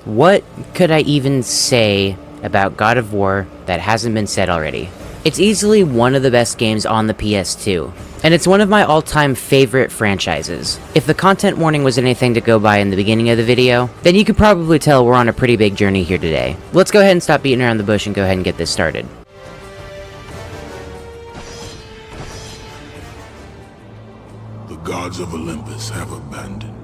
What could I even say about God of War that hasn't been said already? It's easily one of the best games on the PS2, and it's one of my all-time favorite franchises. If the content warning was anything to go by in the beginning of the video, then you could probably tell we're on a pretty big journey here today. Let's go ahead and stop beating around the bush and go ahead and get this started. The gods of Olympus have abandoned me.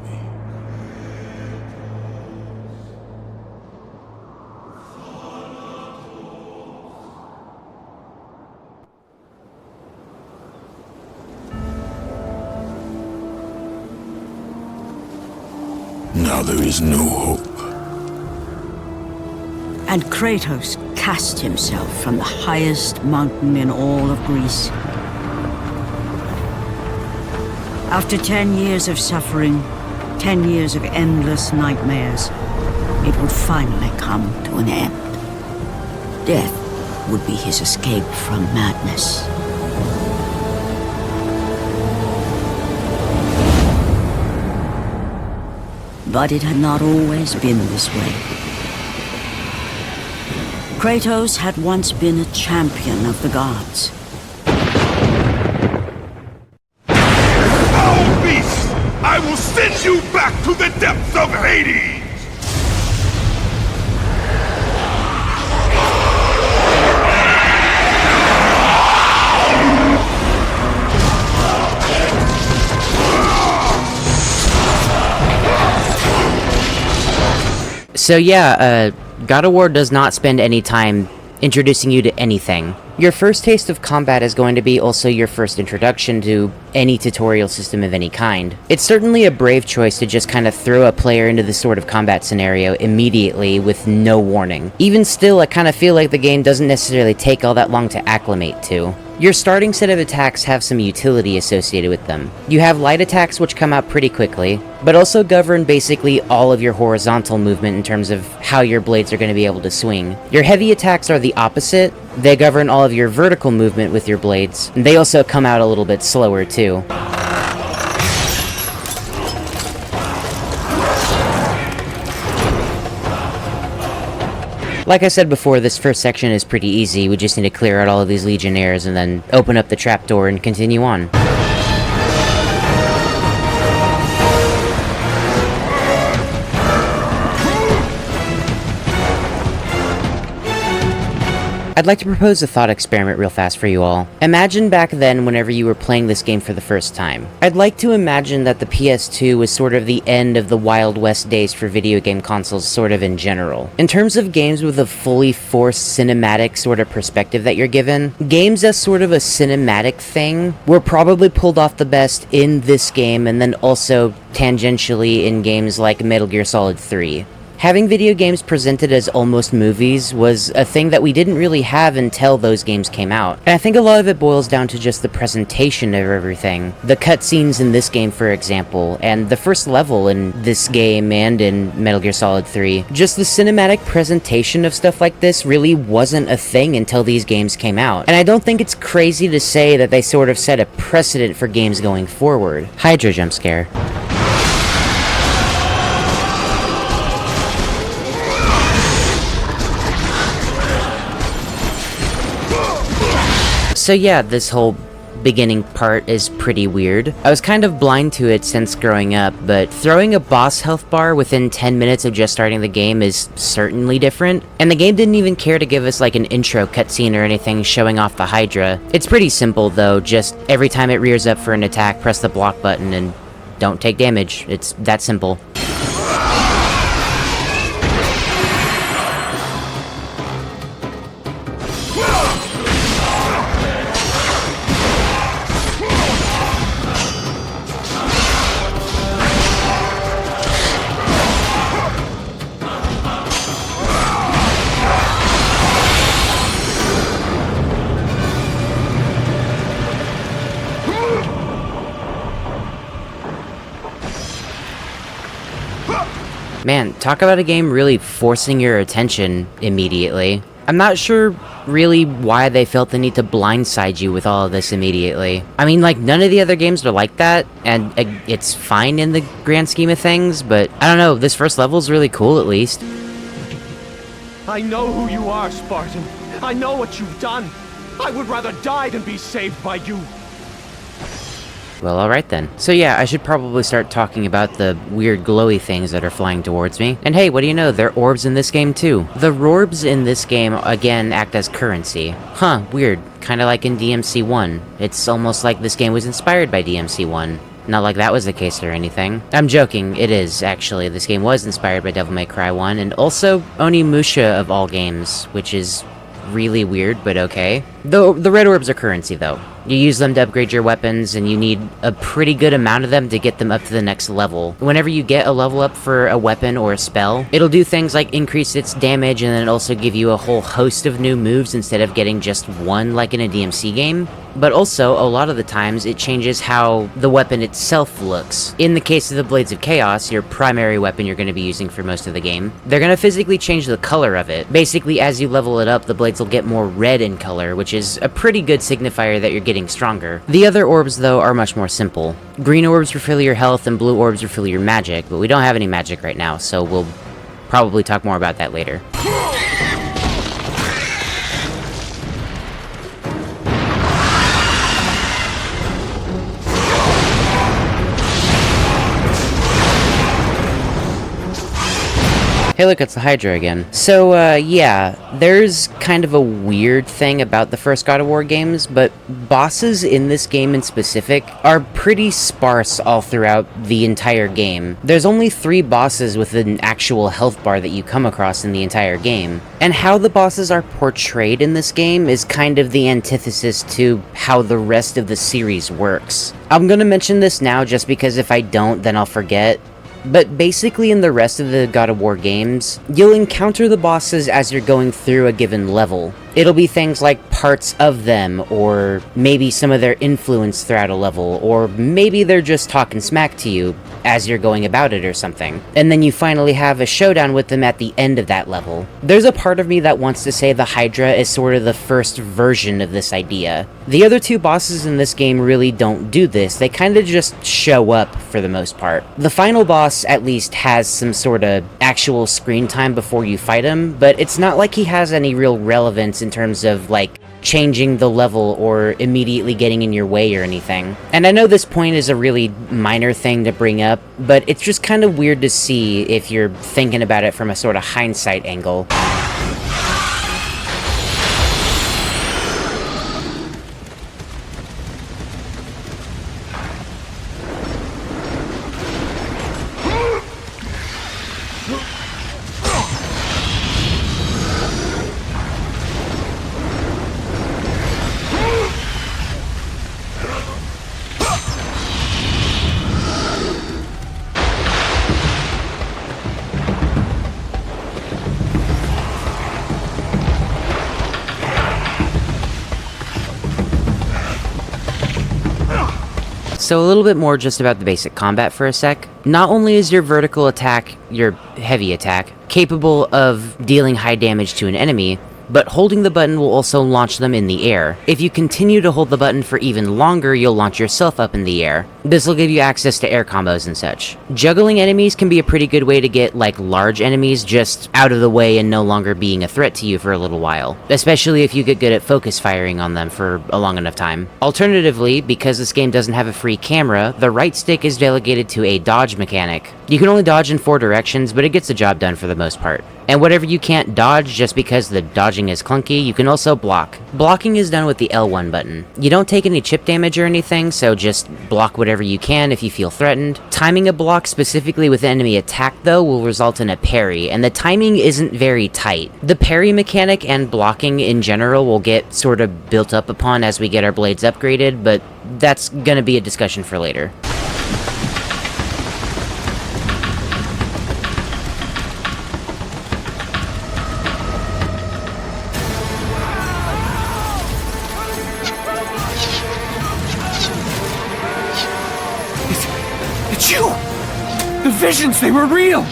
Now there is no hope. And Kratos cast himself from the highest mountain in all of Greece. After 10 years of suffering, 10 years of endless nightmares, it would finally come to an end. Death would be his escape from madness. But it had not always been this way. Kratos had once been a champion of the gods. Foul beast! I will send you back to the depths of Hades! So yeah, God of War does not spend any time introducing you to anything. Your first taste of combat is going to be also your first introduction to any tutorial system of any kind. It's certainly a brave choice to just kind of throw a player into this sort of combat scenario immediately with no warning. Even still, I kind of feel like the game doesn't necessarily take all that long to acclimate to. Your starting set of attacks have some utility associated with them. You have light attacks which come out pretty quickly, but also govern basically all of your horizontal movement in terms of how your blades are going to be able to swing. Your heavy attacks are the opposite. They govern all of your vertical movement with your blades, and they also come out a little bit slower too. Like I said before, this first section is pretty easy. We just need to clear out all of these legionnaires and then open up the trapdoor and continue on. I'd like to propose a thought experiment real fast for you all. Imagine back then whenever you were playing this game for the first time. I'd like to imagine that the PS2 was sort of the end of the Wild West days for video game consoles sort of in general. In terms of games with a fully forced cinematic sort of perspective that you're given, games as sort of a cinematic thing were probably pulled off the best in this game and then also tangentially in games like Metal Gear Solid 3. Having video games presented as almost movies was a thing that we didn't really have until those games came out. And I think a lot of it boils down to just the presentation of everything. The cutscenes in this game, for example, and the first level in this game and in Metal Gear Solid 3. Just the cinematic presentation of stuff like this really wasn't a thing until these games came out. And I don't think it's crazy to say that they sort of set a precedent for games going forward. Hydra jump scare. So yeah, this whole beginning part is pretty weird. I was kind of blind to it since growing up, but throwing a boss health bar within 10 minutes of just starting the game is certainly different. And the game didn't even care to give us like an intro cutscene or anything showing off the Hydra. It's pretty simple though, just every time it rears up for an attack, press the block button and don't take damage. It's that simple. Man, talk about a game really forcing your attention immediately. I'm not sure really why they felt the need to blindside you with all of this immediately. I mean, like, none of the other games are like that, and it's fine in the grand scheme of things, but I don't know, this first level's really cool at least. I know who you are, Spartan. I know what you've done. I would rather die than be saved by you. Well, alright then. So yeah, I should probably start talking about the weird glowy things that are flying towards me. And hey, what do you know, there are orbs in this game too. The rorbs in this game, again, act as currency. Huh, weird. Kinda like in DMC1. It's almost like this game was inspired by DMC1. Not like that was the case or anything. I'm joking, it is, actually. This game was inspired by Devil May Cry 1, and also Onimusha of all games, which is really weird, but okay. The red orbs are currency, though. You use them to upgrade your weapons, and you need a pretty good amount of them to get them up to the next level. Whenever you get a level up for a weapon or a spell, it'll do things like increase its damage, and then also give you a whole host of new moves instead of getting just one like in a DMC game. But also, a lot of the times, it changes how the weapon itself looks. In the case of the Blades of Chaos, your primary weapon you're going to be using for most of the game, they're going to physically change the color of it. Basically, as you level it up, the blades will get more red in color, which is a pretty good signifier that you're getting stronger. The other orbs, though, are much more simple. Green orbs refill your health, and blue orbs refill your magic, but we don't have any magic right now, so we'll probably talk more about that later. Hey look, it's the Hydra again. So, yeah, there's kind of a weird thing about the first God of War games, but bosses in this game in specific are pretty sparse all throughout the entire game. There's only 3 bosses with an actual health bar that you come across in the entire game. And how the bosses are portrayed in this game is kind of the antithesis to how the rest of the series works. I'm gonna mention this now just because if I don't, then I'll forget. But basically in the rest of the God of War games, you'll encounter the bosses as you're going through a given level. It'll be things like parts of them, or maybe some of their influence throughout a level, or maybe they're just talking smack to you as you're going about it or something. And then you finally have a showdown with them at the end of that level. There's a part of me that wants to say the Hydra is sort of the first version of this idea. The other 2 bosses in this game really don't do this, they kinda just show up for the most part. The final boss at least has some sort of actual screen time before you fight him, but it's not like he has any real relevance in terms of, like, changing the level or immediately getting in your way or anything. And I know this point is a really minor thing to bring up, but it's just kind of weird to see if you're thinking about it from a sort of hindsight angle. So a little bit more just about the basic combat for a sec. Not only is your vertical attack, your heavy attack, capable of dealing high damage to an enemy, but holding the button will also launch them in the air. If you continue to hold the button for even longer, you'll launch yourself up in the air. This will give you access to air combos and such. Juggling enemies can be a pretty good way to get, like, large enemies just out of the way and no longer being a threat to you for a little while, especially if you get good at focus firing on them for a long enough time. Alternatively, because this game doesn't have a free camera, the right stick is delegated to a dodge mechanic. You can only dodge in 4 directions, but it gets the job done for the most part. And whatever you can't dodge just because the dodging is clunky, you can also block. Blocking is done with the L1 button. You don't take any chip damage or anything, so just block whatever you can if you feel threatened. Timing a block specifically with enemy attack, though, will result in a parry, and the timing isn't very tight. The parry mechanic and blocking in general will get sort of built up upon as we get our blades upgraded, but that's gonna be a discussion for later. It's you! The visions, they were real!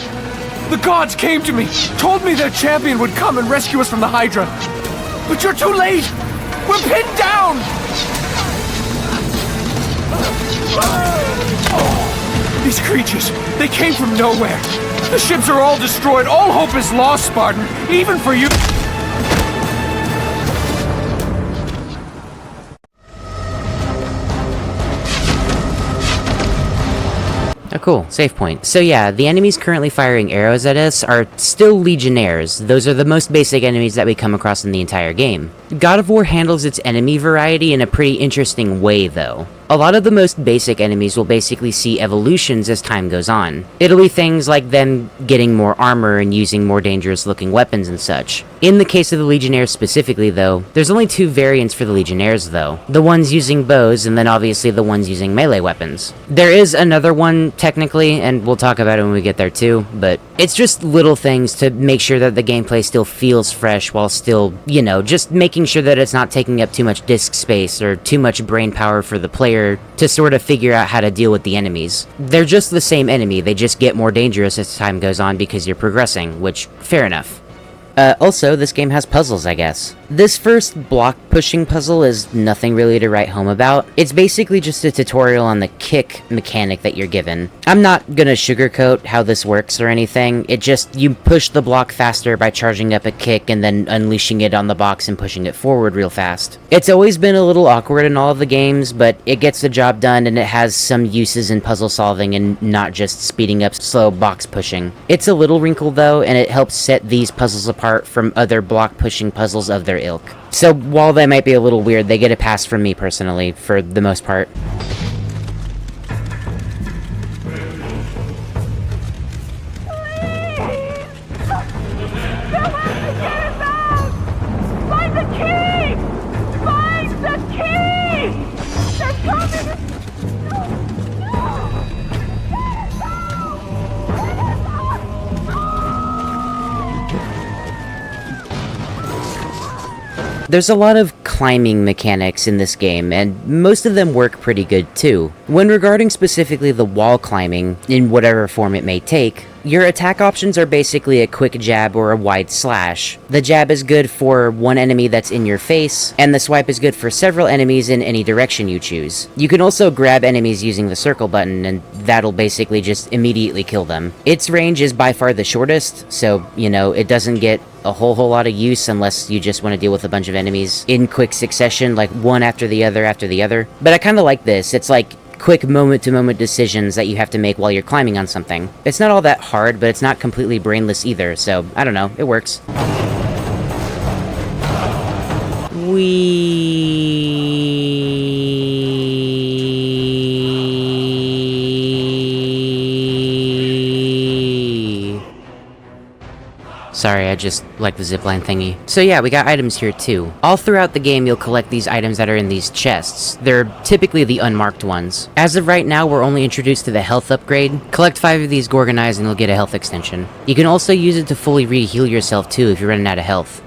The gods came to me, told me their champion would come and rescue us from the Hydra. But you're too late! We're pinned down! These creatures, they came from nowhere. The ships are all destroyed. All hope is lost, Spartan. Even for you. Oh cool, save point. So yeah, the enemies currently firing arrows at us are still Legionnaires. Those are the most basic enemies that we come across in the entire game. God of War handles its enemy variety in a pretty interesting way though. A lot of the most basic enemies will basically see evolutions as time goes on. It'll be things like them getting more armor and using more dangerous looking weapons and such. In the case of the Legionnaires specifically though, there's only two variants for the Legionnaires though. The ones using bows and then obviously the ones using melee weapons. There is another one technically, and we'll talk about it when we get there too, but it's just little things to make sure that the gameplay still feels fresh while still, you know, just making sure that it's not taking up too much disk space or too much brain power for the player to sort of figure out how to deal with the enemies. They're just the same enemy, they just get more dangerous as time goes on because you're progressing, which, fair enough. Also, this game has puzzles, I guess. This first block pushing puzzle is nothing really to write home about. It's basically just a tutorial on the kick mechanic that you're given. I'm not gonna sugarcoat how this works or anything, it just, you push the block faster by charging up a kick and then unleashing it on the box and pushing it forward real fast. It's always been a little awkward in all of the games, but it gets the job done and it has some uses in puzzle solving and not just speeding up slow box pushing. It's a little wrinkled though, and it helps set these puzzles apart from other block pushing puzzles of their ilk. So while they might be a little weird, they get a pass from me personally, for the most part. Find the key! Find the key! They're coming! There's a lot of climbing mechanics in this game, and most of them work pretty good too. When regarding specifically the wall climbing, in whatever form it may take, your attack options are basically a quick jab or a wide slash. The jab is good for one enemy that's in your face, and the swipe is good for several enemies in any direction you choose. You can also grab enemies using the circle button, and that'll basically just immediately kill them. Its range is by far the shortest, so, you know, it doesn't get a whole lot of use unless you just want to deal with a bunch of enemies in quick succession, like one after the other. But I kind of like this. It's like quick moment-to-moment decisions that you have to make while you're climbing on something. It's not all that hard, but it's not completely brainless either, so I don't know, it works. Sorry, I just like the zipline thingy. So yeah, we got items here too. All throughout the game, you'll collect these items that are in these chests. They're typically the unmarked ones. As of right now, we're only introduced to the health upgrade. Collect 5 of these Gorgonized and you'll get a health extension. You can also use it to fully re-heal yourself too if you're running out of health.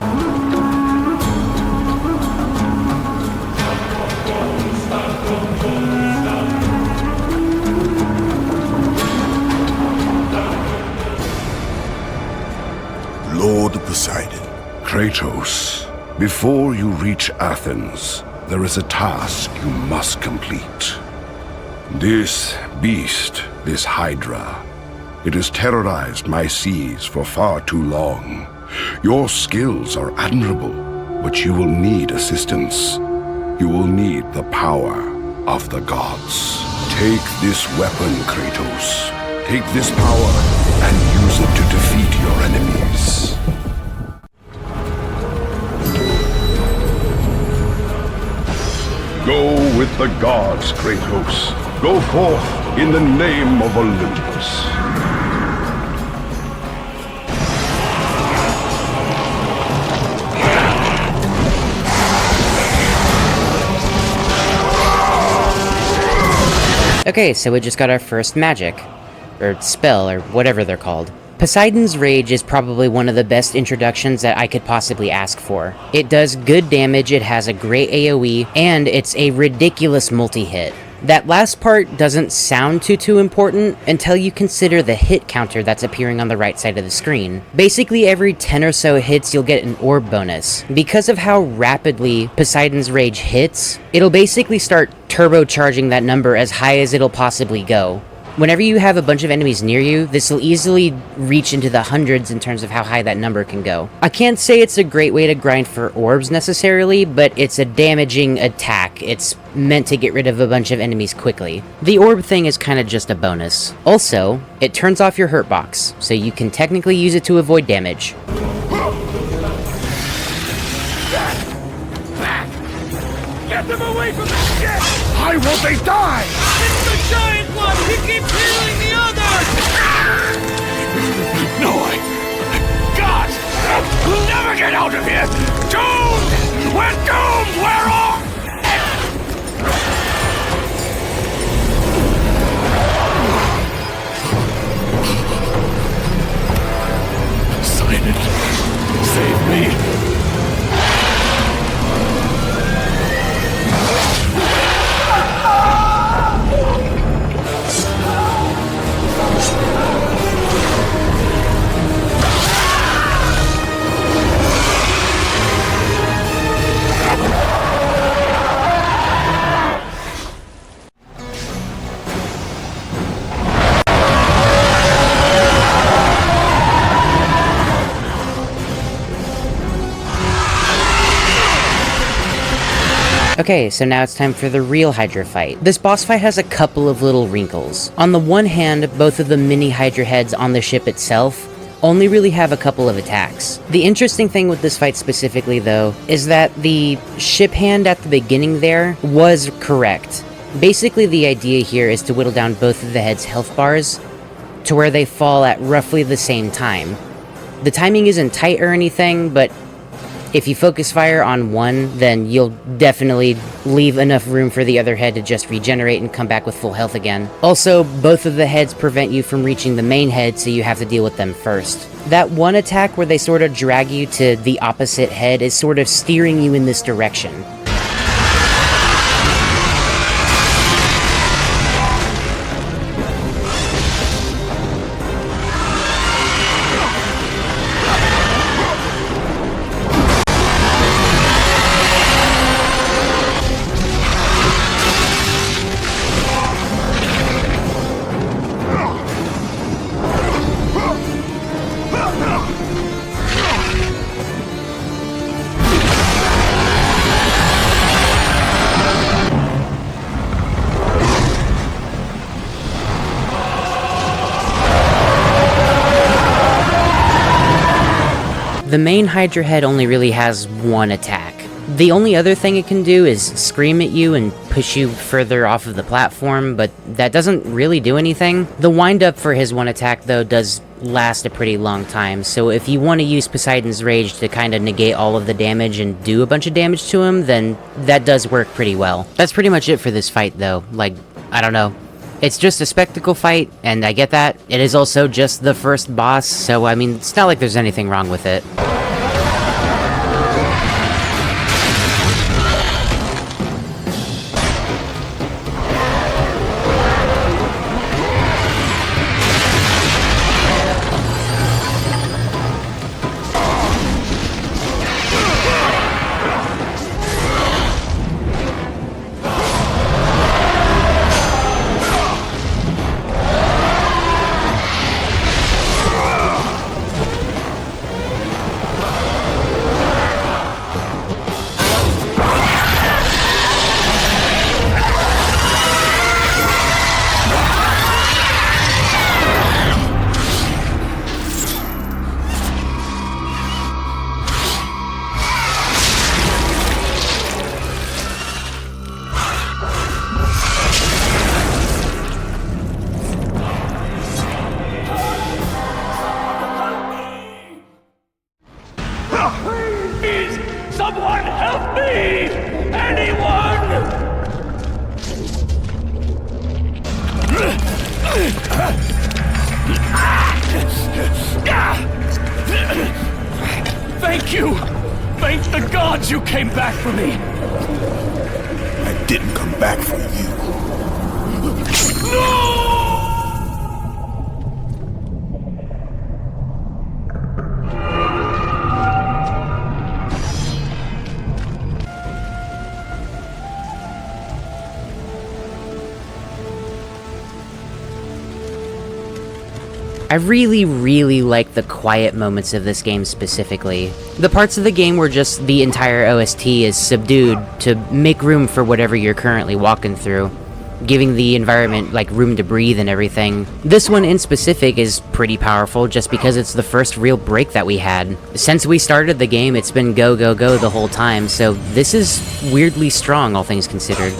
Lord Poseidon. Kratos, before you reach Athens, there is a task you must complete. This beast, this Hydra, it has terrorized my seas for far too long. Your skills are admirable, but you will need assistance. You will need the power of the gods. Take this weapon, Kratos. Take this power and use it to defeat your enemies. Go with the gods, Kratos. Go forth in the name of Olympus. Okay, so we just got our first magic. Or spell, or whatever they're called. Poseidon's Rage is probably one of the best introductions that I could possibly ask for. It does good damage, it has a great AoE, and it's a ridiculous multi-hit. That last part doesn't sound too important until you consider the hit counter that's appearing on the right side of the screen. Basically every 10 or so hits you'll get an orb bonus. Because of how rapidly Poseidon's Rage hits, it'll basically start turbocharging that number as high as it'll possibly go. Whenever you have a bunch of enemies near you, this will easily reach into the hundreds in terms of how high that number can go. I can't say it's a great way to grind for orbs necessarily, but it's a damaging attack. It's meant to get rid of a bunch of enemies quickly. The orb thing is kind of just a bonus. Also, it turns off your hurt box, so you can technically use it to avoid damage. Get them away from the ship! Why won't they die? It's the giant one! He keeps healing the others! No, God! We'll never get out of here! Doomed! We're doomed! We're all... Silent, save me! Okay, so now it's time for the real Hydra fight. This boss fight has a couple of little wrinkles. On the one hand, both of the mini Hydra heads on the ship itself only really have a couple of attacks. The interesting thing with this fight specifically, though, is that the ship hand at the beginning there was correct. Basically, the idea here is to whittle down both of the head's health bars to where they fall at roughly the same time. The timing isn't tight or anything, but if you focus fire on one, then you'll definitely leave enough room for the other head to just regenerate and come back with full health again. Also, both of the heads prevent you from reaching the main head, so you have to deal with them first. That one attack where they sort of drag you to the opposite head is sort of steering you in this direction. The main Hydra head only really has one attack. The only other thing it can do is scream at you and push you further off of the platform, but that doesn't really do anything. The wind-up for his one attack, though, does last a pretty long time, so if you want to use Poseidon's Rage to kind of negate all of the damage and do a bunch of damage to him, then that does work pretty well. That's pretty much it for this fight, though. Like, I don't know. It's just a spectacle fight, and I get that. It is also just the first boss, so I mean, it's not like there's anything wrong with it. Someone help me! Anyone! Thank you! Thank the gods you came back for me! I didn't come back for you. No! I really like the quiet moments of this game specifically. The parts of the game where just the entire OST is subdued to make room for whatever you're currently walking through, giving the environment like room to breathe and everything. This one in specific is pretty powerful just because it's the first real break that we had. Since we started the game, it's been go the whole time, so this is weirdly strong, all things considered.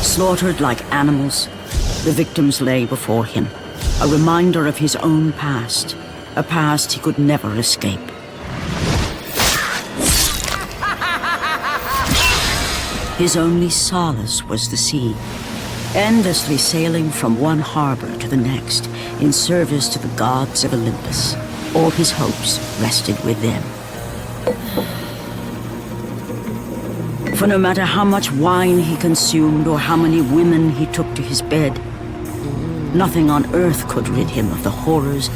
Slaughtered like animals, the victims lay before him, a reminder of his own past, a past he could never escape. His only solace was the sea, endlessly sailing from one harbor to the next in service to the gods of Olympus. All his hopes rested with them. For no matter how much wine he consumed or how many women he took to his bed, nothing on earth could rid him of the horrors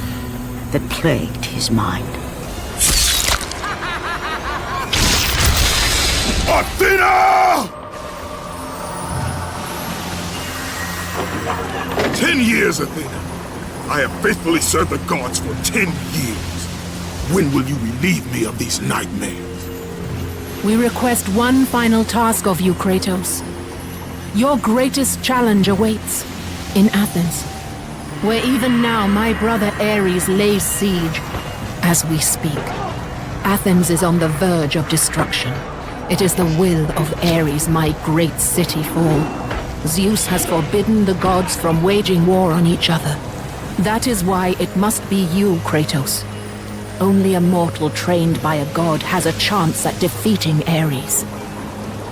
that plagued his mind. Athena! 10 years, Athena. I have faithfully served the gods for 10 years. When will you relieve me of these nightmares? We request one final task of you, Kratos. Your greatest challenge awaits in Athens, where even now my brother Ares lays siege as we speak. Athens is on the verge of destruction. It is the will of Ares my great city fall. Zeus has forbidden the gods from waging war on each other. That is why it must be you, Kratos. Only a mortal trained by a god has a chance at defeating Ares.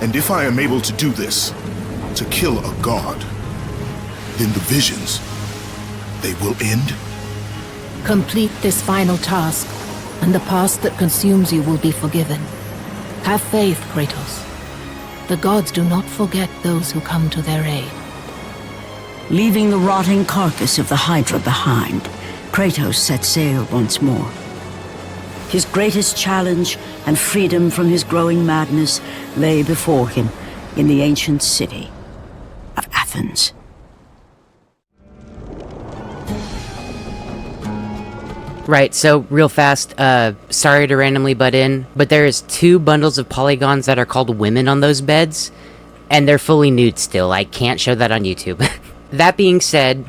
And if I am able to do this, to kill a god, then the visions, they will end? Complete this final task, and the past that consumes you will be forgiven. Have faith, Kratos. The gods do not forget those who come to their aid. Leaving the rotting carcass of the Hydra behind, Kratos set sail once more. His greatest challenge and freedom from his growing madness lay before him in the ancient city of Athens. Right, so real fast, sorry to randomly butt in, but there's 2 bundles of polygons that are called women on those beds, and they're fully nude still. I can't show that on YouTube. That being said,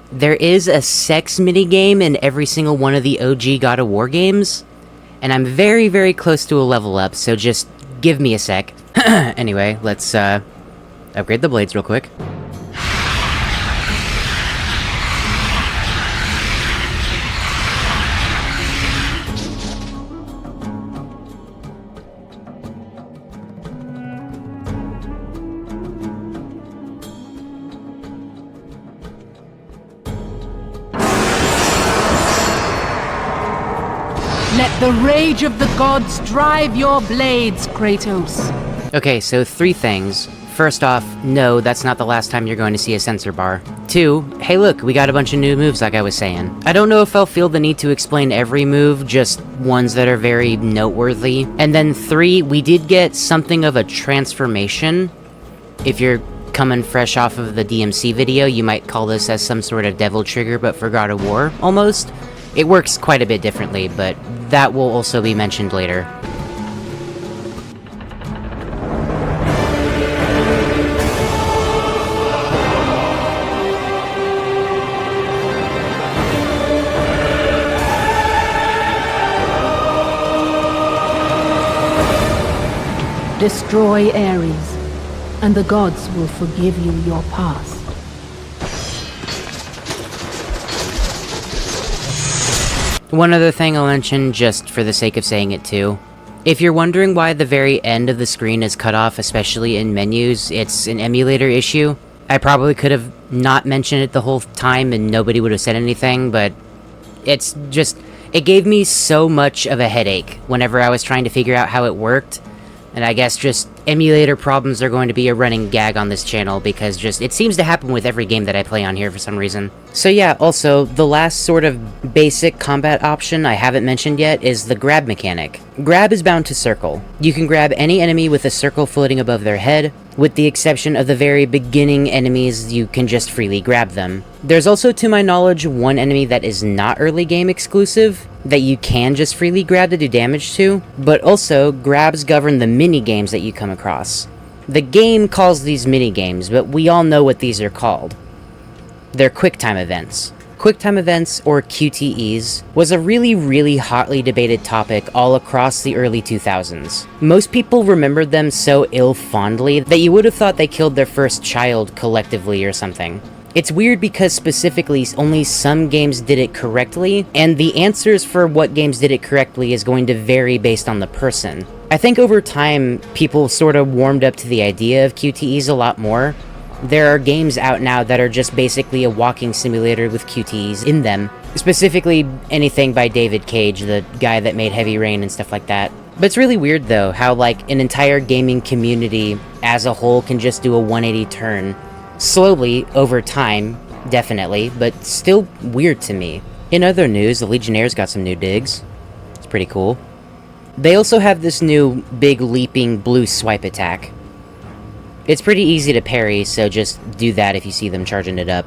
there is a sex minigame in every single one of the OG God of War games, and I'm very close to a level up, so just give me a sec. Anyway, let's upgrade the blades real quick. Let the rage of the gods drive your blades, Kratos. Okay, so 3 things. First off, no, that's not the last time you're going to see a sensor bar. 2, hey look, we got a bunch of new moves like I was saying. I don't know if I'll feel the need to explain every move, just ones that are very noteworthy. And then 3, we did get something of a transformation. If you're coming fresh off of the DMC video, you might call this as some sort of devil trigger, but for God of War, almost. It works quite a bit differently, but that will also be mentioned later. Destroy Ares, and the gods will forgive you your past. One other thing I'll mention, just for the sake of saying it too. If you're wondering why the very end of the screen is cut off, especially in menus, it's an emulator issue. I probably could have not mentioned it the whole time and nobody would have said anything, but it's just, it gave me so much of a headache whenever I was trying to figure out how it worked. And I guess just emulator problems are going to be a running gag on this channel because just, it seems to happen with every game that I play on here for some reason. So yeah, also, the last sort of basic combat option I haven't mentioned yet is the grab mechanic. Grab is bound to circle. You can grab any enemy with a circle floating above their head. With the exception of the very beginning enemies, you can just freely grab them. There's also, to my knowledge, one enemy that is not early game exclusive, that you can just freely grab to do damage to, but also, grabs govern the mini-games that you come across. The game calls these mini-games, but we all know what these are called. They're QuickTime events. QuickTime events, or QTEs, was a really hotly debated topic all across the early 2000s. Most people remembered them so ill-fondly that you would have thought they killed their first child collectively or something. It's weird because specifically only some games did it correctly, and the answers for what games did it correctly is going to vary based on the person. I think over time, people sort of warmed up to the idea of QTEs a lot more. There are games out now that are just basically a walking simulator with QTEs in them. Specifically, anything by David Cage, the guy that made Heavy Rain and stuff like that. But it's really weird though, how like an entire gaming community as a whole can just do a 180 turn. Slowly, over time, definitely, but still weird to me. In other news, the Legionnaires got some new digs. It's pretty cool. They also have this new big leaping blue swipe attack. It's pretty easy to parry, so just do that if you see them charging it up.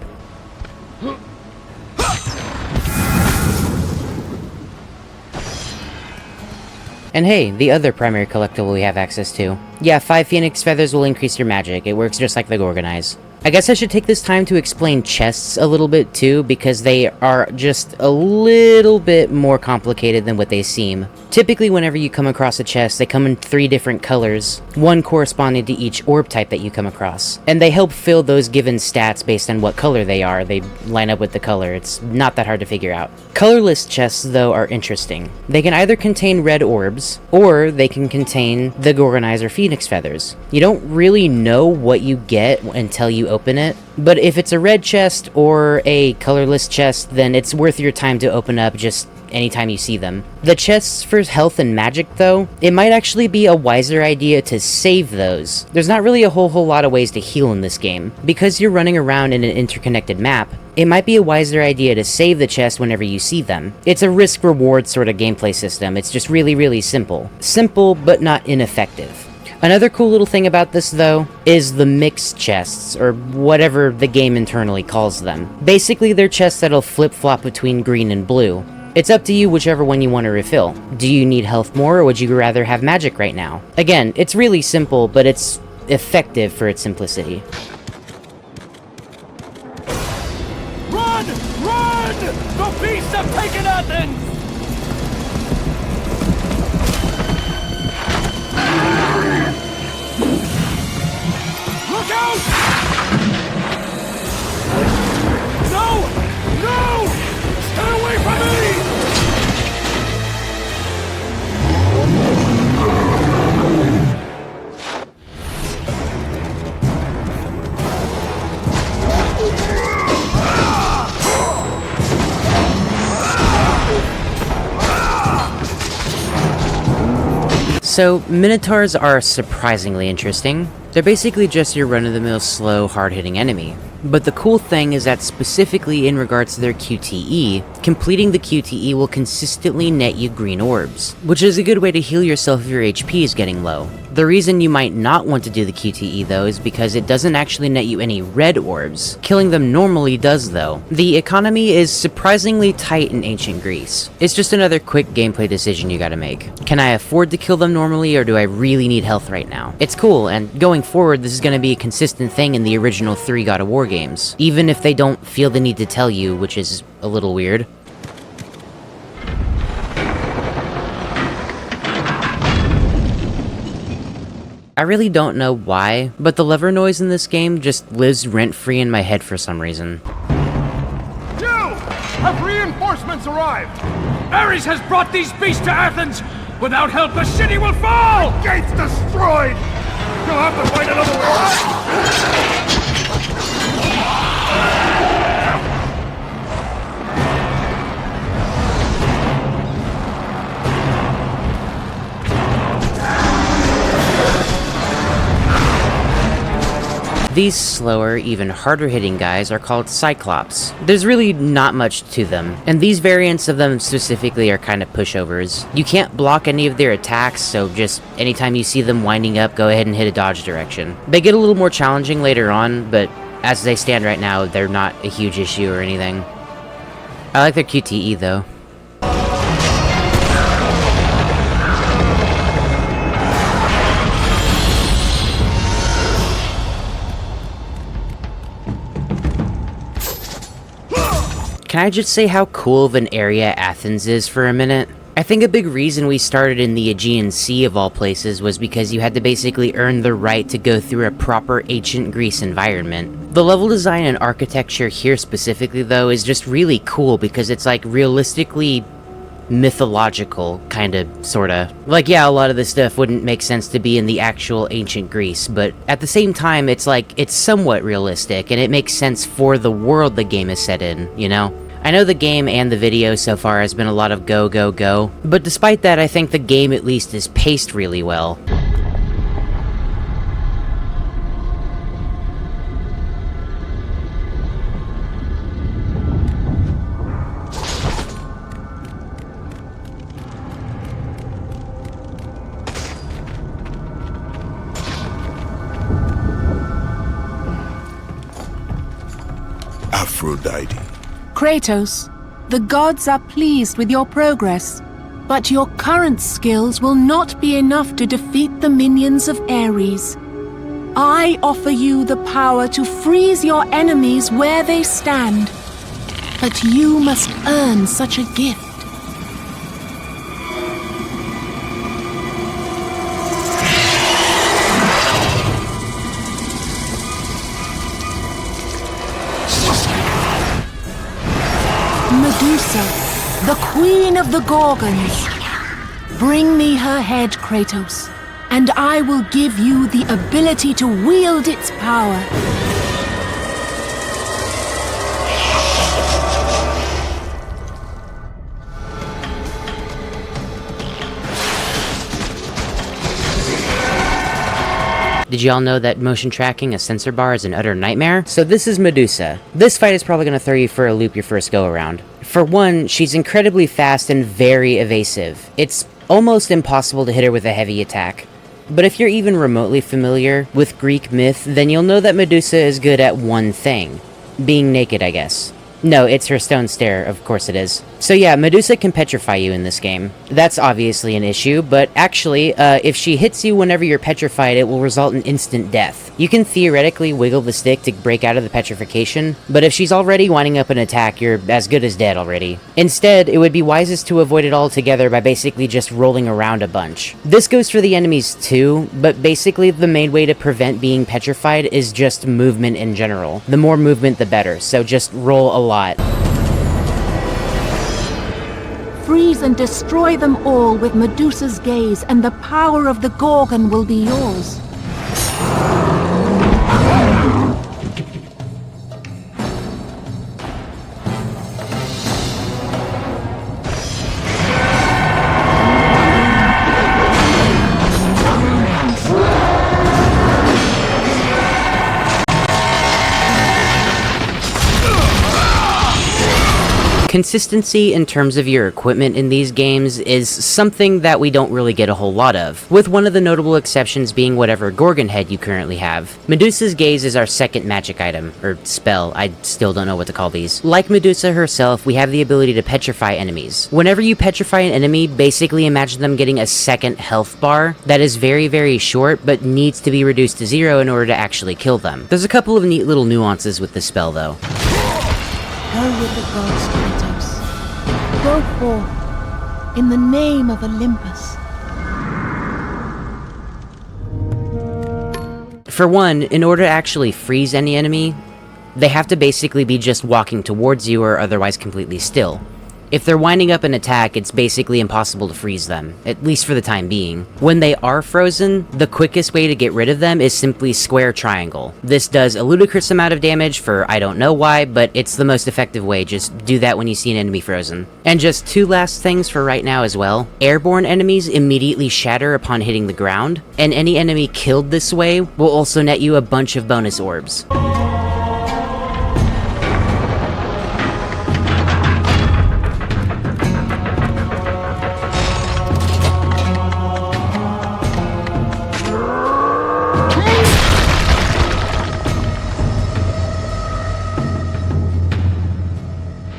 And hey, the other primary collectible we have access to. Yeah, 5 Phoenix Feathers will increase your magic. It works just like the Gorgonize. I guess I should take this time to explain chests a little bit too, because they are just a little bit more complicated than what they seem. Typically, whenever you come across a chest, they come in 3 different colors, one corresponding to each orb type that you come across. And they help fill those given stats based on what color they are. They line up with the color. It's not that hard to figure out. Colorless chests, though, are interesting. They can either contain red orbs, or they can contain the Gorgonize or Phoenix Feathers. You don't really know what you get until you open it, but if it's a red chest or a colorless chest, then it's worth your time to open up just anytime you see them. The chests for health and magic, though, it might actually be a wiser idea to save those. There's not really a whole lot of ways to heal in this game. Because you're running around in an interconnected map, it might be a wiser idea to save the chest whenever you see them. It's a risk-reward sort of gameplay system. It's just really simple. Simple, but not ineffective. Another cool little thing about this, though, is the mixed chests, or whatever the game internally calls them. Basically, they're chests that'll flip-flop between green and blue. It's up to you whichever one you want to refill. Do you need health more, or would you rather have magic right now? Again, it's really simple, but it's effective for its simplicity. Run! Run! The beasts have taken Athens! Look out! No! No! Stay away from me! So, Minotaurs are surprisingly interesting. They're basically just your run-of-the-mill slow, hard-hitting enemy. But the cool thing is that specifically in regards to their QTE, completing the QTE will consistently net you green orbs, which is a good way to heal yourself if your HP is getting low. The reason you might not want to do the QTE though is because it doesn't actually net you any red orbs. Killing them normally does though. The economy is surprisingly tight in ancient Greece. It's just another quick gameplay decision you gotta make. Can I afford to kill them normally, or do I really need health right now? It's cool, and going forward this is gonna be a consistent thing in the original 3 God of War games, even if they don't feel the need to tell you, which is a little weird. I really don't know why, but the lever noise in this game just lives rent-free in my head for some reason. You! Have reinforcements arrived? Ares has brought these beasts to Athens! Without help, the city will fall! Gates destroyed! You'll have to find another way. These slower, even harder hitting guys are called Cyclops. There's really not much to them, and these variants of them specifically are kind of pushovers. You can't block any of their attacks, so just anytime you see them winding up, go ahead and hit a dodge direction. They get a little more challenging later on, but as they stand right now, they're not a huge issue or anything. I like their QTE though. Can I just say how cool of an area Athens is for a minute? I think a big reason we started in the Aegean Sea of all places was because you had to basically earn the right to go through a proper ancient Greece environment. The level design and architecture here specifically though is just really cool because it's like realistically mythological, kinda, sorta. Like yeah, a lot of this stuff wouldn't make sense to be in the actual ancient Greece, but at the same time it's like, it's somewhat realistic and it makes sense for the world the game is set in, you know? I know the game and the video so far has been a lot of go, go, go, but despite that I think the game at least is paced really well. Aphrodite. Kratos, the gods are pleased with your progress, but your current skills will not be enough to defeat the minions of Ares. I offer you the power to freeze your enemies where they stand, but you must earn such a gift. Medusa, the queen of the Gorgons. Bring me her head, Kratos, and I will give you the ability to wield its power. Did y'all know that motion tracking a sensor bar is an utter nightmare? So this is Medusa. This fight is probably going to throw you for a loop your first go around. For one, she's incredibly fast and very evasive. It's almost impossible to hit her with a heavy attack. But if you're even remotely familiar with Greek myth, then you'll know that Medusa is good at one thing. Being naked, I guess. No, it's her stone stare, of course it is. So yeah, Medusa can petrify you in this game. That's obviously an issue, but actually, if she hits you whenever you're petrified, it will result in instant death. You can theoretically wiggle the stick to break out of the petrification, but if she's already winding up an attack, you're as good as dead already. Instead, it would be wisest to avoid it altogether by basically just rolling around a bunch. This goes for the enemies too, but basically the main way to prevent being petrified is just movement in general. The more movement, the better, so just roll a lot. Freeze and destroy them all with Medusa's gaze, and the power of the Gorgon will be yours. Consistency in terms of your equipment in these games is something that we don't really get a whole lot of, with one of the notable exceptions being whatever Gorgon head you currently have. Medusa's gaze is our second magic item, or spell, I still don't know what to call these. Like Medusa herself, we have the ability to petrify enemies. Whenever you petrify an enemy, basically imagine them getting a second health bar that is very, very short, but needs to be reduced to 0 in order to actually kill them. There's a couple of neat little nuances with this spell though. Go with the gods, Kratos. Go forth, in the name of Olympus. For one, in order to actually freeze any enemy, they have to basically be just walking towards you or otherwise completely still. If they're winding up an attack, it's basically impossible to freeze them, at least for the time being. When they are frozen, the quickest way to get rid of them is simply square triangle. This does a ludicrous amount of damage for I don't know why, but it's the most effective way. Just do that when you see an enemy frozen. And just two last things for right now as well. Airborne enemies immediately shatter upon hitting the ground, and any enemy killed this way will also net you a bunch of bonus orbs.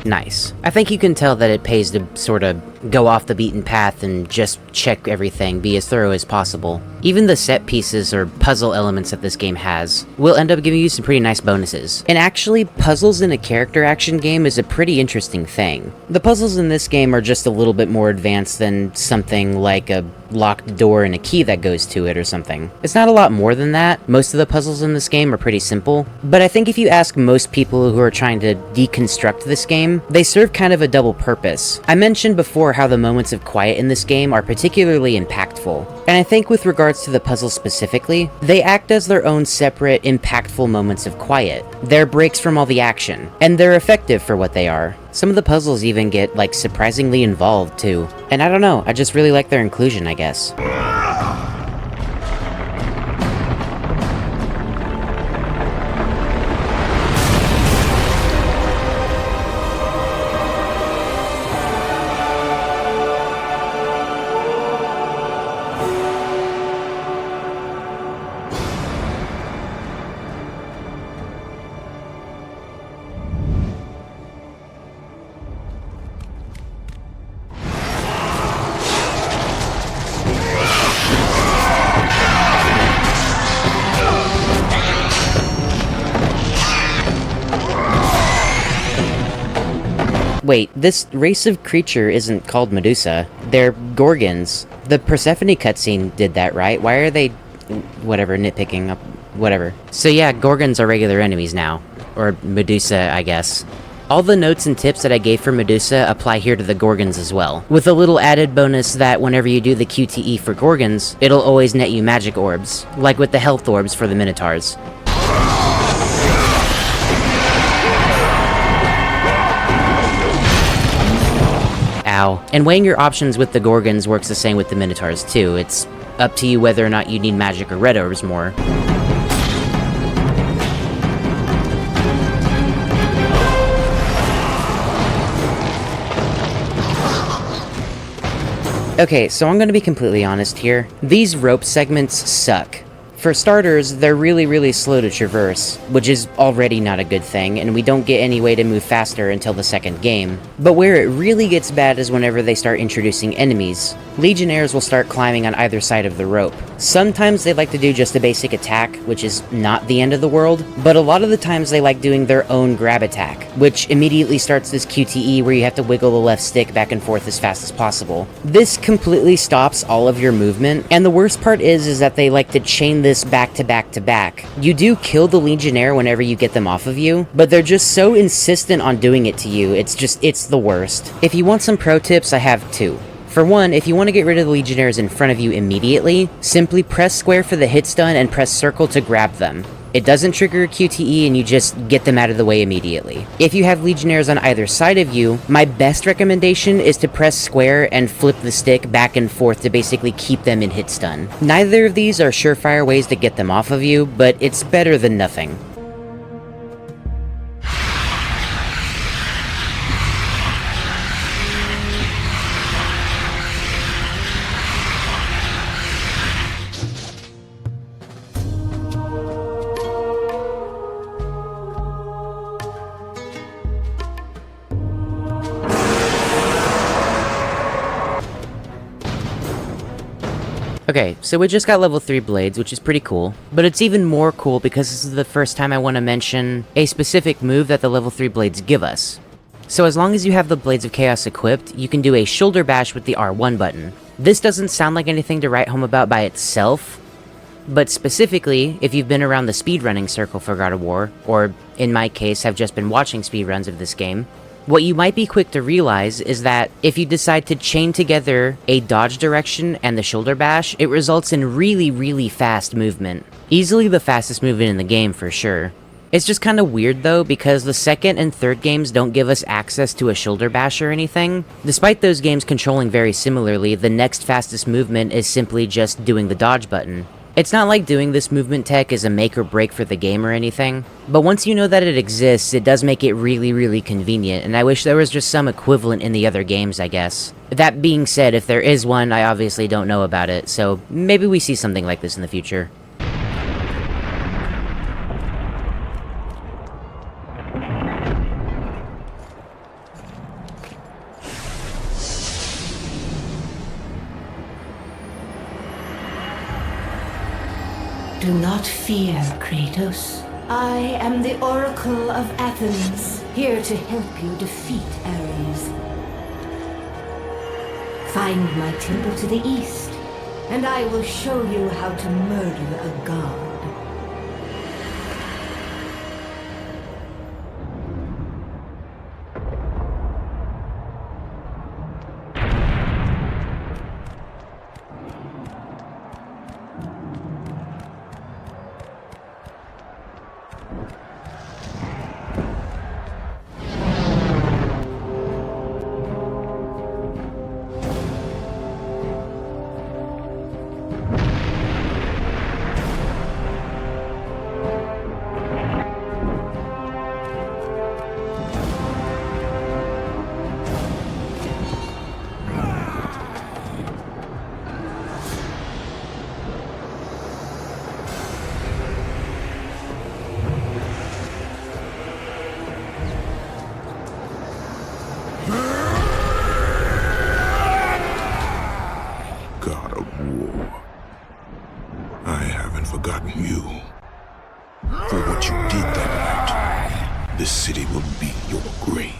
Nice. I think you can tell that it pays to sort of go off the beaten path and just check everything, be as thorough as possible. Even the set pieces or puzzle elements that this game has will end up giving you some pretty nice bonuses. And actually, puzzles in a character action game is a pretty interesting thing. The puzzles in this game are just a little bit more advanced than something like a locked door and a key that goes to it or something. It's not a lot more than that. Most of the puzzles in this game are pretty simple, but I think if you ask most people who are trying to deconstruct this game, they serve kind of a double purpose. I mentioned before how the moments of quiet in this game are particularly impactful, and I think with regards to the puzzles specifically, they act as their own separate, impactful moments of quiet. They're breaks from all the action, and they're effective for what they are. Some of the puzzles even get, like, surprisingly involved, too. And I don't know, I just really like their inclusion, I guess. Wait, this race of creature isn't called Medusa. They're Gorgons. The Persephone cutscene did that, right? Why are they... whatever, nitpicking up... whatever. So yeah, Gorgons are regular enemies now. Or Medusa, I guess. All the notes and tips that I gave for Medusa apply here to the Gorgons as well, with a little added bonus that whenever you do the QTE for Gorgons, it'll always net you magic orbs, like with the health orbs for the Minotaurs. Ow. And weighing your options with the Gorgons works the same with the Minotaurs too. It's up to you whether or not you need magic or red orbs more. Okay, so I'm gonna be completely honest here. These rope segments suck. For starters, they're really slow to traverse, which is already not a good thing, and we don't get any way to move faster until the second game. But where it really gets bad is whenever they start introducing enemies. Legionnaires will start climbing on either side of the rope. Sometimes they like to do just a basic attack, which is not the end of the world, but a lot of the times they like doing their own grab attack, which immediately starts this QTE where you have to wiggle the left stick back and forth as fast as possible. This completely stops all of your movement, and the worst part is that they like to chain this back to back to back. You do kill the Legionnaire whenever you get them off of you, but they're just so insistent on doing it to you, it's the worst. If you want some pro tips, I have two. For one, if you want to get rid of the Legionnaires in front of you immediately, simply press square for the hit stun and press circle to grab them. It doesn't trigger a QTE and you just get them out of the way immediately. If you have Legionnaires on either side of you, my best recommendation is to press square and flip the stick back and forth to basically keep them in hit stun. Neither of these are surefire ways to get them off of you, but it's better than nothing. Okay, so we just got level 3 blades, which is pretty cool, but it's even more cool because this is the first time I want to mention a specific move that the level 3 blades give us. So as long as you have the Blades of Chaos equipped, you can do a shoulder bash with the R1 button. This doesn't sound like anything to write home about by itself, but specifically, if you've been around the speedrunning circle for God of War, or in my case have just been watching speedruns of this game, What you might be quick to realize is that if you decide to chain together a dodge direction and the shoulder bash, it results in really fast movement. Easily the fastest movement in the game for sure. It's just kind of weird though, because the second and third games don't give us access to a shoulder bash or anything. Despite those games controlling very similarly, the next fastest movement is simply just doing the dodge button. It's not like doing this movement tech is a make or break for the game or anything, but once you know that it exists, it does make it really convenient, and I wish there was just some equivalent in the other games, I guess. That being said, if there is one, I obviously don't know about it, so maybe we see something like this in the future. Do not fear, Kratos. I am the Oracle of Athens, here to help you defeat Ares. Find my temple to the east, and I will show you how to murder a god. God of war, I haven't forgotten you. For what you did that night, this city will be your grave.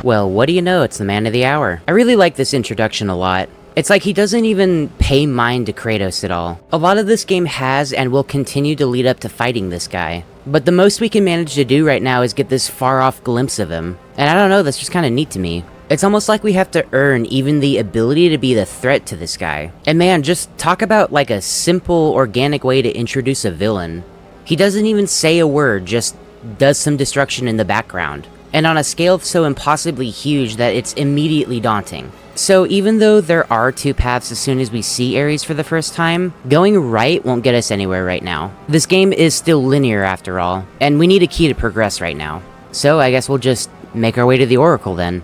Well, what do you know, it's the man of the hour. I really like this introduction a lot. It's like he doesn't even pay mind to Kratos at all. A lot of this game has and will continue to lead up to fighting this guy. But the most we can manage to do right now is get this far-off glimpse of him. And I don't know, that's just kind of neat to me. It's almost like we have to earn even the ability to be the threat to this guy. And man, just talk about like a simple, organic way to introduce a villain. He doesn't even say a word, just does some destruction in the background. And on a scale so impossibly huge that it's immediately daunting. So even though there are two paths as soon as we see Ares for the first time, going right won't get us anywhere right now. This game is still linear after all, and we need a key to progress right now. So I guess we'll just make our way to the Oracle then.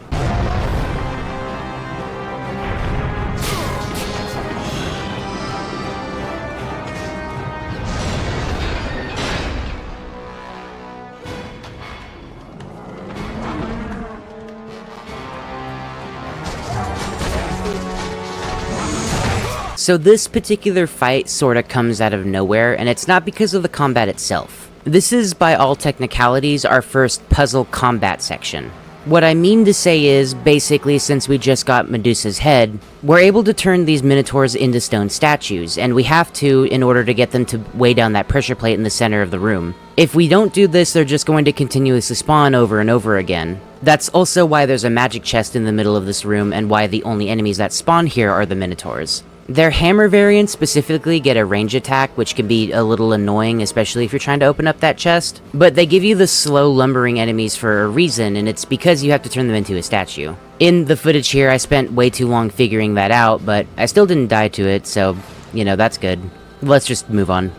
So this particular fight sorta comes out of nowhere, and it's not because of the combat itself. This is, by all technicalities, our first puzzle combat section. What I mean to say is, basically, since we just got Medusa's head, we're able to turn these minotaurs into stone statues, and we have to in order to get them to weigh down that pressure plate in the center of the room. If we don't do this, they're just going to continuously spawn over and over again. That's also why there's a magic chest in the middle of this room, and why the only enemies that spawn here are the minotaurs. Their hammer variants specifically get a range attack, which can be a little annoying, especially if you're trying to open up that chest. But they give you the slow lumbering enemies for a reason, and it's because you have to turn them into a statue. In the footage here, I spent way too long figuring that out, but I still didn't die to it, so, you know, that's good. Let's just move on.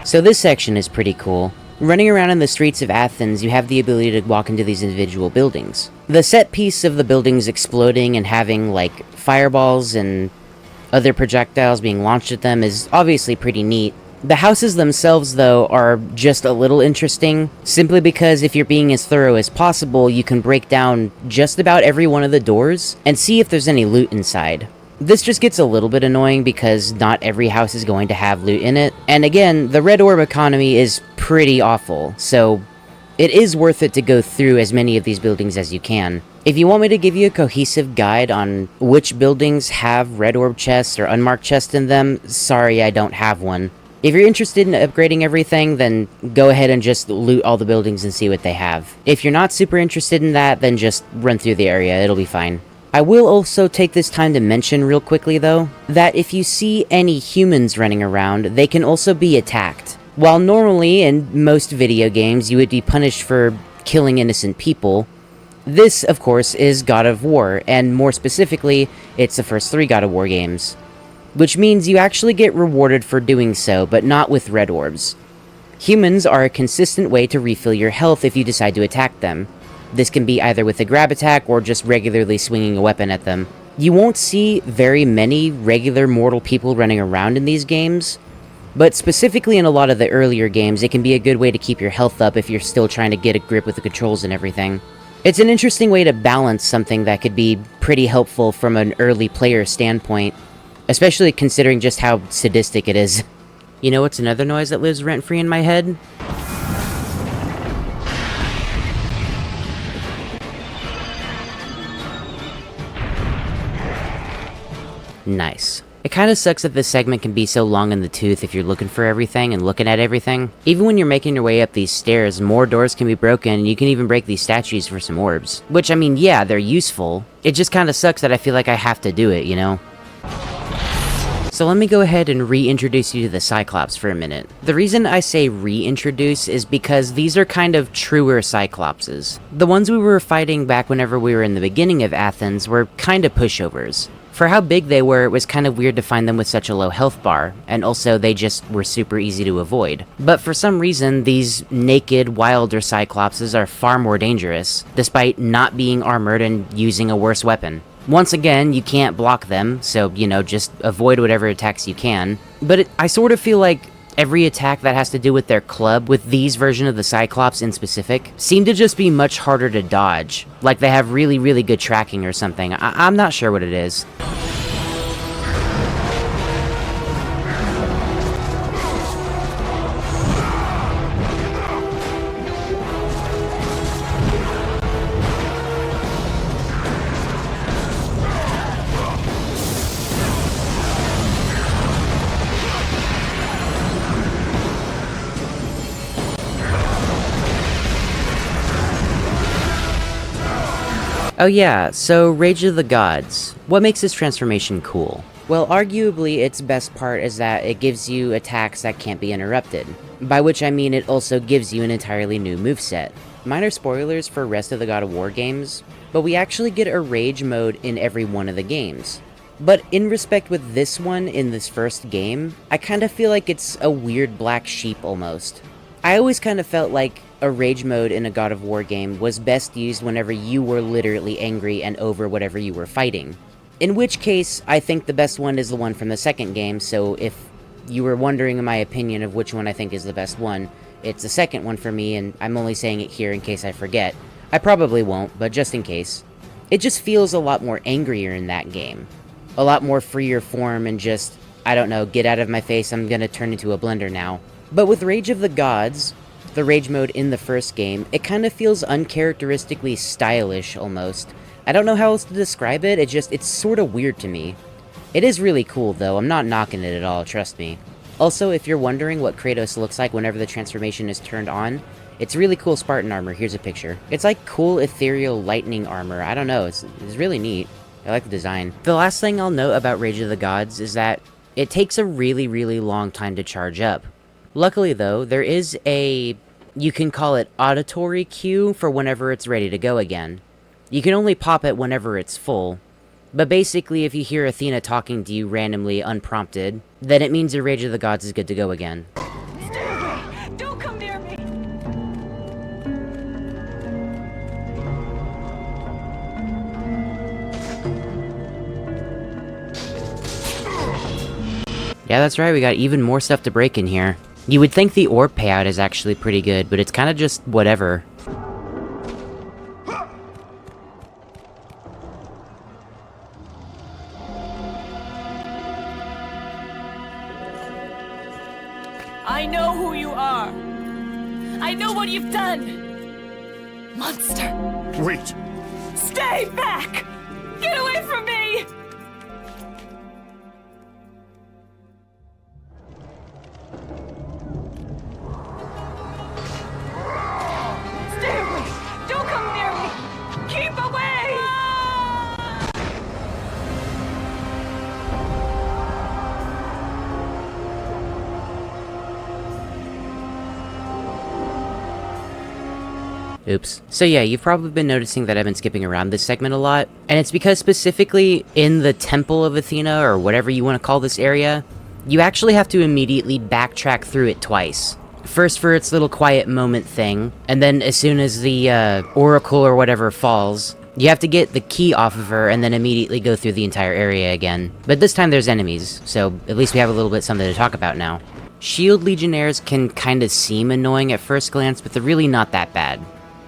So this section is pretty cool. Running around in the streets of Athens, you have the ability to walk into these individual buildings. The set piece of the buildings exploding and having, like, fireballs and other projectiles being launched at them is obviously pretty neat. The houses themselves, though, are just a little interesting, simply because if you're being as thorough as possible, you can break down just about every one of the doors and see if there's any loot inside. This just gets a little bit annoying because not every house is going to have loot in it, and again, the red orb economy is pretty awful, so it is worth it to go through as many of these buildings as you can. If you want me to give you a cohesive guide on which buildings have red orb chests or unmarked chests in them, sorry I don't have one. If you're interested in upgrading everything, then go ahead and just loot all the buildings and see what they have. If you're not super interested in that, then just run through the area, it'll be fine. I will also take this time to mention real quickly though, that if you see any humans running around, they can also be attacked. While normally in most video games you would be punished for killing innocent people, this of course is God of War, and more specifically, it's the first 3 God of War games. Which means you actually get rewarded for doing so, but not with red orbs. Humans are a consistent way to refill your health if you decide to attack them. This can be either with a grab attack or just regularly swinging a weapon at them. You won't see very many regular mortal people running around in these games, but specifically in a lot of the earlier games, it can be a good way to keep your health up if you're still trying to get a grip with the controls and everything. It's an interesting way to balance something that could be pretty helpful from an early player standpoint, especially considering just how sadistic it is. You know what's another noise that lives rent-free in my head? Nice. It kinda sucks that this segment can be so long in the tooth if you're looking for everything and looking at everything. Even when you're making your way up these stairs, more doors can be broken, and you can even break these statues for some orbs. Which, I mean, yeah, they're useful. It just kinda sucks that I feel like I have to do it, you know? So let me go ahead and reintroduce you to the Cyclops for a minute. The reason I say reintroduce is because these are kind of truer Cyclopses. The ones we were fighting back whenever we were in the beginning of Athens were kinda pushovers. For how big they were, it was kind of weird to find them with such a low health bar, and also they just were super easy to avoid. But for some reason, these naked, wilder Cyclopses are far more dangerous, despite not being armored and using a worse weapon. Once again, you can't block them, so, you know, just avoid whatever attacks you can. But I sort of feel like every attack that has to do with their club, with these version of the Cyclops in specific, seem to just be much harder to dodge. Like they have really, really good tracking or something. I'm not sure what it is. Oh yeah, so Rage of the Gods. What makes this transformation cool? Well, arguably its best part is that it gives you attacks that can't be interrupted. By which I mean it also gives you an entirely new moveset. Minor spoilers for the rest of the God of War games, but we actually get a Rage mode in every one of the games. But in respect with this one in this first game, I kinda feel like it's a weird black sheep almost. I always kinda felt like a Rage mode in a God of War game was best used whenever you were literally angry and over whatever you were fighting. In which case, I think the best one is the one from the second game, so if you were wondering my opinion of which one I think is the best one, it's the second one for me, and I'm only saying it here in case I forget. I probably won't, but just in case. It just feels a lot more angrier in that game. A lot more freer form and just, I don't know, get out of my face, I'm gonna turn into a blender now. But with Rage of the Gods, the Rage mode in the first game, it kind of feels uncharacteristically stylish almost. I don't know how else to describe it, it's sort of weird to me. It is really cool though, I'm not knocking it at all, trust me. Also, if you're wondering what Kratos looks like whenever the transformation is turned on, it's really cool Spartan armor, here's a picture. It's like cool ethereal lightning armor, I don't know, it's really neat. I like the design. The last thing I'll note about Rage of the Gods is that it takes a really, really long time to charge up. Luckily though, there is a, you can call it auditory cue for whenever it's ready to go again. You can only pop it whenever it's full, but basically if you hear Athena talking to you randomly unprompted, then it means your Rage of the Gods is good to go again. Stay away! Don't come near me! Yeah, that's right, we got even more stuff to break in here. You would think the orb payout is actually pretty good, but it's kind of just whatever. I know who you are. I know what you've done. Monster. Wait. Stay back! Get away from me! Stay away! Don't come near me! Keep away! Oops. So yeah, you've probably been noticing that I've been skipping around this segment a lot, and it's because specifically in the Temple of Athena, or whatever you want to call this area, you actually have to immediately backtrack through it twice. First for its little quiet moment thing, and then as soon as the Oracle or whatever falls, you have to get the key off of her and then immediately go through the entire area again. But this time there's enemies, so at least we have a little bit something to talk about now. Shield Legionnaires can kinda seem annoying at first glance, but they're really not that bad.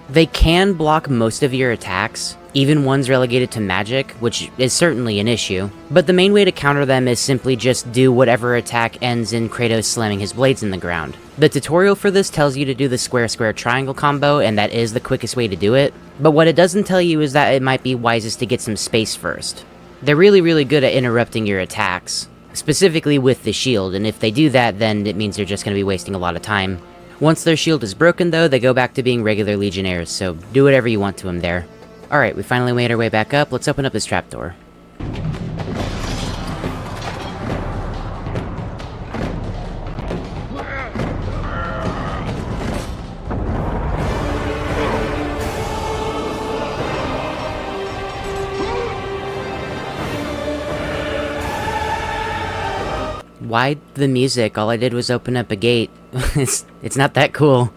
They can block most of your attacks, even ones relegated to magic, which is certainly an issue, but the main way to counter them is simply just do whatever attack ends in Kratos slamming his blades in the ground. The tutorial for this tells you to do the square triangle combo, and that is the quickest way to do it, but what it doesn't tell you is that it might be wisest to get some space first. They're really good at interrupting your attacks, specifically with the shield, and if they do that, then it means they're just going to be wasting a lot of time. Once their shield is broken though, they go back to being regular Legionnaires, so do whatever you want to them there. Alright, we finally made our way back up, let's open up this trapdoor. Why the music? All I did was open up a gate. It's not that cool.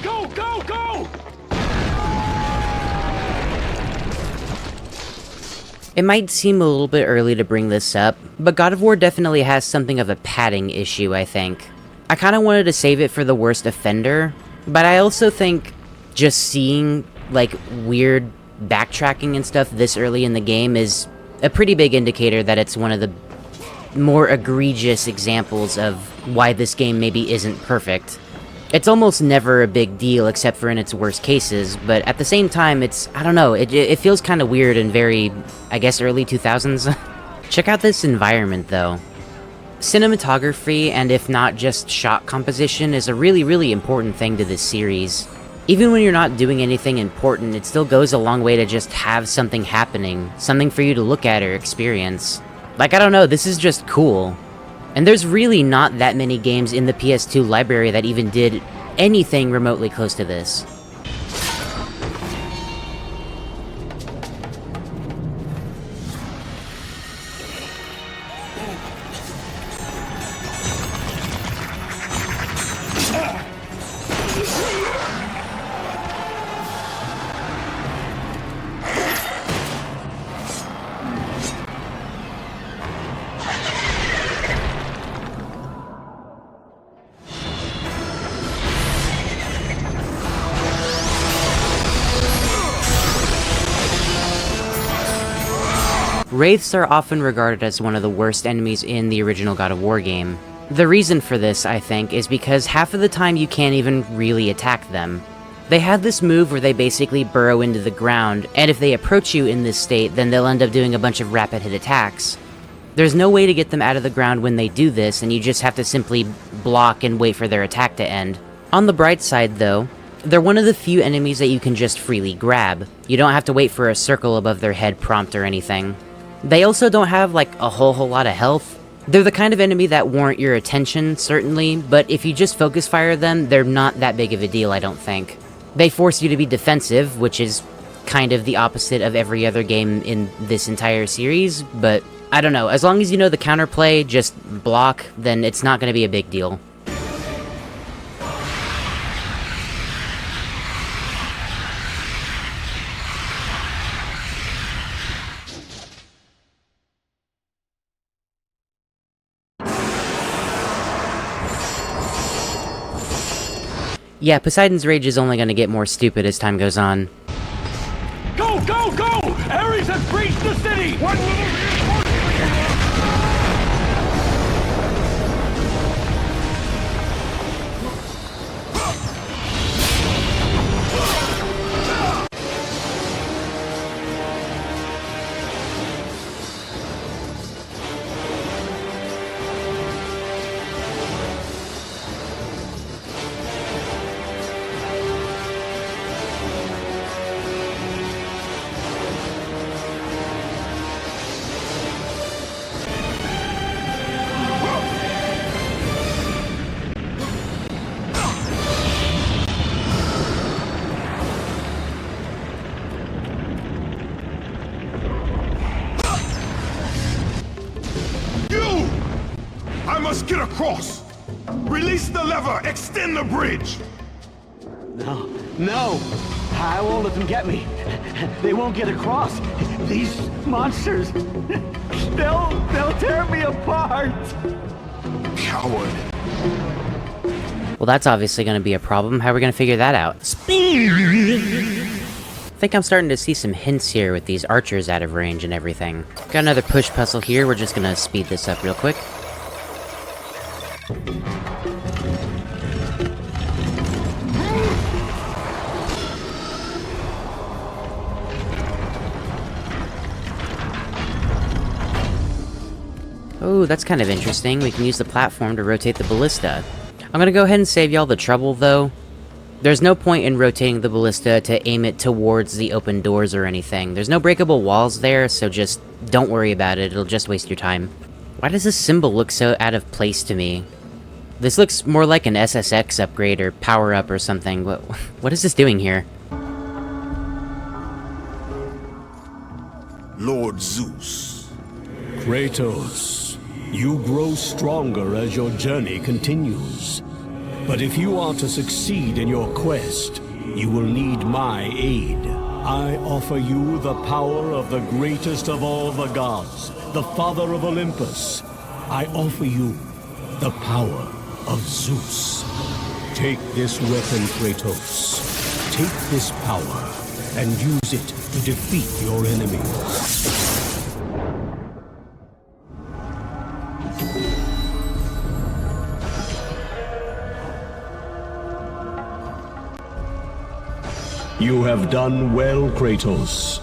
Go, go, go! It might seem a little bit early to bring this up, but God of War definitely has something of a padding issue, I think. I kinda wanted to save it for the worst offender, but I also think just seeing, like, weird backtracking and stuff this early in the game is a pretty big indicator that it's one of the more egregious examples of why this game maybe isn't perfect. It's almost never a big deal except for in its worst cases, but at the same time, I don't know, it feels kind of weird and very, I guess, early 2000s. Check out this environment, though. Cinematography, and if not just shot composition, is a really important thing to this series. Even when you're not doing anything important, it still goes a long way to just have something happening, something for you to look at or experience. Like, I don't know, this is just cool. And there's really not that many games in the PS2 library that even did anything remotely close to this. Wraiths are often regarded as one of the worst enemies in the original God of War game. The reason for this, I think, is because half of the time you can't even really attack them. They have this move where they basically burrow into the ground, and if they approach you in this state, then they'll end up doing a bunch of rapid hit attacks. There's no way to get them out of the ground when they do this, and you just have to simply block and wait for their attack to end. On the bright side, though, they're one of the few enemies that you can just freely grab. You don't have to wait for a circle above their head prompt or anything. They also don't have, like, a whole lot of health. They're the kind of enemy that warrant your attention, certainly, but if you just focus fire them, they're not that big of a deal, I don't think. They force you to be defensive, which is kind of the opposite of every other game in this entire series, but I don't know, as long as you know the counterplay, just block, then it's not going to be a big deal. Yeah, Poseidon's rage is only gonna get more stupid as time goes on. Go, go, go! Ares has breached the city! What little reinforcement? I must get across! Release the lever! Extend the bridge! No, no! I won't let them get me. They won't get across. These monsters, they'll tear me apart! Coward! Well, that's obviously gonna be a problem. How are we gonna figure that out? I think I'm starting to see some hints here with these archers out of range and everything. Got another push puzzle here. We're just gonna speed this up real quick. Oh, that's kind of interesting. We can use the platform to rotate the ballista. I'm gonna go ahead and save y'all the trouble, though. There's no point in rotating the ballista to aim it towards the open doors or anything. There's no breakable walls there, so just don't worry about it. It'll just waste your time. Why does this symbol look so out of place to me? This looks more like an SSX upgrade or power-up or something. What is this doing here? Lord Zeus. Kratos, you grow stronger as your journey continues. But if you are to succeed in your quest, you will need my aid. I offer you the power of the greatest of all the gods, the father of Olympus. I offer you the power of Zeus. Take this weapon, Kratos. Take this power and use it to defeat your enemies. You have done well, Kratos.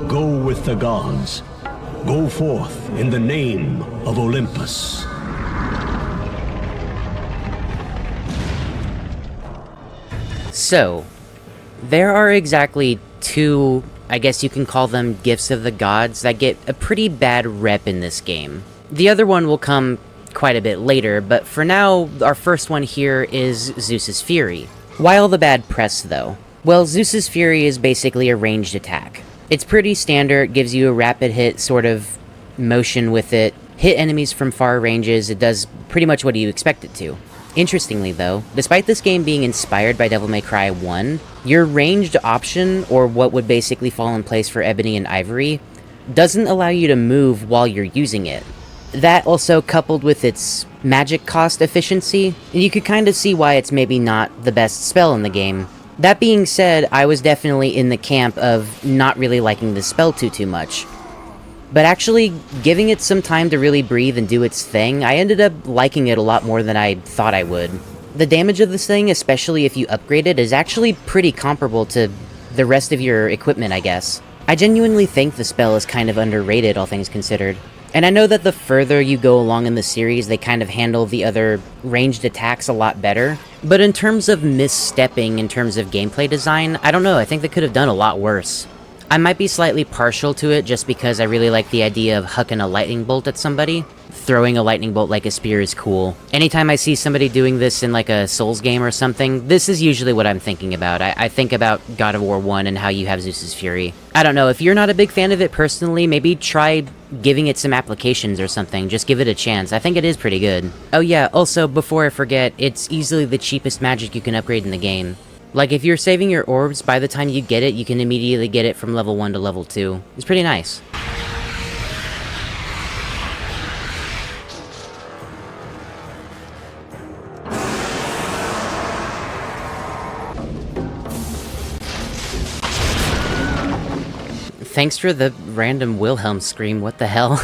Go with the gods. Go forth in the name of Olympus. So, there are exactly two, I guess you can call them gifts of the gods, that get a pretty bad rep in this game. The other one will come quite a bit later, but for now, our first one here is Zeus's Fury. Why all the bad press, though? Well, Zeus's Fury is basically a ranged attack. It's pretty standard, gives you a rapid hit sort of motion with it, hit enemies from far ranges, it does pretty much what you expect it to. Interestingly though, despite this game being inspired by Devil May Cry 1, your ranged option, or what would basically fall in place for Ebony and Ivory, doesn't allow you to move while you're using it. That also coupled with its magic cost efficiency, you could kind of see why it's maybe not the best spell in the game. That being said, I was definitely in the camp of not really liking the spell too much. But actually, giving it some time to really breathe and do its thing, I ended up liking it a lot more than I thought I would. The damage of this thing, especially if you upgrade it, is actually pretty comparable to the rest of your equipment, I guess. I genuinely think the spell is kind of underrated, all things considered. And I know that the further you go along in the series, they kind of handle the other ranged attacks a lot better. But in terms of misstepping, in terms of gameplay design, I don't know, I think they could have done a lot worse. I might be slightly partial to it just because I really like the idea of hucking a lightning bolt at somebody. Throwing a lightning bolt like a spear is cool. Anytime I see somebody doing this in like a Souls game or something, this is usually what I'm thinking about. I think about God of War 1 and how you have Zeus's Fury. I don't know, if you're not a big fan of it personally, maybe try giving it some applications or something. Just give it a chance. I think it is pretty good. Oh yeah, also, before I forget, it's easily the cheapest magic you can upgrade in the game. Like, if you're saving your orbs, by the time you get it, you can immediately get it from level 1 to level 2. It's pretty nice. Thanks for the random Wilhelm scream, what the hell?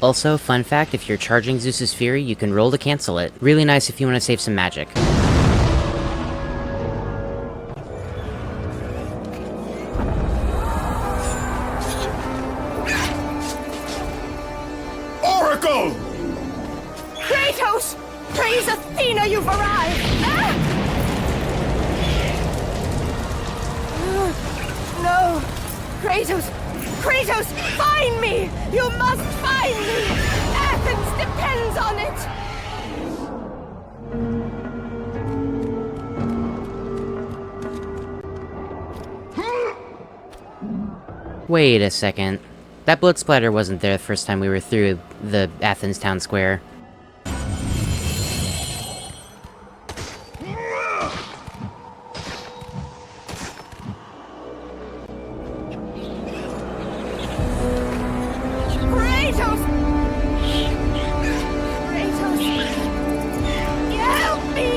Also, fun fact, if you're charging Zeus's Fury, you can roll to cancel it. Really nice if you want to save some magic. Oracle! Kratos! Praise Athena, you've arrived! Ah! No! Kratos! Kratos, find me! You must find me! Athens depends on it! Wait a second. That blood splatter wasn't there the first time we were through the Athens town square. Kratos! Kratos! Help me!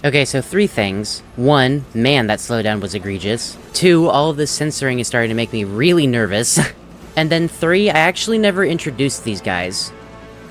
Okay, so 3 things. 1, man, that slowdown was egregious. 2, all of this censoring is starting to make me really nervous. And then 3, I actually never introduced these guys.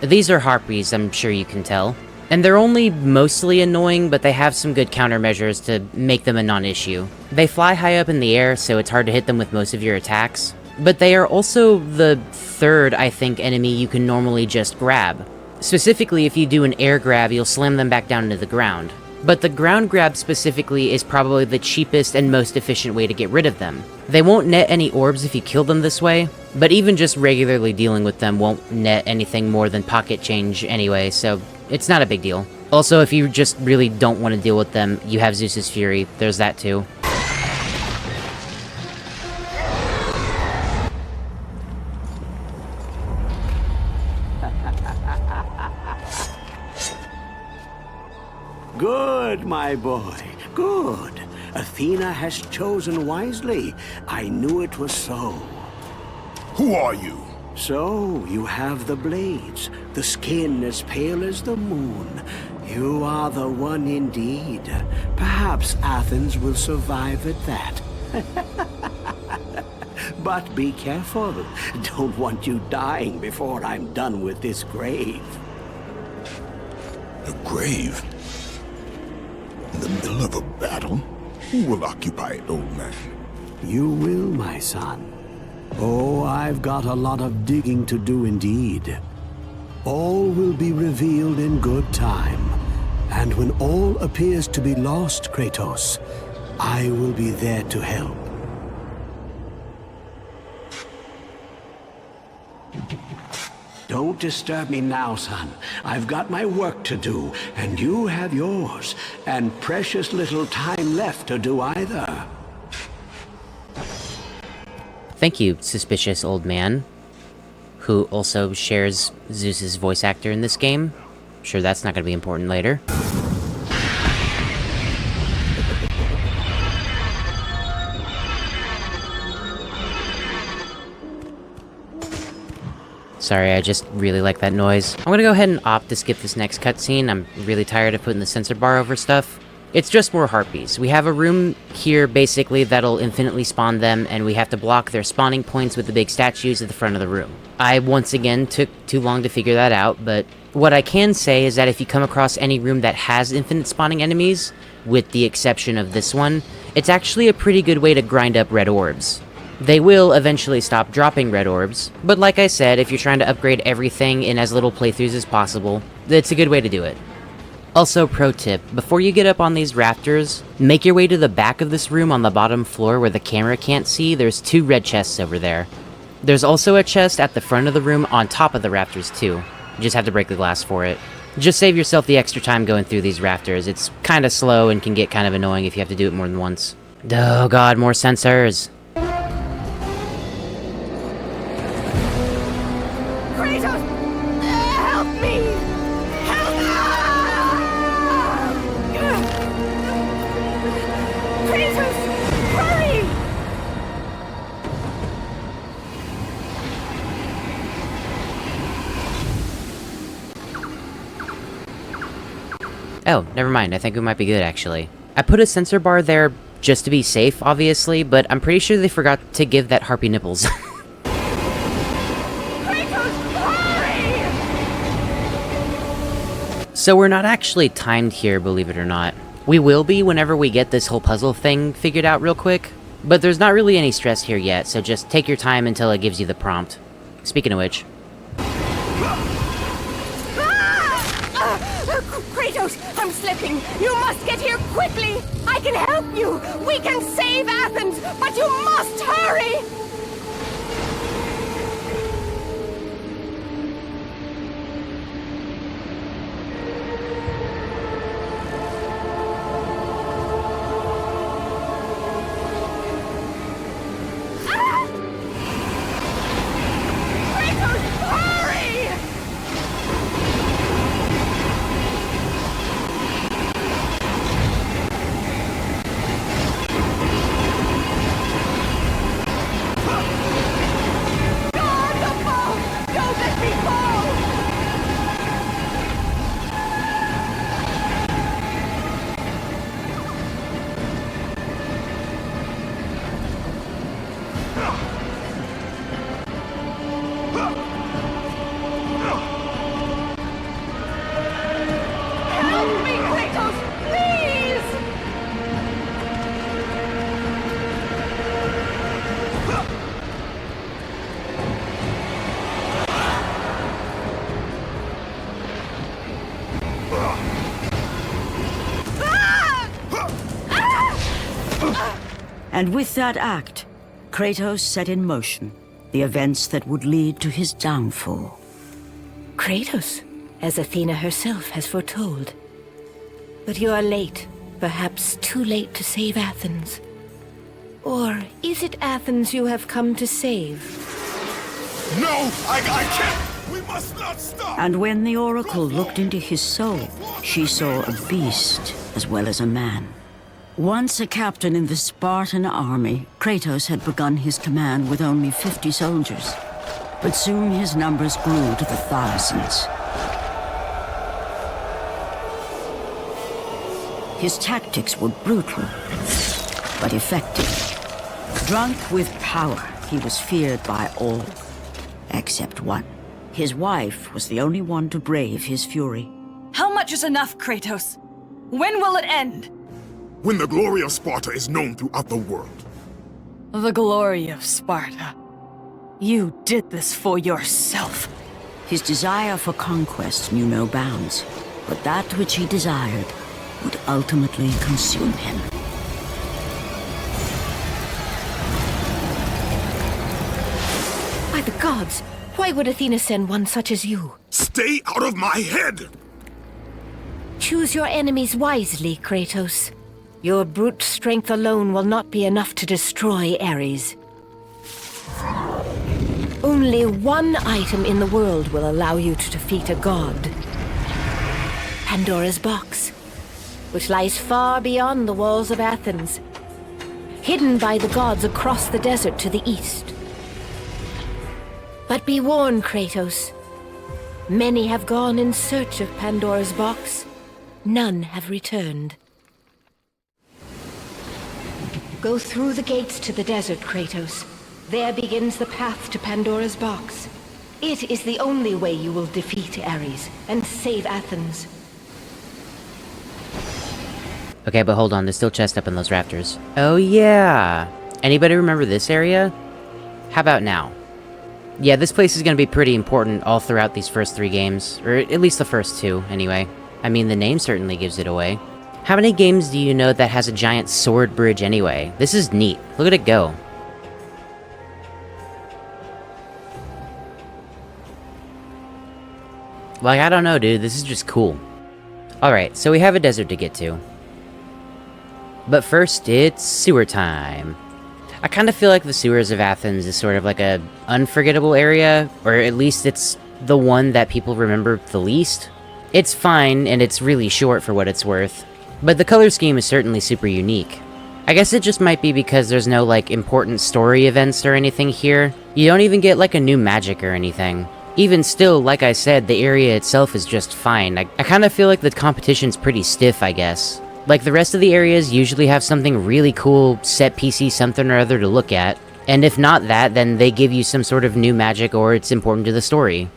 These are harpies, I'm sure you can tell. And they're only mostly annoying, but they have some good countermeasures to make them a non-issue. They fly high up in the air, so it's hard to hit them with most of your attacks. But they are also the 3rd, I think, enemy you can normally just grab. Specifically, if you do an air grab, you'll slam them back down into the ground. But the ground grab specifically is probably the cheapest and most efficient way to get rid of them. They won't net any orbs if you kill them this way, but even just regularly dealing with them won't net anything more than pocket change anyway, so it's not a big deal. Also, if you just really don't want to deal with them, you have Zeus's Fury, there's that too. Good, my boy, good. Athena has chosen wisely. I knew it was so. Who are you? So, you have the blades, the skin as pale as the moon. You are the one indeed. Perhaps Athens will survive at that. But be careful. Don't want you dying before I'm done with this grave. A grave? In the middle of a battle? Who will occupy it, old man? You will, my son. Oh, I've got a lot of digging to do indeed. All will be revealed in good time. And when all appears to be lost, Kratos, I will be there to help. Don't disturb me now, son. I've got my work to do, and you have yours, and precious little time left to do either. Thank you, suspicious old man, who also shares Zeus's voice actor in this game. I'm sure that's not going to be important later. Sorry, I just really like that noise. I'm gonna go ahead and opt to skip this next cutscene. I'm really tired of putting the sensor bar over stuff. It's just more harpies. We have a room here, basically, that'll infinitely spawn them, and we have to block their spawning points with the big statues at the front of the room. I, once again, took too long to figure that out, but what I can say is that if you come across any room that has infinite spawning enemies, with the exception of this one, it's actually a pretty good way to grind up red orbs. They will eventually stop dropping red orbs, but like I said, if you're trying to upgrade everything in as little playthroughs as possible, it's a good way to do it. Also, pro tip, before you get up on these rafters, make your way to the back of this room on the bottom floor where the camera can't see. There's 2 red chests over there. There's also a chest at the front of the room on top of the rafters too. You just have to break the glass for it. Just save yourself the extra time going through these rafters. It's kind of slow and can get kind of annoying if you have to do it more than once. Oh god, more sensors. Kratos! Help me! Help me! Kratos! Hurry! Oh, never mind. I think we might be good, actually. I put a sensor bar there just to be safe, obviously, but I'm pretty sure they forgot to give that harpy nipples. So we're not actually timed here, believe it or not. We will be whenever we get this whole puzzle thing figured out real quick, but there's not really any stress here yet, so just take your time until it gives you the prompt. Speaking of which... Kratos, I'm slipping. You must get here quickly. I can help you. We can save Athens, but you must hurry. Kratos, hurry! Help me, Kratos, please! And with that act, Kratos set in motion the events that would lead to his downfall. Kratos, as Athena herself has foretold. But you are late, perhaps too late to save Athens. Or is it Athens you have come to save? No, I can't. We must not stop. And when the Oracle looked into his soul, she saw a beast as well as a man. Once a captain in the Spartan army, Kratos had begun his command with only 50 soldiers. But soon his numbers grew to the thousands. His tactics were brutal, but effective. Drunk with power, he was feared by all, except one. His wife was the only one to brave his fury. How much is enough, Kratos? When will it end? When the glory of Sparta is known throughout the world. The glory of Sparta. You did this for yourself. His desire for conquest knew no bounds, but that which he desired would ultimately consume him. By the gods, why would Athena send one such as you? Stay out of my head! Choose your enemies wisely, Kratos. Your brute strength alone will not be enough to destroy Ares. Only one item in the world will allow you to defeat a god. Pandora's box, which lies far beyond the walls of Athens, hidden by the gods across the desert to the east. But be warned, Kratos. Many have gone in search of Pandora's box. None have returned. Go through the gates to the desert, Kratos. There begins the path to Pandora's box. It is the only way you will defeat Ares and save Athens. Okay, but hold on, there's still chests up in those rafters. Oh yeah! Anybody remember this area? How about now? Yeah, this place is gonna be pretty important all throughout these first 3 games. Or at least the first 2, anyway. I mean, the name certainly gives it away. How many games do you know that has a giant sword bridge anyway? This is neat. Look at it go. Like, I don't know, dude, this is just cool. Alright, so we have a desert to get to. But first, it's sewer time. I kind of feel like the sewers of Athens is sort of like a unforgettable area, or at least it's the one that people remember the least. It's fine, and it's really short for what it's worth, but the color scheme is certainly super unique. I guess it just might be because there's no, like, important story events or anything here. You don't even get, like, a new magic or anything. Even still, like I said, the area itself is just fine. I kind of feel like the competition's pretty stiff, I guess. Like, the rest of the areas usually have something really cool, set piecey something or other to look at. And if not that, then they give you some sort of new magic or it's important to the story.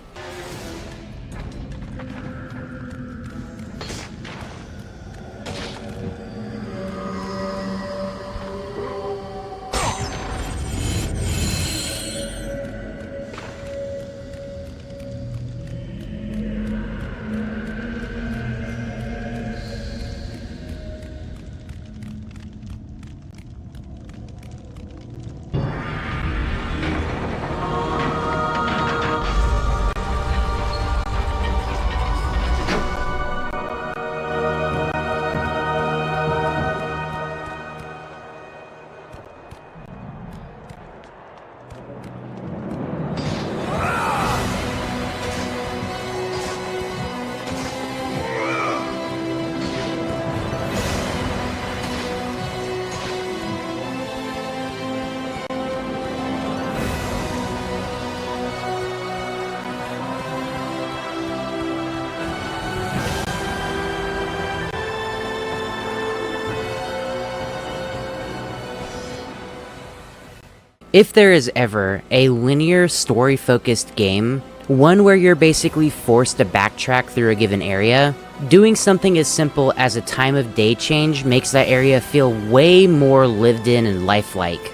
If there is ever a linear, story-focused game, one where you're basically forced to backtrack through a given area, doing something as simple as a time of day change makes that area feel way more lived in and lifelike.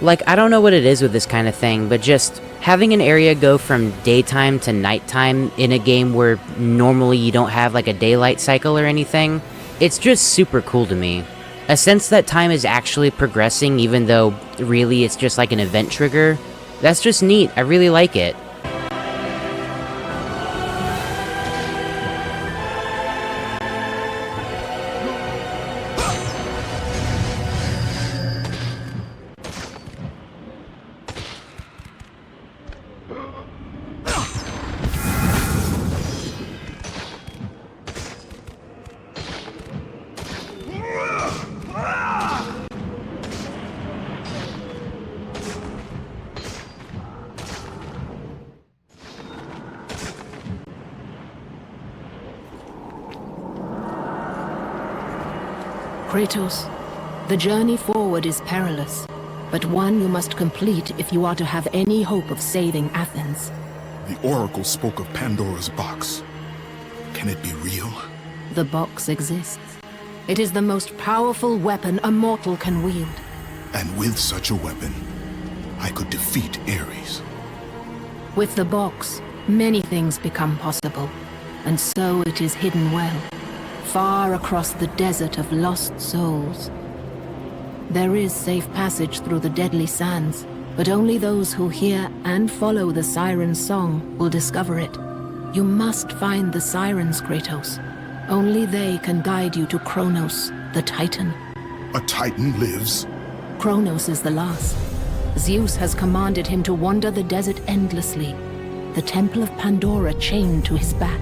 Like, I don't know what it is with this kind of thing, but just having an area go from daytime to nighttime in a game where normally you don't have like a daylight cycle or anything, it's just super cool to me. A sense that time is actually progressing even though really it's just like an event trigger. That's just neat, I really like it. Kratos, the journey forward is perilous, but one you must complete if you are to have any hope of saving Athens. The Oracle spoke of Pandora's box. Can it be real? The box exists. It is the most powerful weapon a mortal can wield. And with such a weapon, I could defeat Ares. With the box, many things become possible, and so it is hidden well, far across the desert of lost souls. There is safe passage through the deadly sands, but only those who hear and follow the siren's song will discover it. You must find the sirens, Kratos. Only they can guide you to Kronos, the Titan. A Titan lives? Kronos is the last. Zeus has commanded him to wander the desert endlessly, the Temple of Pandora chained to his back,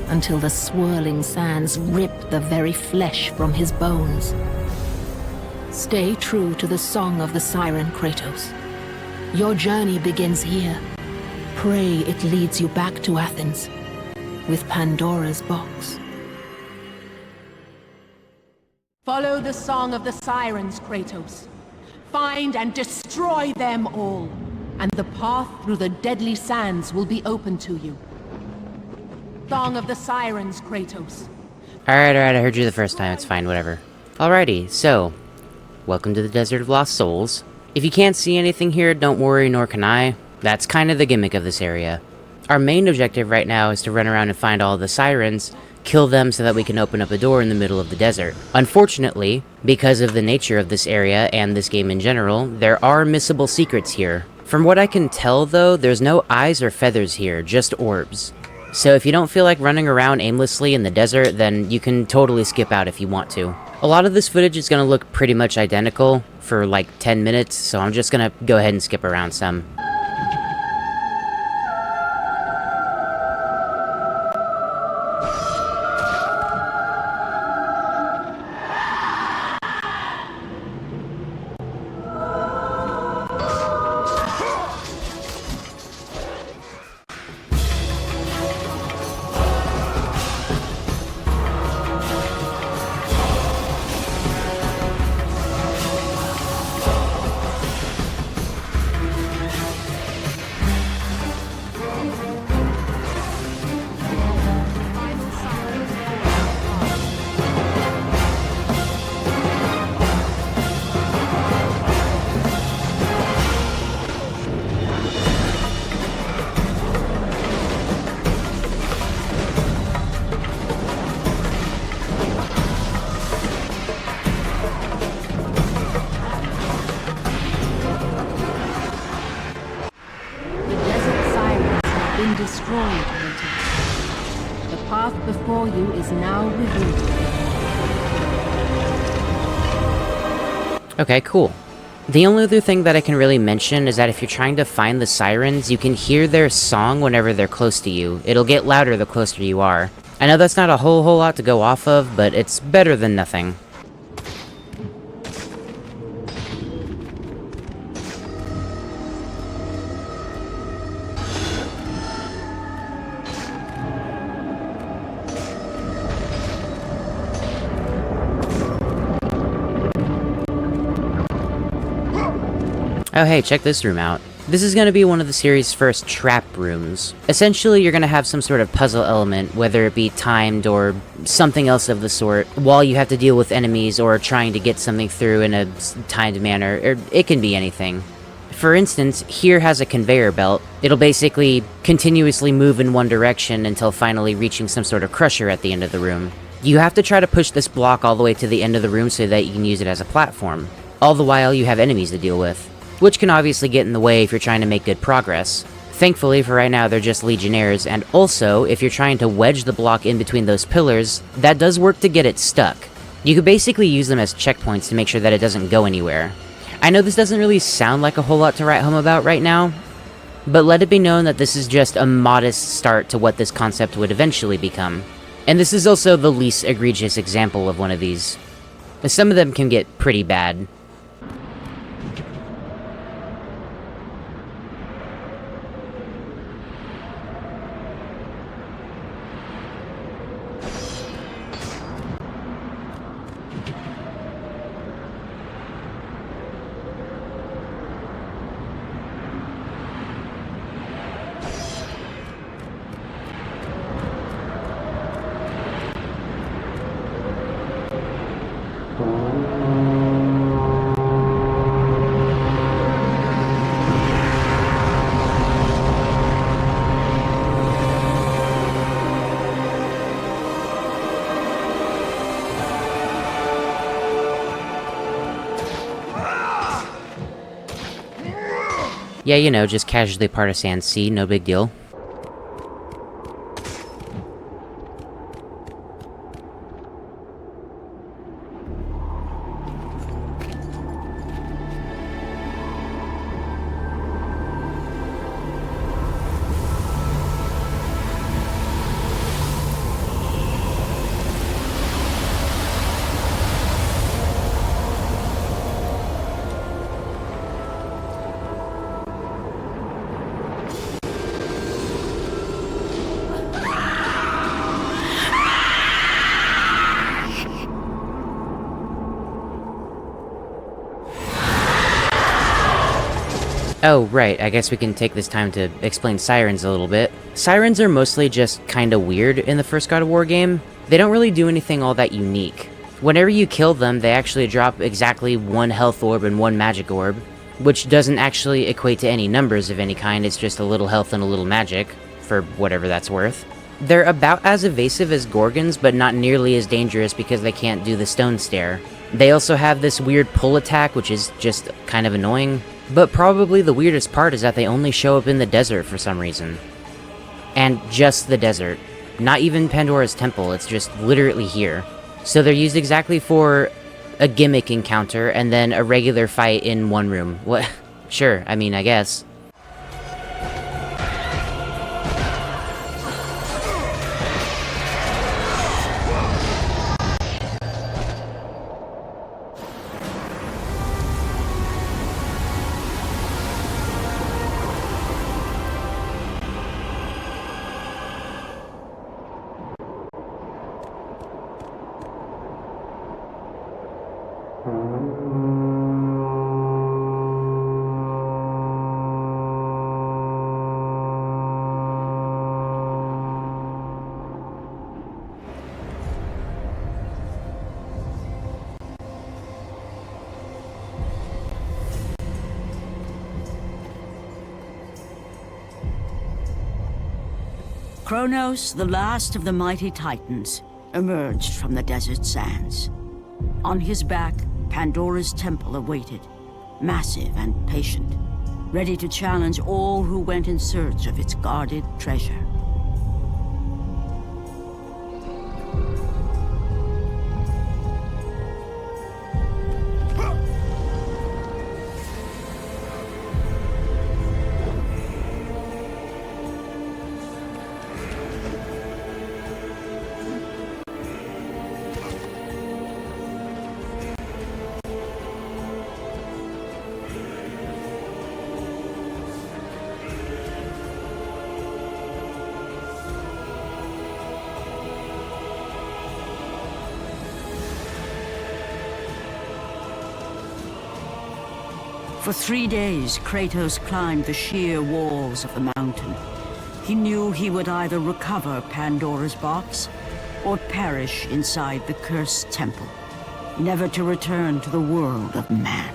until the swirling sands rip the very flesh from his bones. Stay true to the song of the siren, Kratos. Your journey begins here. Pray it leads you back to Athens, with Pandora's box. Follow the song of the sirens, Kratos. Find and destroy them all, and the path through the deadly sands will be open to you. Song of the sirens, Kratos. Alright, I heard you the first time, it's fine, whatever. Alrighty, so, welcome to the Desert of Lost Souls. If you can't see anything here, don't worry, nor can I. That's kind of the gimmick of this area. Our main objective right now is to run around and find all the sirens, kill them so that we can open up a door in the middle of the desert. Unfortunately, because of the nature of this area and this game in general, there are missable secrets here. From what I can tell though, there's no eyes or feathers here, just orbs. So if you don't feel like running around aimlessly in the desert, then you can totally skip out if you want to. A lot of this footage is going to look pretty much identical for like 10 minutes, so I'm just going to go ahead and skip around some. Destroyed, Kratos. The path before you is now revealed. Okay, cool. The only other thing that I can really mention is that if you're trying to find the sirens, you can hear their song whenever they're close to you. It'll get louder the closer you are. I know that's not a whole lot to go off of, but it's better than nothing. Oh hey, check this room out. This is going to be one of the series' first trap rooms. Essentially, you're going to have some sort of puzzle element, whether it be timed or something else of the sort, while you have to deal with enemies or trying to get something through in a timed manner, or it can be anything. For instance, here has a conveyor belt. It'll basically continuously move in one direction until finally reaching some sort of crusher at the end of the room. You have to try to push this block all the way to the end of the room so that you can use it as a platform. All the while, you have enemies to deal with, which can obviously get in the way if you're trying to make good progress. Thankfully, for right now, they're just legionnaires, and also, if you're trying to wedge the block in between those pillars, that does work to get it stuck. You could basically use them as checkpoints to make sure that it doesn't go anywhere. I know this doesn't really sound like a whole lot to write home about right now, but let it be known that this is just a modest start to what this concept would eventually become. And this is also the least egregious example of one of these. Some of them can get pretty bad. Yeah, you know, just casually partisan C, no big deal. Oh, right, I guess we can take this time to explain sirens a little bit. Sirens are mostly just kinda weird in the first God of War game. They don't really do anything all that unique. Whenever you kill them, they actually drop exactly one health orb and one magic orb, which doesn't actually equate to any numbers of any kind, it's just a little health and a little magic, for whatever that's worth. They're about as evasive as Gorgons, but not nearly as dangerous because they can't do the stone stare. They also have this weird pull attack, which is just kind of annoying. But probably the weirdest part is that they only show up in the desert for some reason. and just the desert. Not even Pandora's temple, it's just literally here. So they're used exactly for a gimmick encounter and then a regular fight in one room. What? Sure, I mean, I guess. Kronos, the last of the mighty Titans, emerged from the desert sands. On his back, Pandora's temple awaited, massive and patient, ready to challenge all who went in search of its guarded treasure. For 3 days, Kratos climbed the sheer walls of the mountain. He knew he would either recover Pandora's box or perish inside the cursed temple, never to return to the world of man.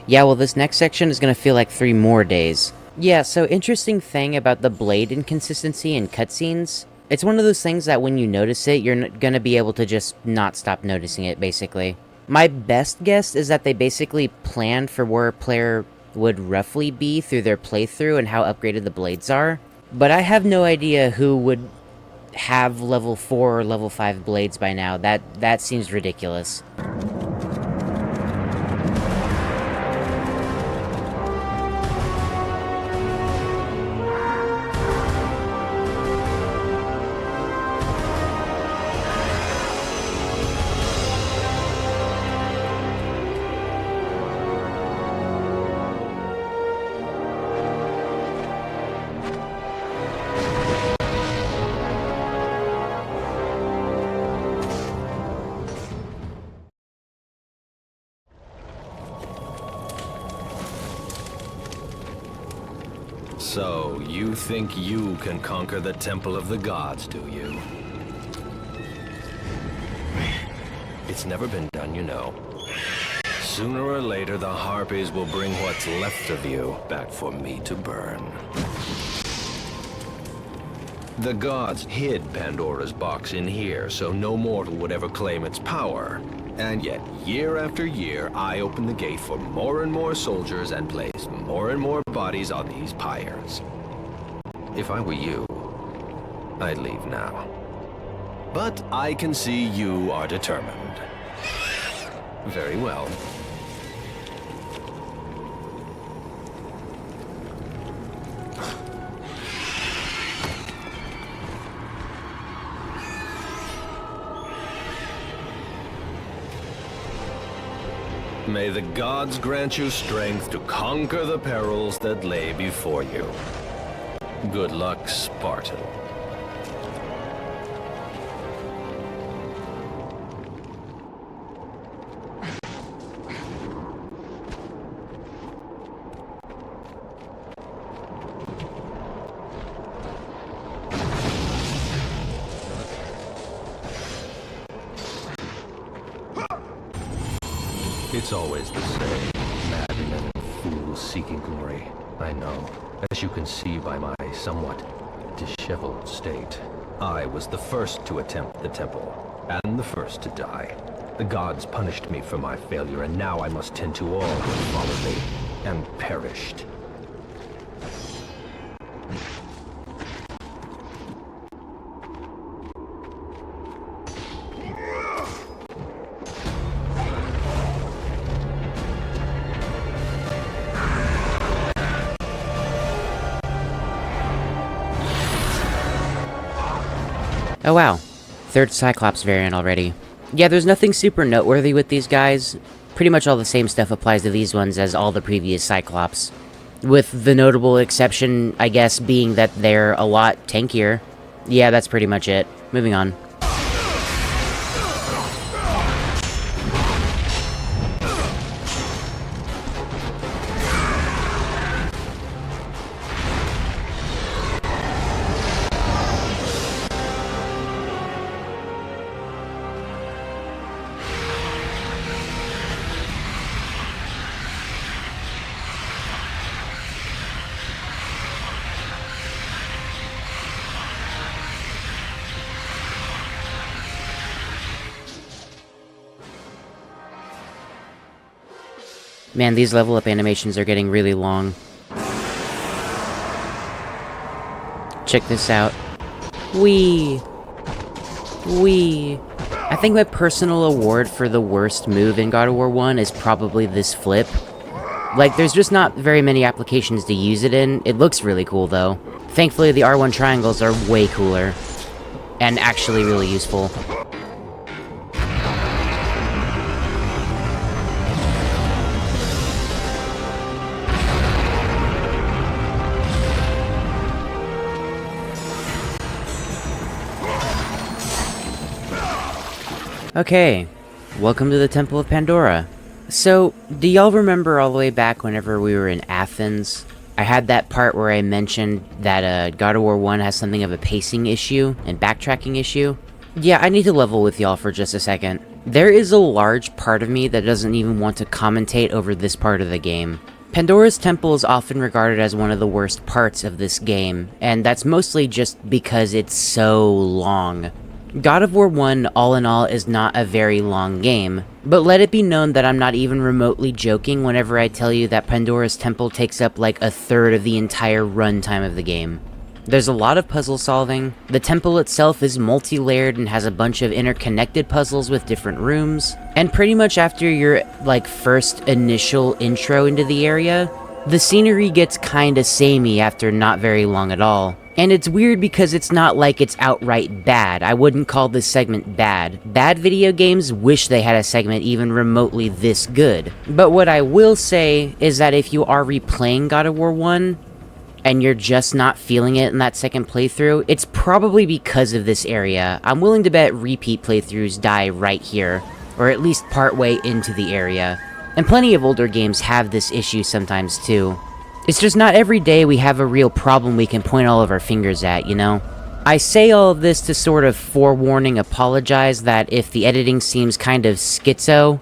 Yeah, well, this next section is gonna feel like 3 more days. Yeah, so interesting thing about the blade inconsistency in cutscenes. It's one of those things that when you notice it, you're gonna be able to just not stop noticing it, basically. My best guess is that they basically planned for where a player would roughly be through their playthrough and how upgraded the blades are. But I have no idea who would have level 4 or level 5 blades by now. That seems ridiculous. So, you think you can conquer the Temple of the Gods, do you? It's never been done, you know. Sooner or later, the Harpies will bring what's left of you back for me to burn. The gods hid Pandora's box in here, so no mortal would ever claim its power. And yet, year after year, I open the gate for more and more soldiers and place more and more bodies on these pyres. If I were you, I'd leave now. But I can see you are determined. Very well. May the gods grant you strength to conquer the perils that lay before you. Good luck, Spartan. It's always the same. Madmen and fools seeking glory. I know. As you can see by my somewhat disheveled state. I was the first to attempt the temple, and the first to die. The gods punished me for my failure, and now I must tend to all who followed me, and perished. Oh wow, third Cyclops variant already. Yeah, there's nothing super noteworthy with these guys. Pretty much all the same stuff applies to these ones as all the previous Cyclops. With the notable exception, I guess, being that they're a lot tankier. Yeah, that's pretty much it. Moving on. Man, these level up animations are getting really long. Check this out. Whee! Whee! I think my personal award for the worst move in God of War 1 is probably this flip. Like, there's just not very many applications to use it in. It looks really cool, though. Thankfully, the R1 triangles are way cooler. And actually really useful. Okay, welcome to the Temple of Pandora. So, do y'all remember all the way back whenever we were in Athens? I had that part where I mentioned that God of War 1 has something of a pacing issue and backtracking issue. Yeah, I need to level with y'all for just a second. There is a large part of me that doesn't even want to commentate over this part of the game. Pandora's Temple is often regarded as one of the worst parts of this game, and that's mostly just because it's so long. God of War 1, all in all, is not a very long game, but let it be known that I'm not even remotely joking whenever I tell you that Pandora's Temple takes up like a third of the entire runtime of the game. There's a lot of puzzle solving, the temple itself is multi-layered and has a bunch of interconnected puzzles with different rooms, and pretty much after your like first initial intro into the area, the scenery gets kinda samey after not very long at all. And it's weird because it's not like it's outright bad. I wouldn't call this segment bad. Bad video games wish they had a segment even remotely this good. But what I will say is that if you are replaying God of War 1, and you're just not feeling it in that second playthrough, it's probably because of this area. I'm willing to bet repeat playthroughs die right here, or at least partway into the area. And plenty of older games have this issue sometimes too. It's just not every day we have a real problem we can point all of our fingers at, you know? I say all of this to sort of forewarning apologize that if the editing seems kind of schizo,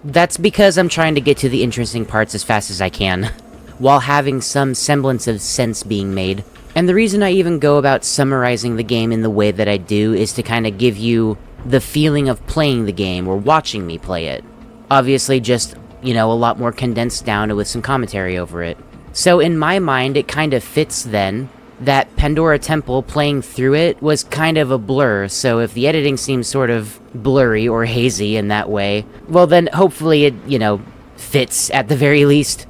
that's because I'm trying to get to the interesting parts as fast as I can, while having some semblance of sense being made. And the reason I even go about summarizing the game in the way that I do is to kind of give you the feeling of playing the game or watching me play it. Obviously just, you know, a lot more condensed down with some commentary over it. So in my mind, it kind of fits then that Pandora Temple playing through it was kind of a blur, so if the editing seems sort of blurry or hazy in that way, well then hopefully it, you know, fits at the very least.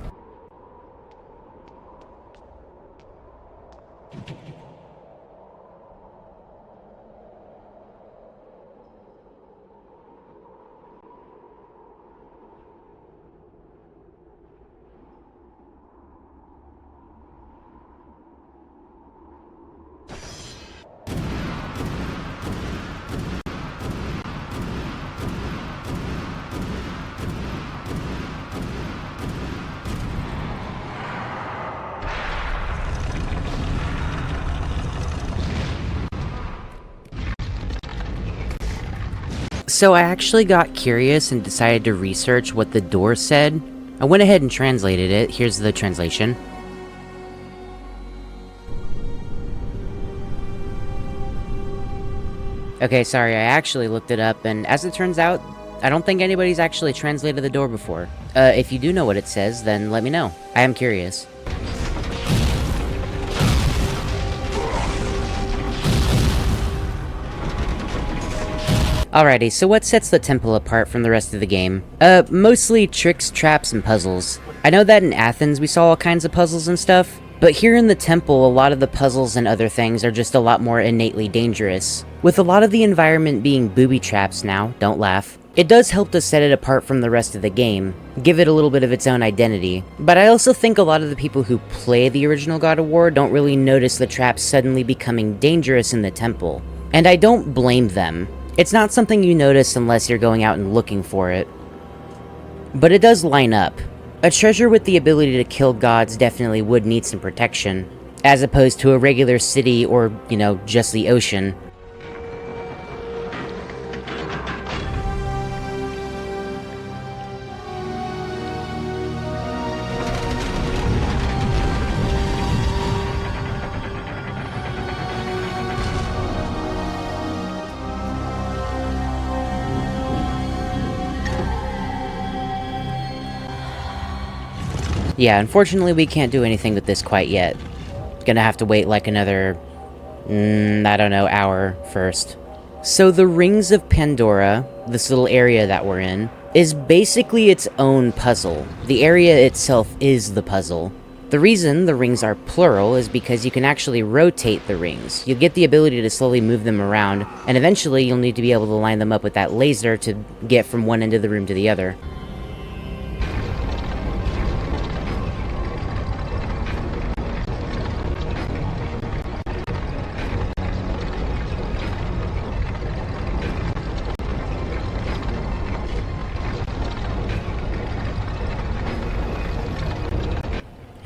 So I actually got curious and decided to research what the door said. I went ahead and translated it. Here's the translation. Okay, sorry, I actually looked it up, and as it turns out, I don't think anybody's actually translated the door before. If you do know what it says, then let me know. I am curious. Alrighty, so what sets the temple apart from the rest of the game? Mostly tricks, traps, and puzzles. I know that in Athens we saw all kinds of puzzles and stuff, but here in the temple, a lot of the puzzles and other things are just a lot more innately dangerous. With a lot of the environment being booby traps now, don't laugh, it does help to set it apart from the rest of the game, give it a little bit of its own identity. But I also think a lot of the people who play the original God of War don't really notice the traps suddenly becoming dangerous in the temple. And I don't blame them. It's not something you notice unless you're going out and looking for it. But it does line up. A treasure with the ability to kill gods definitely would need some protection, as opposed to a regular city or, you know, just the ocean. Yeah, unfortunately we can't do anything with this quite yet. Gonna have to wait like another, I don't know, hour first. So the Rings of Pandora, this little area that we're in, is basically its own puzzle. The area itself is the puzzle. The reason the rings are plural is because you can actually rotate the rings. You'll get the ability to slowly move them around, and eventually you'll need to be able to line them up with that laser to get from one end of the room to the other.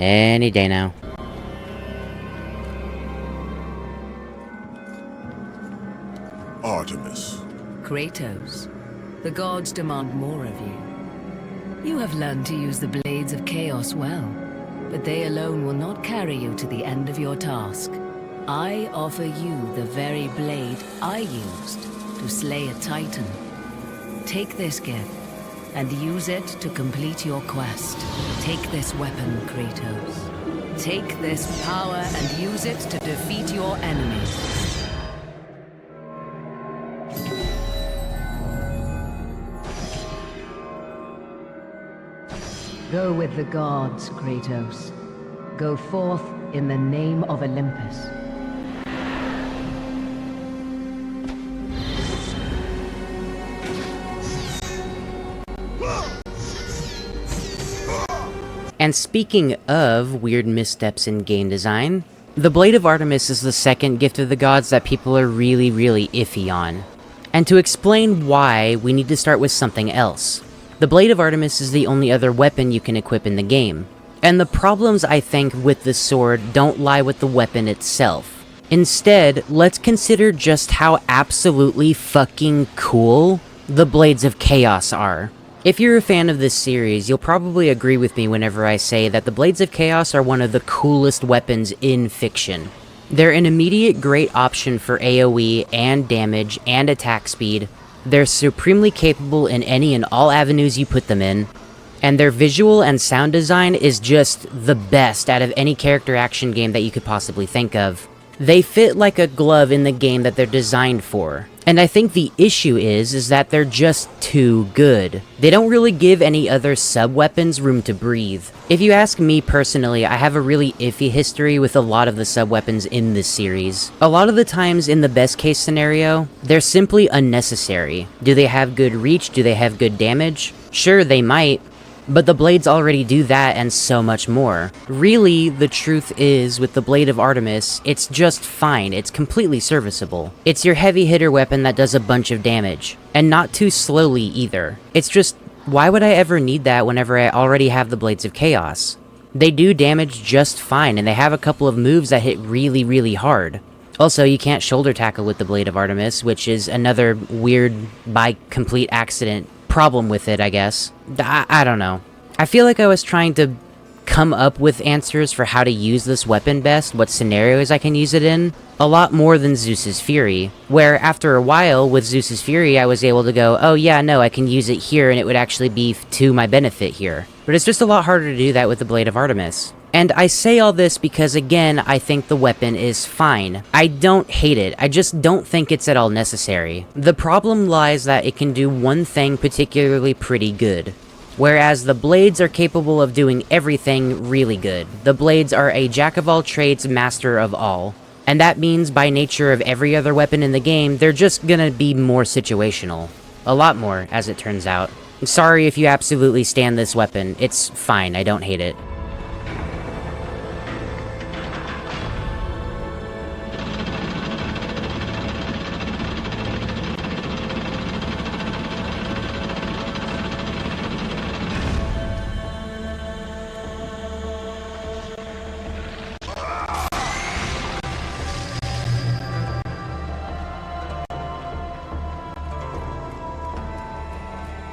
Any day now. Artemis. Kratos, the gods demand more of you. You have learned to use the blades of chaos well, but they alone will not carry you to the end of your task. I offer you the very blade I used to slay a titan. Take this gift and use it to complete your quest. Take this weapon, Kratos. Take this power and use it to defeat your enemies. Go with the gods, Kratos. Go forth in the name of Olympus. And speaking of weird missteps in game design, the Blade of Artemis is the second gift of the gods that people are really iffy on. And to explain why, we need to start with something else. The Blade of Artemis is the only other weapon you can equip in the game. And the problems, I think, with the sword don't lie with the weapon itself. Instead, let's consider just how absolutely fucking cool the Blades of Chaos are. If you're a fan of this series, you'll probably agree with me whenever I say that the Blades of Chaos are one of the coolest weapons in fiction. They're an immediate great option for AoE and damage and attack speed. They're supremely capable in any and all avenues you put them in. And their visual and sound design is just the best out of any character action game that you could possibly think of. They fit like a glove in the game that they're designed for. And I think the issue is that they're just too good. They don't really give any other sub-weapons room to breathe. If you ask me personally, I have a really iffy history with a lot of the sub-weapons in this series. A lot of the times, in the best case scenario, they're simply unnecessary. Do they have good reach? Do they have good damage? Sure, they might. But the blades already do that and so much more. Really, the truth is, with the Blade of Artemis, it's just fine, it's completely serviceable. It's your heavy hitter weapon that does a bunch of damage. And not too slowly either. It's just, why would I ever need that whenever I already have the Blades of Chaos? They do damage just fine, and they have a couple of moves that hit really hard. Also, you can't shoulder tackle with the Blade of Artemis, which is another weird, by complete accident, problem with it, I guess. I don't know. I feel like I was trying to come up with answers for how to use this weapon best, what scenarios I can use it in, a lot more than Zeus's Fury, where after a while, with Zeus's Fury, I was able to go, oh yeah, no, I can use it here and it would actually be to my benefit here. But it's just a lot harder to do that with the Blade of Artemis. And I say all this because, again, I think the weapon is fine. I don't hate it, I just don't think it's at all necessary. The problem lies that it can do one thing particularly pretty good. Whereas the blades are capable of doing everything really good. The blades are a jack-of-all-trades, master of all. And that means, by nature of every other weapon in the game, they're just gonna be more situational. A lot more, as it turns out. I'm sorry if you absolutely stand this weapon, it's fine, I don't hate it.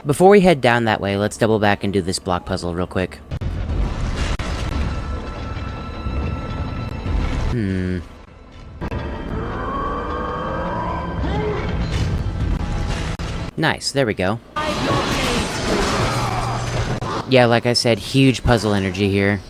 Before we head down that way, let's double back and do this block puzzle real quick. Nice, there we go. Yeah, like I said, huge puzzle energy here.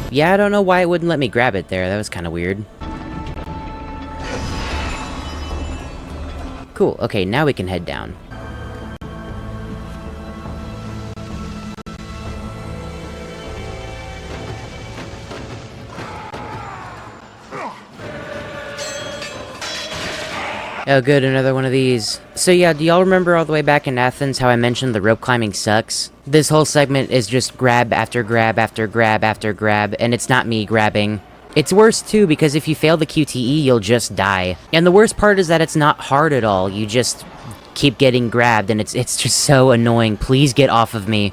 Yeah, I don't know why it wouldn't let me grab it there. That was kind of weird. Cool. Okay, now we can head down. Oh good, another one of these. So yeah, do y'all remember all the way back in Athens how I mentioned the rope climbing sucks? This whole segment is just grab after grab after grab after grab, and it's not me grabbing. It's worse too, because if you fail the QTE, you'll just die. And the worst part is that it's not hard at all, you just keep getting grabbed, and it's just so annoying. Please get off of me.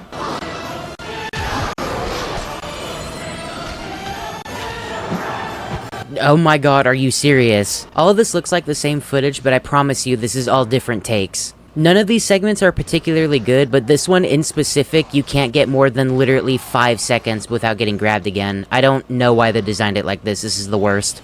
Oh my god, are you serious? All of this looks like the same footage, but I promise you this is all different takes. None of these segments are particularly good, but this one in specific, you can't get more than literally 5 seconds without getting grabbed again. I don't know why they designed it like this is the worst.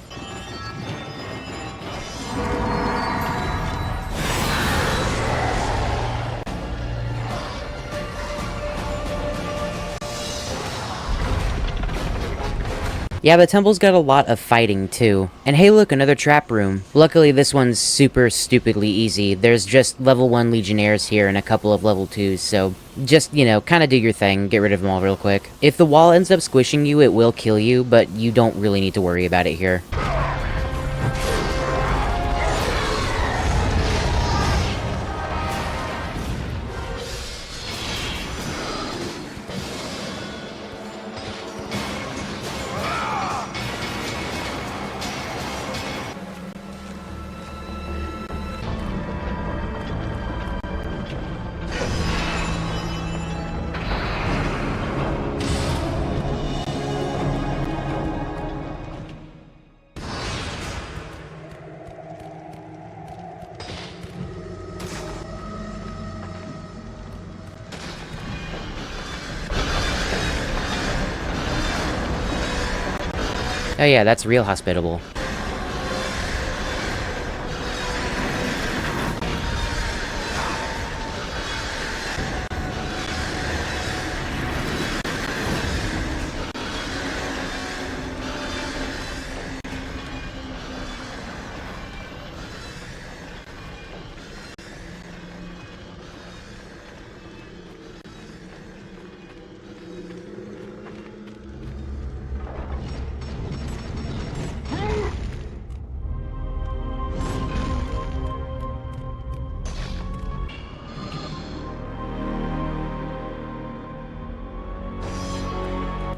Yeah, the temple's got a lot of fighting, too. And hey look, another trap room. Luckily, this one's super stupidly easy. There's just level 1 legionnaires here and a couple of level 2s, so just, you know, kinda do your thing, get rid of them all real quick. If the wall ends up squishing you, it will kill you, but you don't really need to worry about it here. Oh yeah, that's real hospitable.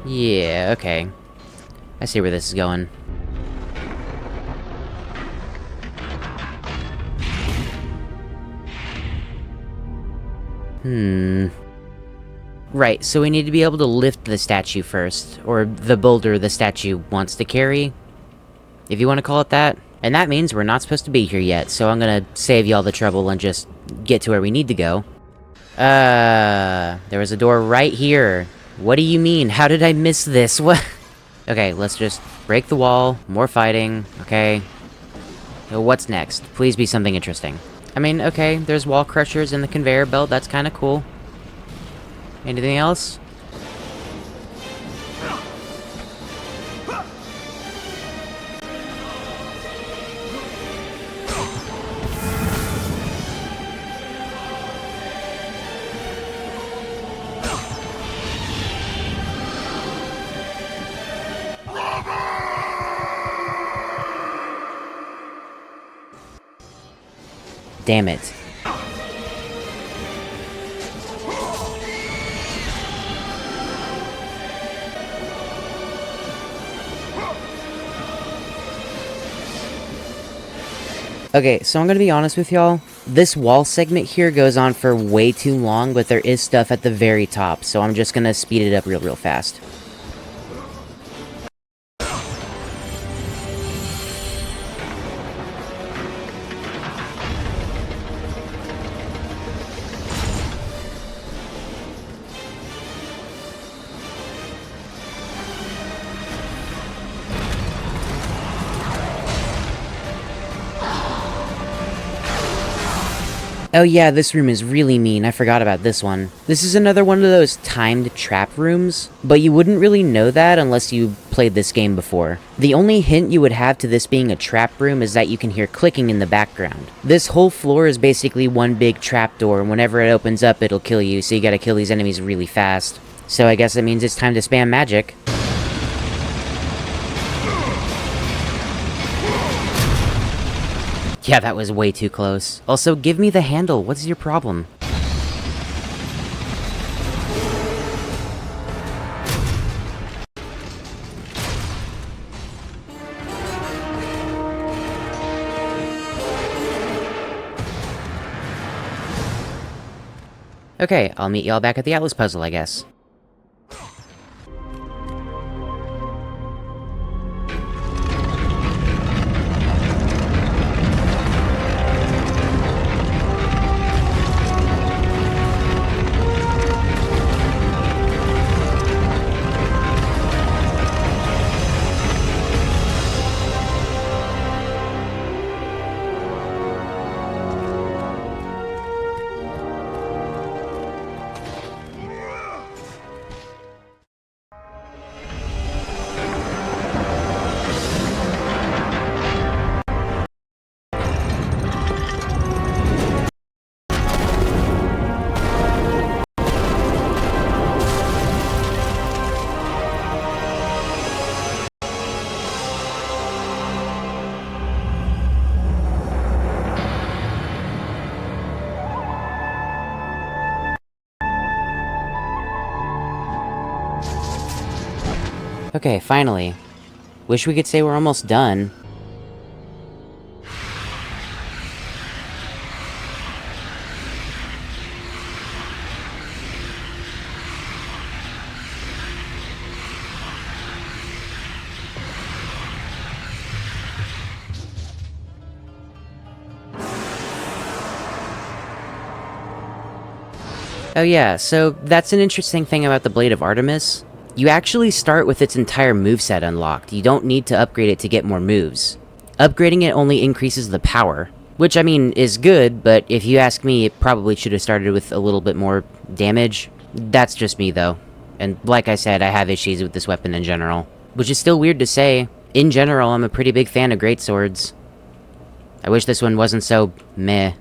Yeah, okay. I see where this is going. Right, so we need to be able to lift the statue first, or the boulder the statue wants to carry, if you want to call it that. And that means we're not supposed to be here yet, so I'm gonna save y'all the trouble and just get to where we need to go. There was a door right here. What do you mean? How did I miss this? What? Okay, let's just break the wall, more fighting, okay. What's next? Please be something interesting. I mean, okay, there's wall crushers in the conveyor belt, that's kinda cool. Anything else? Damn it. Okay, so I'm gonna be honest with y'all. This wall segment here goes on for way too long, but there is stuff at the very top, so I'm just gonna speed it up real fast. Oh yeah, this room is really mean. I forgot about this one. This is another one of those timed trap rooms, but you wouldn't really know that unless you played this game before. The only hint you would have to this being a trap room is that you can hear clicking in the background. This whole floor is basically one big trap door, and whenever it opens up, it'll kill you, so you gotta kill these enemies really fast. So I guess it means it's time to spam magic. Yeah, that was way too close. Also, give me the handle. What's your problem? Okay, I'll meet y'all back at the Atlas puzzle, I guess. Okay, finally. Wish we could say we're almost done. Oh yeah, so that's an interesting thing about the Blade of Artemis. You actually start with its entire moveset unlocked. You don't need to upgrade it to get more moves. Upgrading it only increases the power, which I mean is good, but if you ask me, it probably should have started with a little bit more damage. That's just me though. And like I said, I have issues with this weapon in general. Which is still weird to say. In general, I'm a pretty big fan of greatswords. I wish this one wasn't so meh.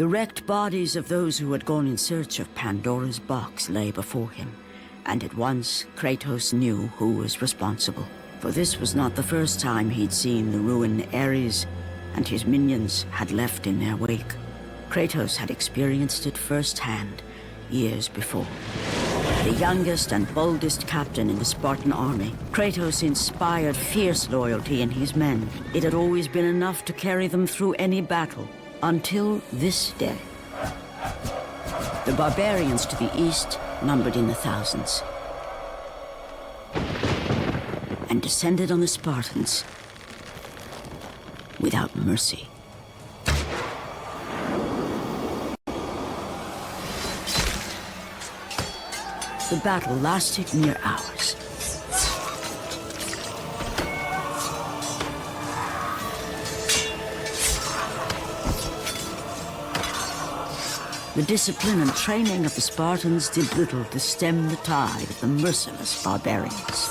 The wrecked bodies of those who had gone in search of Pandora's box lay before him, and at once Kratos knew who was responsible. For this was not the first time he'd seen the ruin Ares and his minions had left in their wake. Kratos had experienced it firsthand, years before. The youngest and boldest captain in the Spartan army, Kratos inspired fierce loyalty in his men. It had always been enough to carry them through any battle, until this day. The barbarians to the east numbered in the thousands, and descended on the Spartans without mercy. The battle lasted mere hours. The discipline and training of the Spartans did little to stem the tide of the merciless barbarians.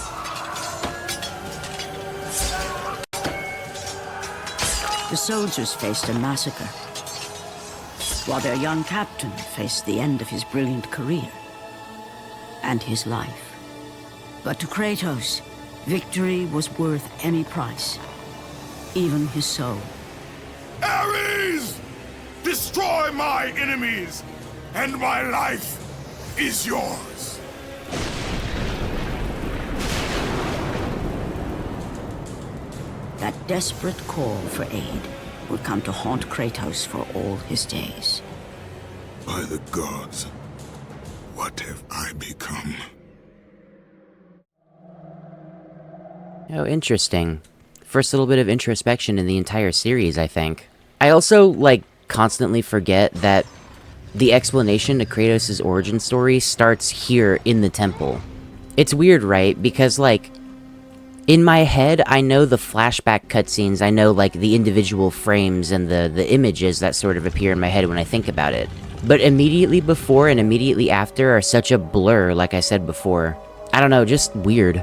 The soldiers faced a massacre, while their young captain faced the end of his brilliant career and his life. But to Kratos, victory was worth any price, even his soul. Ares! Destroy my enemies, and my life is yours. That desperate call for aid would come to haunt Kratos for all his days. By the gods, what have I become? Oh, interesting. First little bit of introspection in the entire series, I think. I also, constantly forget that the explanation to Kratos' origin story starts here in the temple. It's weird, right? Because, in my head, I know the flashback cutscenes, I know, the individual frames and the images that sort of appear in my head when I think about it. But immediately before and immediately after are such a blur, like I said before. I don't know, just weird.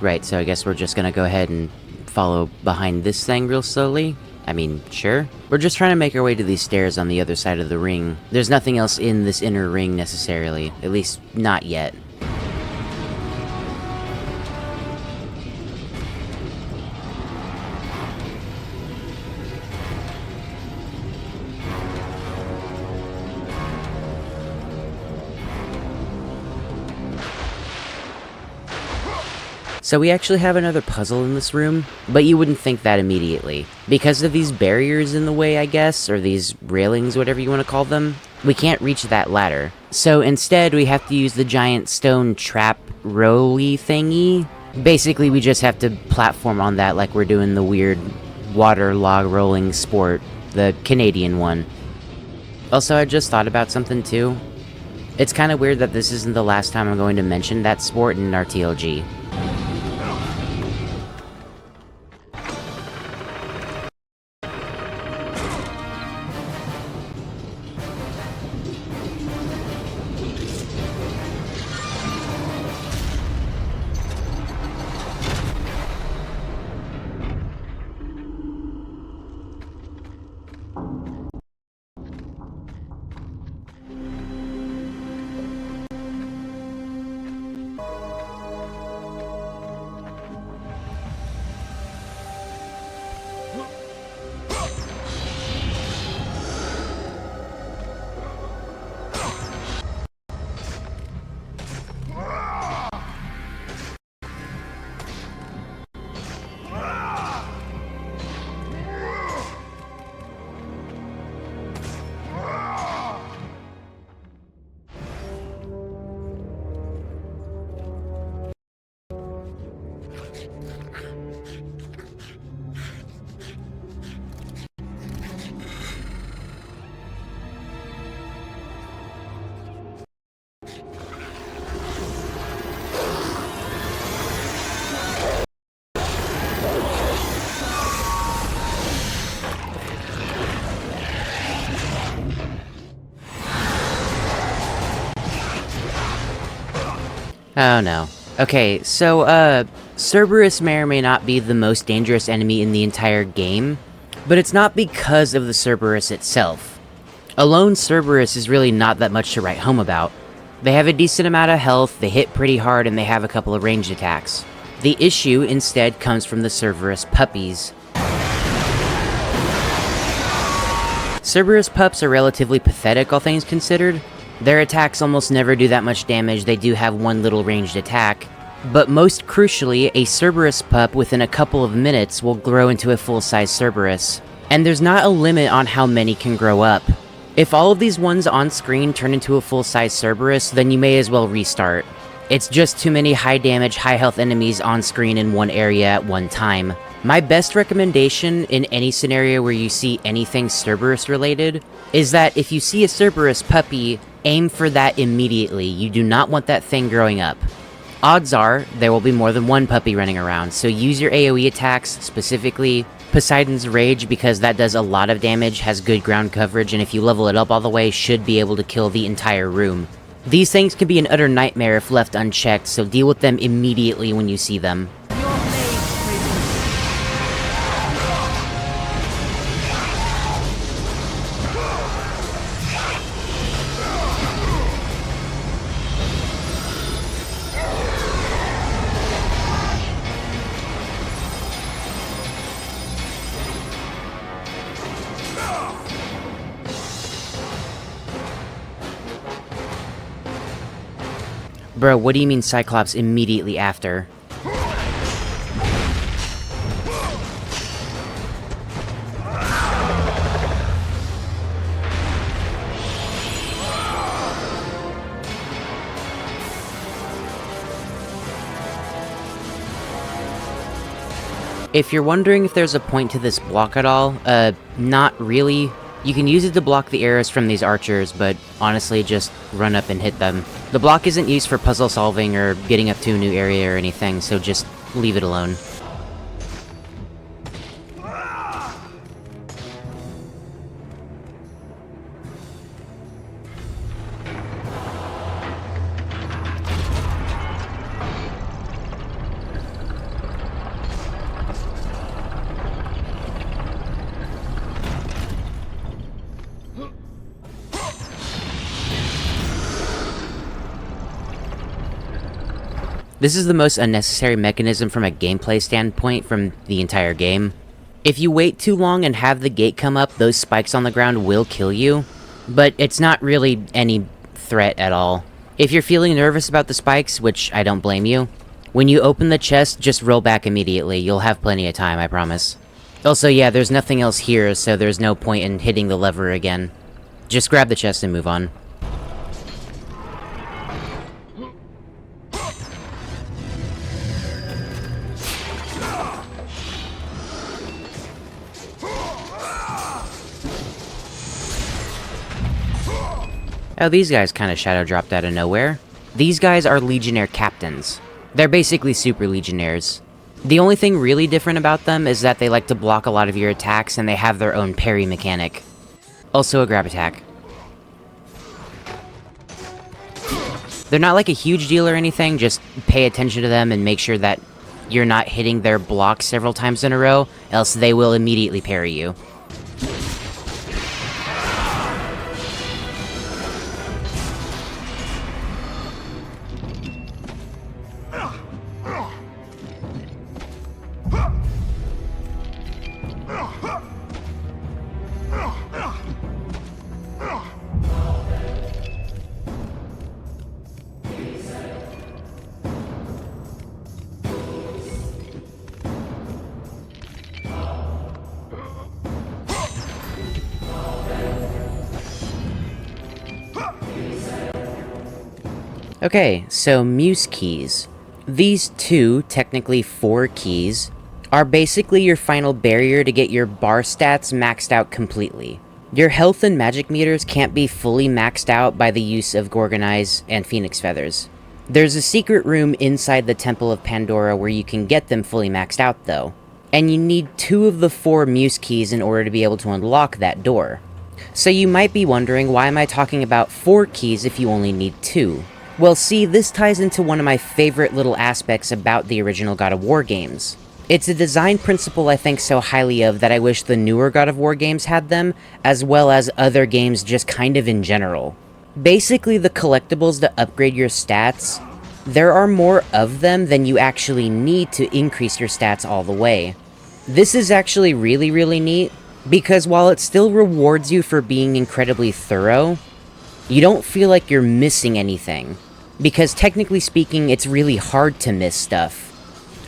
Right, so I guess we're just gonna go ahead and follow behind this thing real slowly. I mean, sure. We're just trying to make our way to these stairs on the other side of the ring. There's nothing else in this inner ring necessarily, at least not yet. So we actually have another puzzle in this room, but you wouldn't think that immediately. Because of these barriers in the way, I guess, or these railings, whatever you want to call them, we can't reach that ladder. So instead, we have to use the giant stone trap roly thingy. Basically, we just have to platform on that like we're doing the weird water log rolling sport, the Canadian one. Also, I just thought about something too. It's kind of weird that this isn't the last time I'm going to mention that sport in our TLG. Oh no. Okay, so, Cerberus may or may not be the most dangerous enemy in the entire game, but it's not because of the Cerberus itself. A lone Cerberus is really not that much to write home about. They have a decent amount of health, they hit pretty hard, and they have a couple of ranged attacks. The issue, instead, comes from the Cerberus puppies. Cerberus pups are relatively pathetic, all things considered. Their attacks almost never do that much damage, they do have one little ranged attack. But most crucially, a Cerberus pup within a couple of minutes will grow into a full-size Cerberus. And there's not a limit on how many can grow up. If all of these ones on screen turn into a full-size Cerberus, then you may as well restart. It's just too many high-damage, high-health enemies on screen in one area at one time. My best recommendation in any scenario where you see anything Cerberus-related is that if you see a Cerberus puppy, aim for that immediately. You do not want that thing growing up. Odds are, there will be more than one puppy running around, so use your AoE attacks, specifically Poseidon's Rage, because that does a lot of damage, has good ground coverage, and if you level it up all the way, should be able to kill the entire room. These things can be an utter nightmare if left unchecked, so deal with them immediately when you see them. Bro, what do you mean Cyclops immediately after? If you're wondering if there's a point to this block at all, not really. You can use it to block the arrows from these archers, but honestly, just run up and hit them. The block isn't used for puzzle solving or getting up to a new area or anything, so just leave it alone. This is the most unnecessary mechanism from a gameplay standpoint from the entire game. If you wait too long and have the gate come up, those spikes on the ground will kill you, but it's not really any threat at all. If you're feeling nervous about the spikes, which I don't blame you, when you open the chest, just roll back immediately. You'll have plenty of time, I promise. Also, yeah, there's nothing else here, so there's no point in hitting the lever again. Just grab the chest and move on. Oh, these guys kind of shadow dropped out of nowhere. These guys are Legionnaire captains. They're basically super Legionnaires. The only thing really different about them is that they like to block a lot of your attacks and they have their own parry mechanic. Also a grab attack. They're not like a huge deal or anything, just pay attention to them and make sure that you're not hitting their block several times in a row, else they will immediately parry you. Okay, so Muse keys. These two, technically 4 keys, are basically your final barrier to get your bar stats maxed out completely. Your health and magic meters can't be fully maxed out by the use of Gorgon Eyes and Phoenix Feathers. There's a secret room inside the Temple of Pandora where you can get them fully maxed out though, and you need 2 of the 4 Muse keys in order to be able to unlock that door. So you might be wondering, why am I talking about 4 keys if you only need 2? Well, see, this ties into one of my favorite little aspects about the original God of War games. It's a design principle I think so highly of that I wish the newer God of War games had them, as well as other games just kind of in general. Basically, the collectibles that upgrade your stats, there are more of them than you actually need to increase your stats all the way. This is actually really neat, because while it still rewards you for being incredibly thorough, you don't feel like you're missing anything, because technically speaking, it's really hard to miss stuff.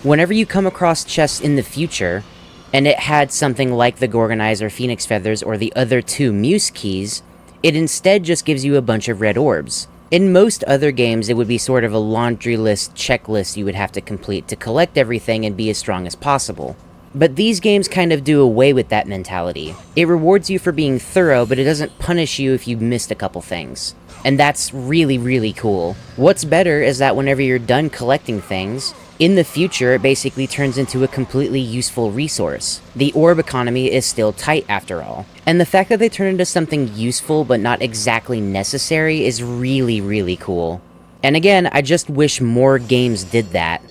Whenever you come across chests in the future, and it had something like the Gorgonite or Phoenix Feathers or the other two Muse Keys, it instead just gives you a bunch of red orbs. In most other games, it would be sort of a laundry list checklist you would have to complete to collect everything and be as strong as possible. But these games kind of do away with that mentality. It rewards you for being thorough, but it doesn't punish you if you missed a couple things. And that's really cool. What's better is that whenever you're done collecting things, in the future it basically turns into a completely useful resource. The orb economy is still tight after all. And the fact that they turn into something useful but not exactly necessary is really cool. And again, I just wish more games did that.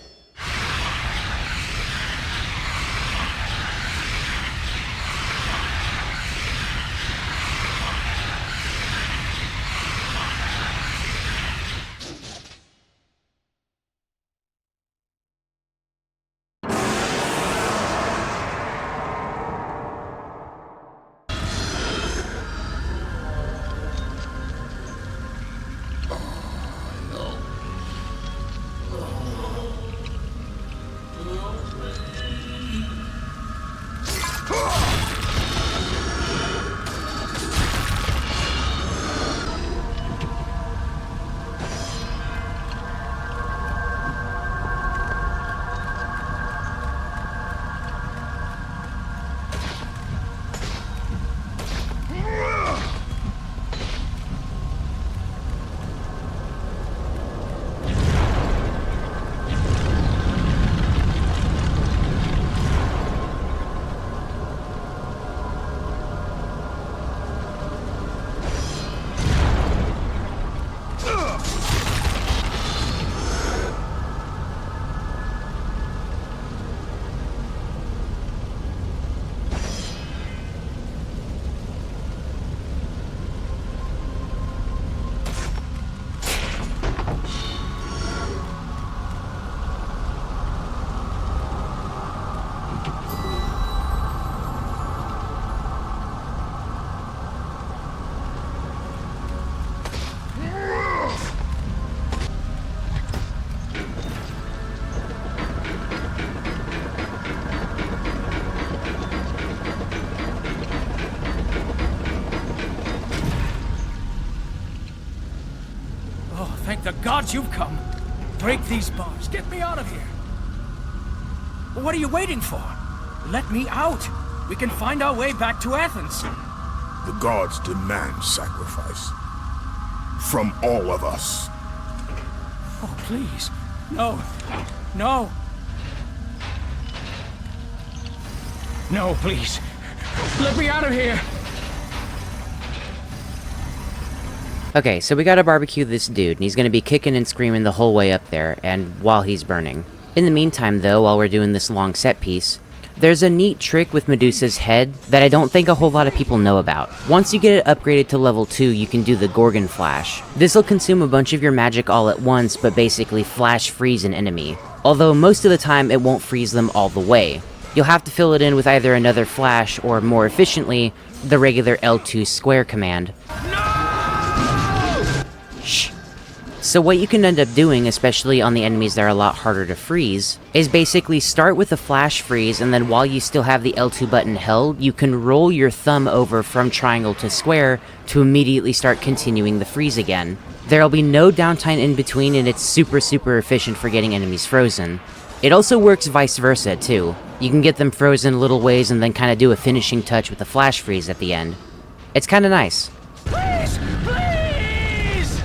Thank the gods you've come. Break these bars. Get me out of here. What are you waiting for? Let me out. We can find our way back to Athens. The gods demand sacrifice. From all of us. Oh, please. No. No. No, please. Let me out of here. Okay, so we gotta barbecue this dude, and he's gonna be kicking and screaming the whole way up there, and while he's burning. In the meantime though, while we're doing this long set piece, there's a neat trick with Medusa's head that I don't think a whole lot of people know about. Once you get it upgraded to level 2, you can do the Gorgon Flash. This'll consume a bunch of your magic all at once, but basically flash freeze an enemy. Although most of the time it won't freeze them all the way. You'll have to fill it in with either another flash, or more efficiently, the regular L2 square command. Shh. So what you can end up doing, especially on the enemies that are a lot harder to freeze, is basically start with a flash freeze, and then while you still have the L2 button held, you can roll your thumb over from triangle to square to immediately start continuing the freeze again. There'll be no downtime in between, and it's super efficient for getting enemies frozen. It also works vice versa too. You can get them frozen little ways and then kind of do a finishing touch with a flash freeze at the end. It's kind of nice. Please! Please!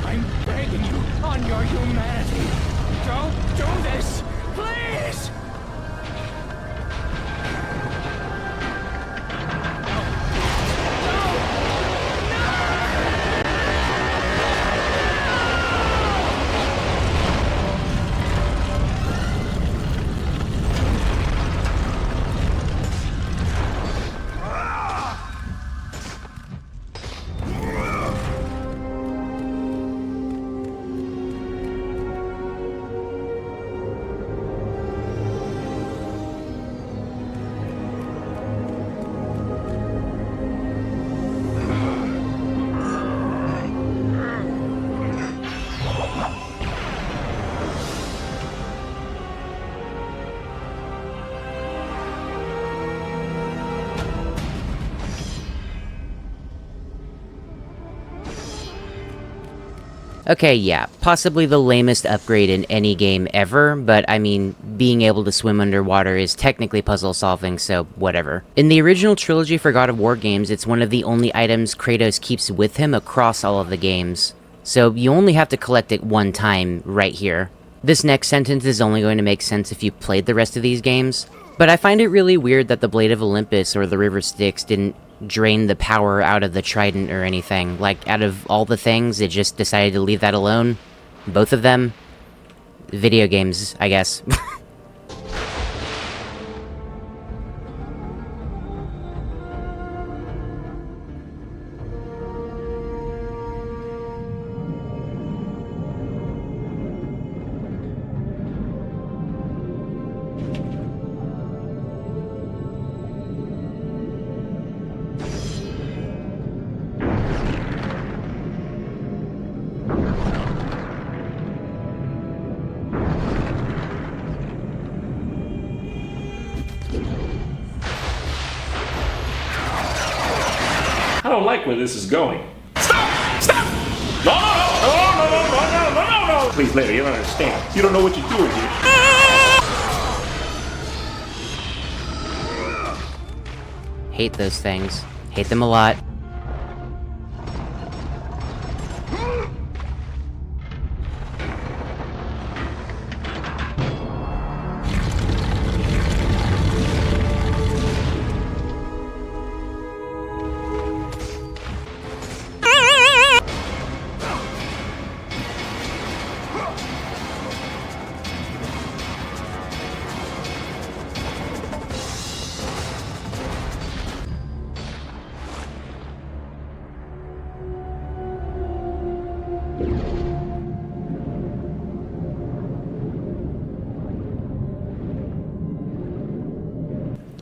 I'm begging you on your humanity. Don't do this! Please! Okay, yeah, possibly the lamest upgrade in any game ever, but I mean, being able to swim underwater is technically puzzle solving, so whatever. In the original trilogy for God of War games, it's one of the only items Kratos keeps with him across all of the games. So you only have to collect it one time right here. This next sentence is only going to make sense if you played the rest of these games, but I find it really weird that the Blade of Olympus or the River Styx didn't drain the power out of the trident or anything. Like, out of all the things, it just decided to leave that alone. Both of them. Video games, I guess. I don't like where this is going. Stop! Stop! No, no! Please, lady, you don't understand. You don't know what you're doing here. Hate those things. Hate them a lot.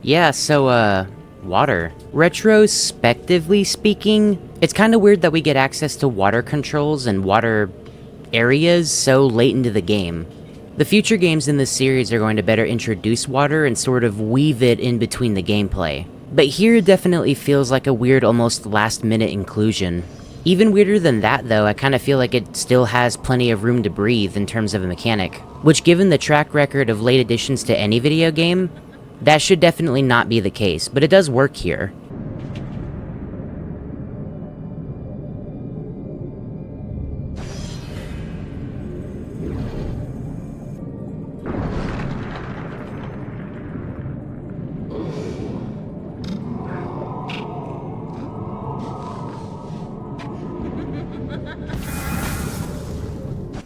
Yeah, so, water. Retrospectively speaking, it's kinda weird that we get access to water controls and water areas so late into the game. The future games in this series are going to better introduce water and sort of weave it in between the gameplay. But here it definitely feels like a weird, almost last-minute inclusion. Even weirder than that, though, I kinda feel like it still has plenty of room to breathe in terms of a mechanic. Which, given the track record of late additions to any video game, that should definitely not be the case, but it does work here.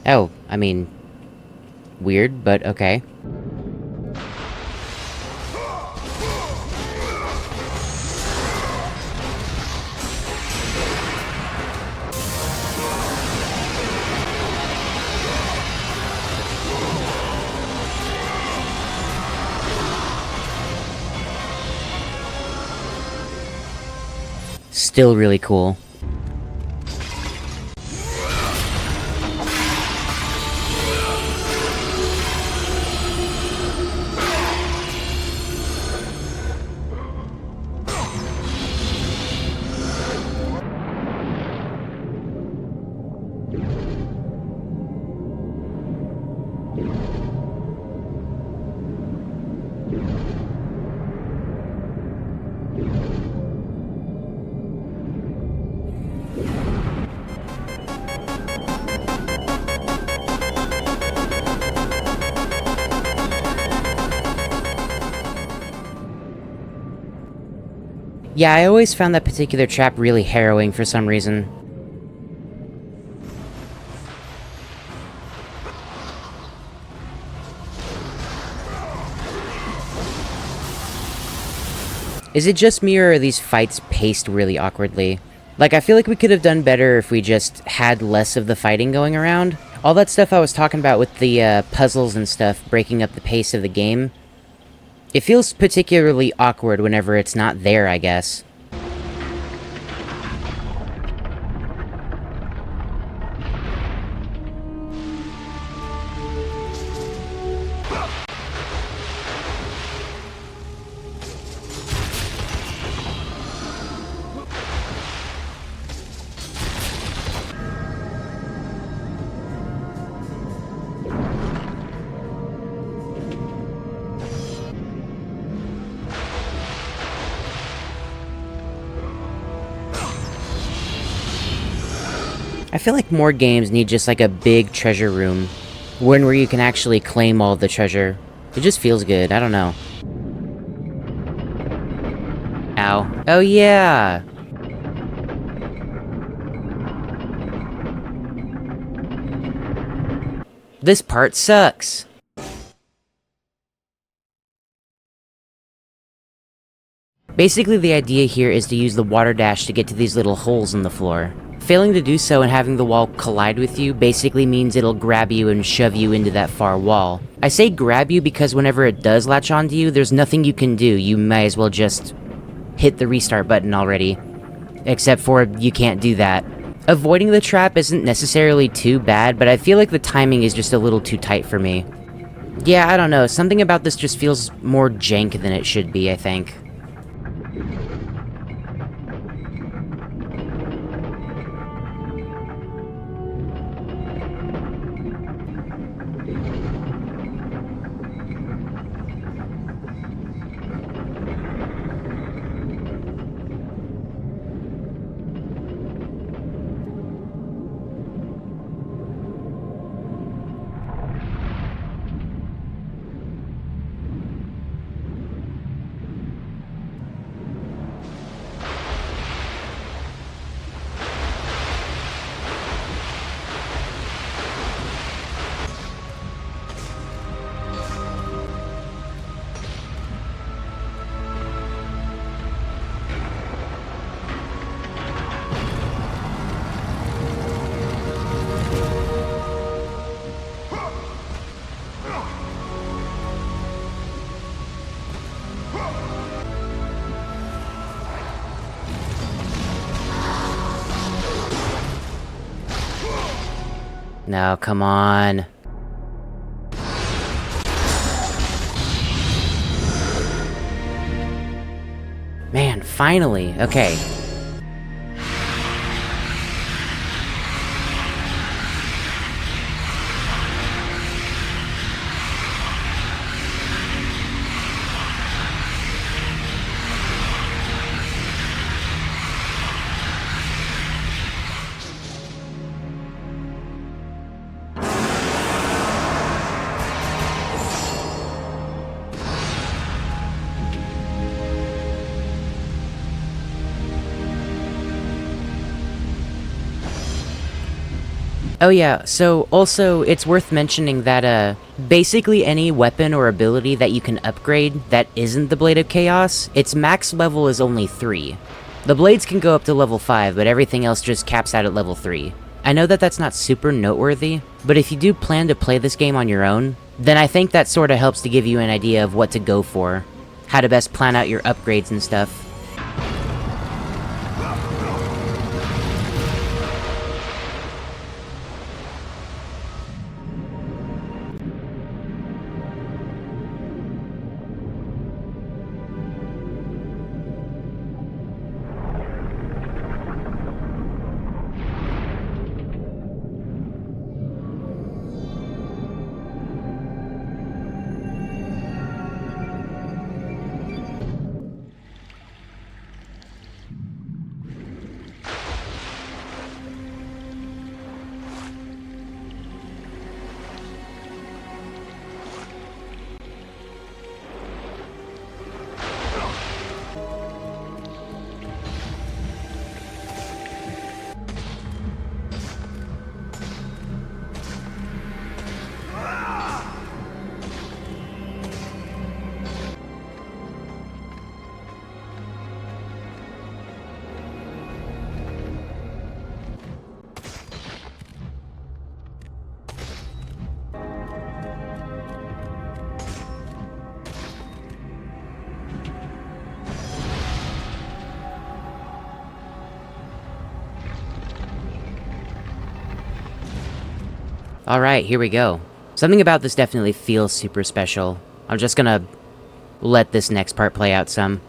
Oh, I mean, weird, but okay. Still really cool. Yeah, I always found that particular trap really harrowing for some reason. Is it just me, or are these fights paced really awkwardly? Like, I feel like we could have done better if we just had less of the fighting going around. All that stuff I was talking about with the puzzles and stuff breaking up the pace of the game, it feels particularly awkward whenever it's not there, I guess. feel like more games need just like a big treasure room. One where you can actually claim all the treasure. It just feels good, I don't know. Ow. Oh yeah! This part sucks. Basically, the idea here is to use the water dash to get to these little holes in the floor. Failing to do so and having the wall collide with you basically means it'll grab you and shove you into that far wall. I say grab you because whenever it does latch onto you, there's nothing you can do. You might as well just hit the restart button already. Except for you can't do that. Avoiding the trap isn't necessarily too bad, but I feel like the timing is just a little too tight for me. Yeah, I don't know, something about this just feels more jank than it should be, I think. No, come on. Man, finally. Okay. Oh yeah, so also it's worth mentioning that basically any weapon or ability that you can upgrade that isn't the Blade of Chaos, its max level is only 3. The blades can go up to level 5, but everything else just caps out at level 3. I know that that's not super noteworthy, but if you do plan to play this game on your own, then I think that sorta helps to give you an idea of what to go for, how to best plan out your upgrades and stuff. Alright, here we go. Something about this definitely feels super special. I'm just gonna let this next part play out some.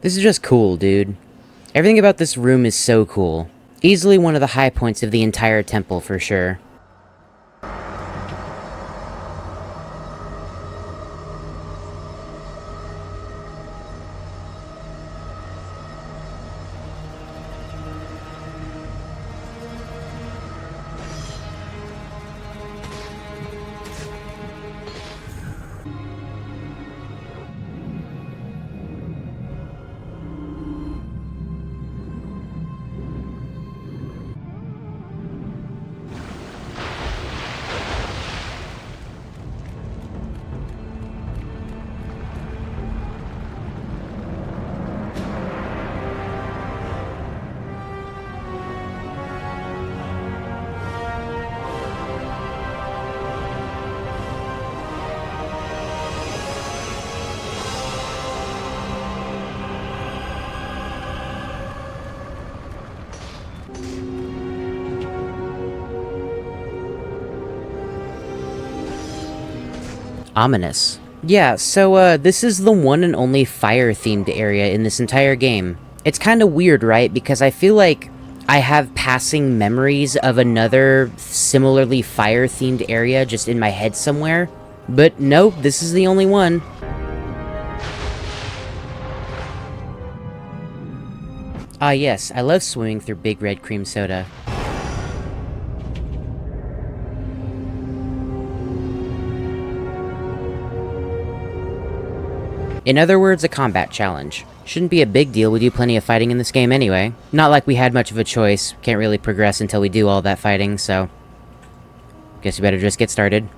This is just cool, dude. Everything about this room is so cool. Easily one of the high points of the entire temple, for sure. Ominous. Yeah, so this is the one and only fire-themed area in this entire game. It's kinda weird, right? Because I feel like I have passing memories of another similarly fire-themed area just in my head somewhere. But nope, this is the only one. Ah yes, I love swimming through Big Red Cream Soda. In other words, a combat challenge. Shouldn't be a big deal, we do plenty of fighting in this game anyway. Not like we had much of a choice, can't really progress until we do all that fighting, so... guess we better just get started.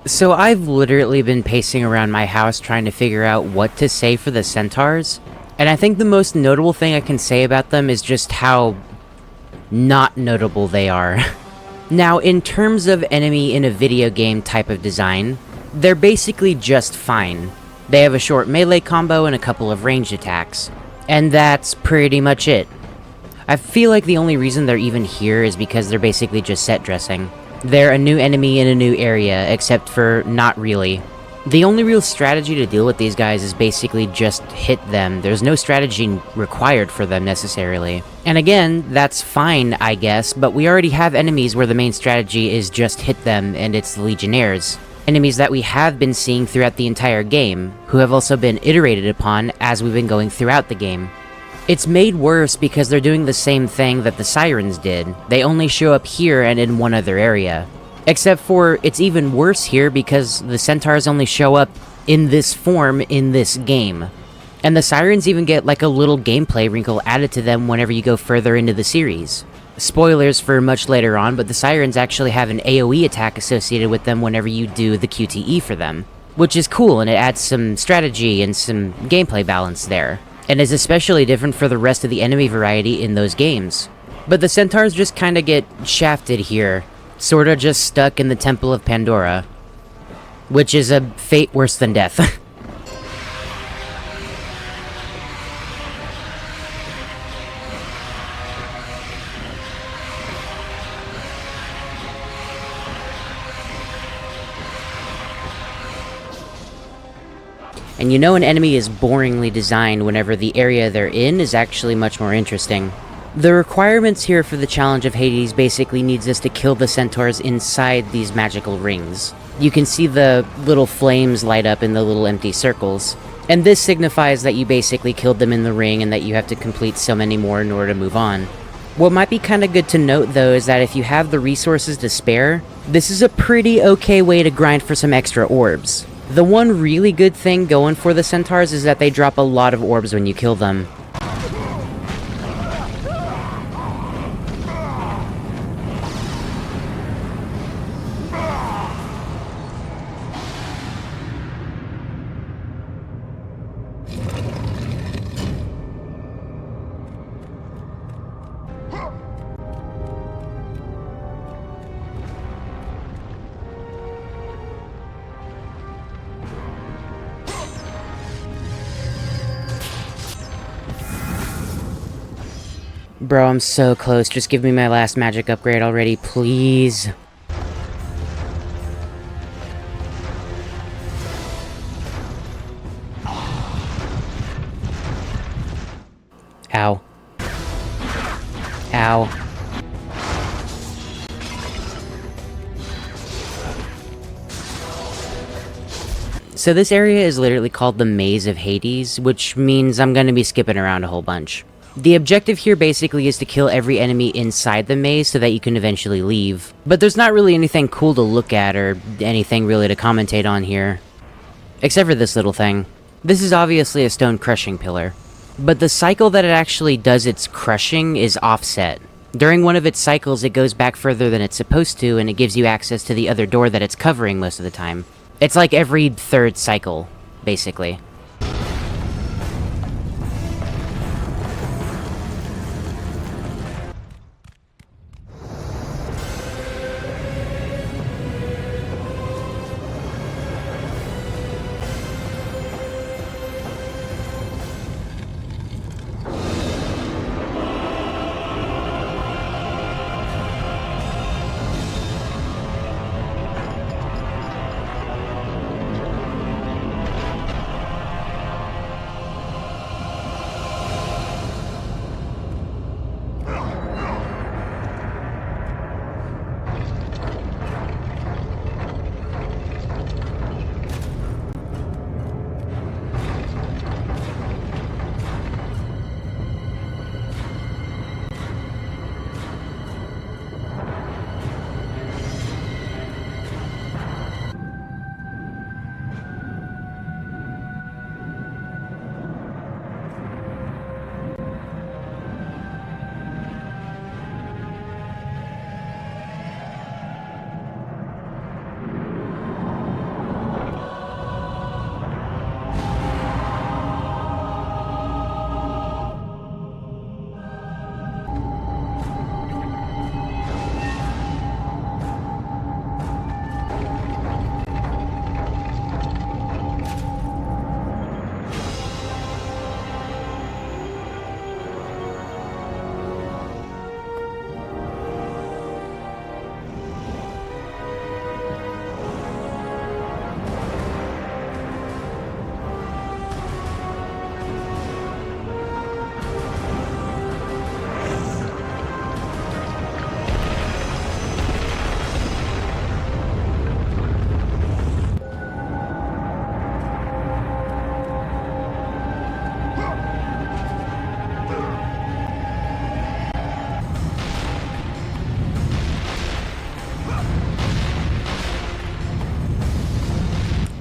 So I've literally been pacing around my house trying to figure out what to say for the centaurs, and I think the most notable thing I can say about them is just how not notable they are. Now, in terms of enemy in a video game type of design, they're basically just fine. They have a short melee combo and a couple of ranged attacks, and that's pretty much it. I feel like the only reason they're even here is because they're basically just set dressing. They're a new enemy in a new area, except for not really. The only real strategy to deal with these guys is basically just hit them. There's no strategy required for them necessarily. And again, that's fine, I guess, but we already have enemies where the main strategy is just hit them, and it's the Legionnaires. Enemies that we have been seeing throughout the entire game, who have also been iterated upon as we've been going throughout the game. It's made worse because they're doing the same thing that the Sirens did. They only show up here and in one other area. Except for, it's even worse here because the Centaurs only show up in this form in this game. And the Sirens even get like a little gameplay wrinkle added to them whenever you go further into the series. Spoilers for much later on, but the Sirens actually have an AoE attack associated with them whenever you do the QTE for them. Which is cool, and it adds some strategy and some gameplay balance there. And is especially different for the rest of the enemy variety in those games. But the Centaurs just kinda get shafted here, sorta just stuck in the Temple of Pandora. Which is a fate worse than death. And you know an enemy is boringly designed whenever the area they're in is actually much more interesting. The requirements here for the Challenge of Hades basically needs us to kill the centaurs inside these magical rings. You can see the little flames light up in the little empty circles. And this signifies that you basically killed them in the ring and that you have to complete so many more in order to move on. What might be kinda good to note though is that if you have the resources to spare, this is a pretty okay way to grind for some extra orbs. The one really good thing going for the centaurs is that they drop a lot of orbs when you kill them. Bro, I'm so close. Just give me my last magic upgrade already, please. Ow. Ow. So this area is literally called the Maze of Hades, which means I'm gonna be skipping around a whole bunch. The objective here basically is to kill every enemy inside the maze so that you can eventually leave. But there's not really anything cool to look at or anything really to commentate on here. Except for this little thing. This is obviously a stone crushing pillar. But the cycle that it actually does its crushing is offset. During one of its cycles, it goes back further than it's supposed to, and it gives you access to the other door that it's covering most of the time. It's like every third cycle, basically.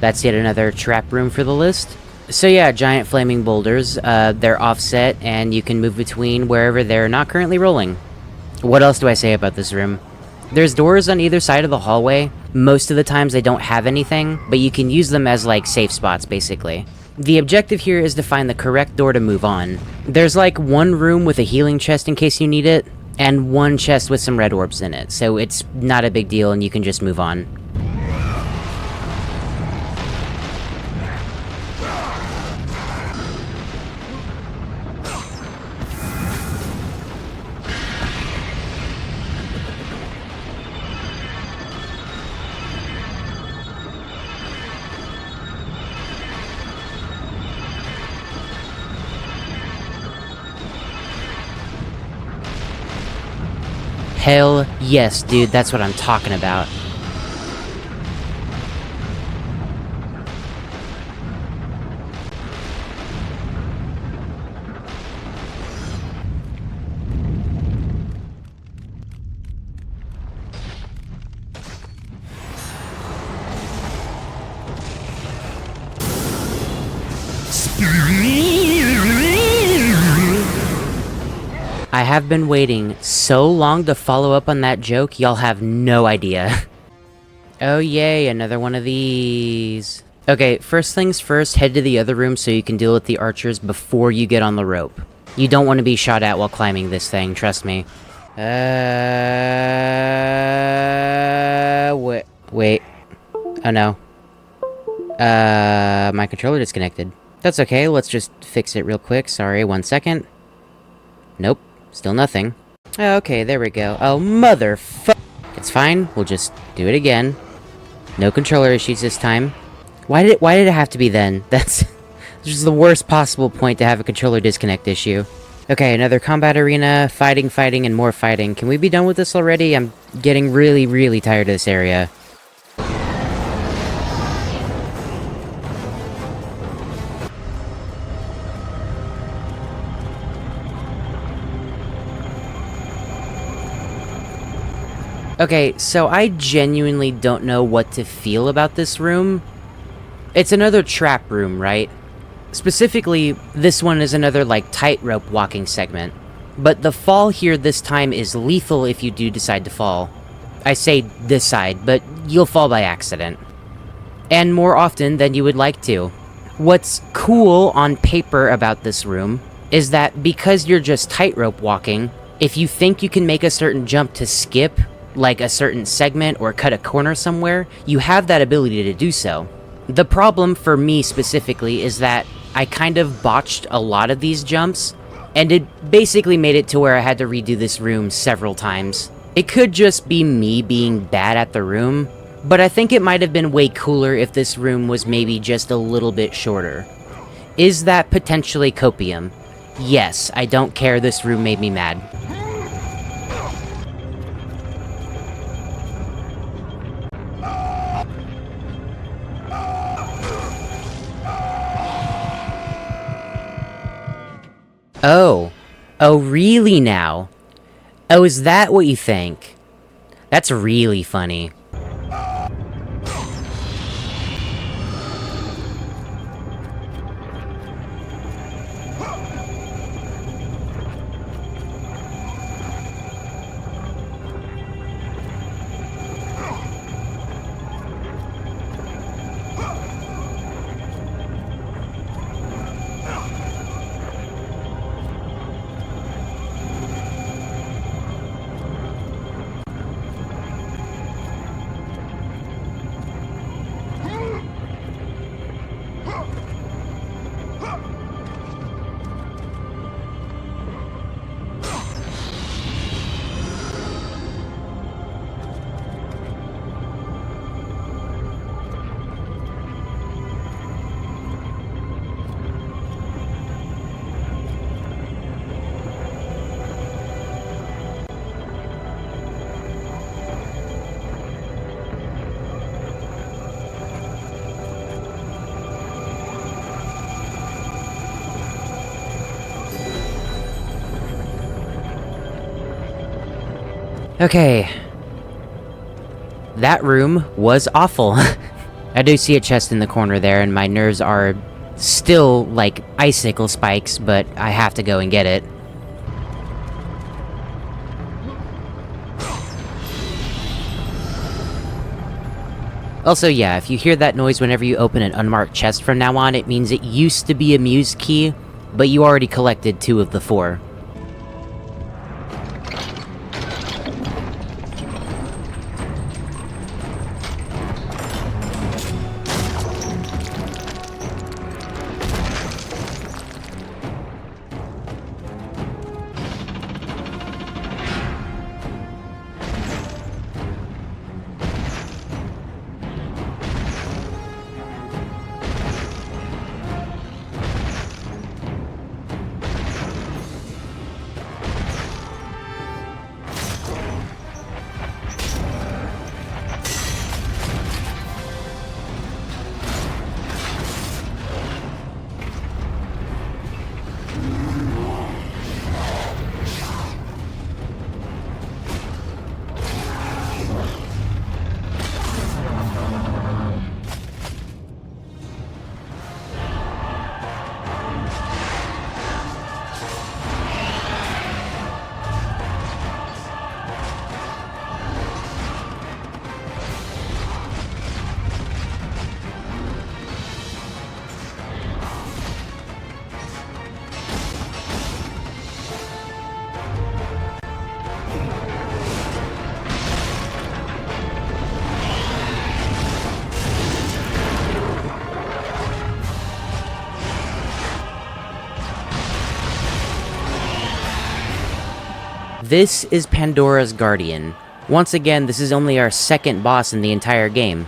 That's yet another trap room for the list. So yeah, giant flaming boulders. They're offset, and you can move between wherever they're not currently rolling. What else do I say about this room? There's doors on either side of the hallway. Most of the times they don't have anything, but you can use them as like safe spots, basically. The objective here is to find the correct door to move on. There's like one room with a healing chest in case you need it, and one chest with some red orbs in it, so it's not a big deal and you can just move on. Hell yes, dude, that's what I'm talking about. I have been waiting so long to follow up on that joke, y'all have no idea. Oh yay, another one of these. Okay, first things first, head to the other room so you can deal with the archers before you get on the rope. You don't want to be shot at while climbing this thing, trust me. Wait. Oh no. My controller disconnected. That's okay, let's just fix it real quick. Sorry, 1 second. Nope. Still nothing. Okay, there we go. Oh, motherfuck. It's fine. We'll just do it again. No controller issues this time. Why did it have to be then? That's just the worst possible point to have a controller disconnect issue. Okay, another combat arena, fighting, and more fighting. Can we be done with this already? I'm getting really, really tired of this area. Okay, so I genuinely don't know what to feel about this room. It's another trap room, right? Specifically, this one is another, like, tightrope walking segment. But the fall here this time is lethal if you do decide to fall. I say this side, but you'll fall by accident. And more often than you would like to. What's cool on paper about this room is that because you're just tightrope walking, if you think you can make a certain jump to skip, like a certain segment or cut a corner somewhere, you have that ability to do so. The problem for me specifically is that I kind of botched a lot of these jumps, and it basically made it to where I had to redo this room several times. It could just be me being bad at the room, but I think it might have been way cooler if this room was maybe just a little bit shorter. Is that potentially copium? Yes, I don't care, this room made me mad. Oh. Oh, really now? Oh, is that what you think? That's really funny. Okay. That room was awful. I do see a chest in the corner there, and my nerves are still like icicle spikes, but I have to go and get it. Also, yeah, if you hear that noise whenever you open an unmarked chest from now on, it means it used to be a Muse key, but you already collected 2 of the 4. This is Pandora's Guardian. Once again, this is only our second boss in the entire game.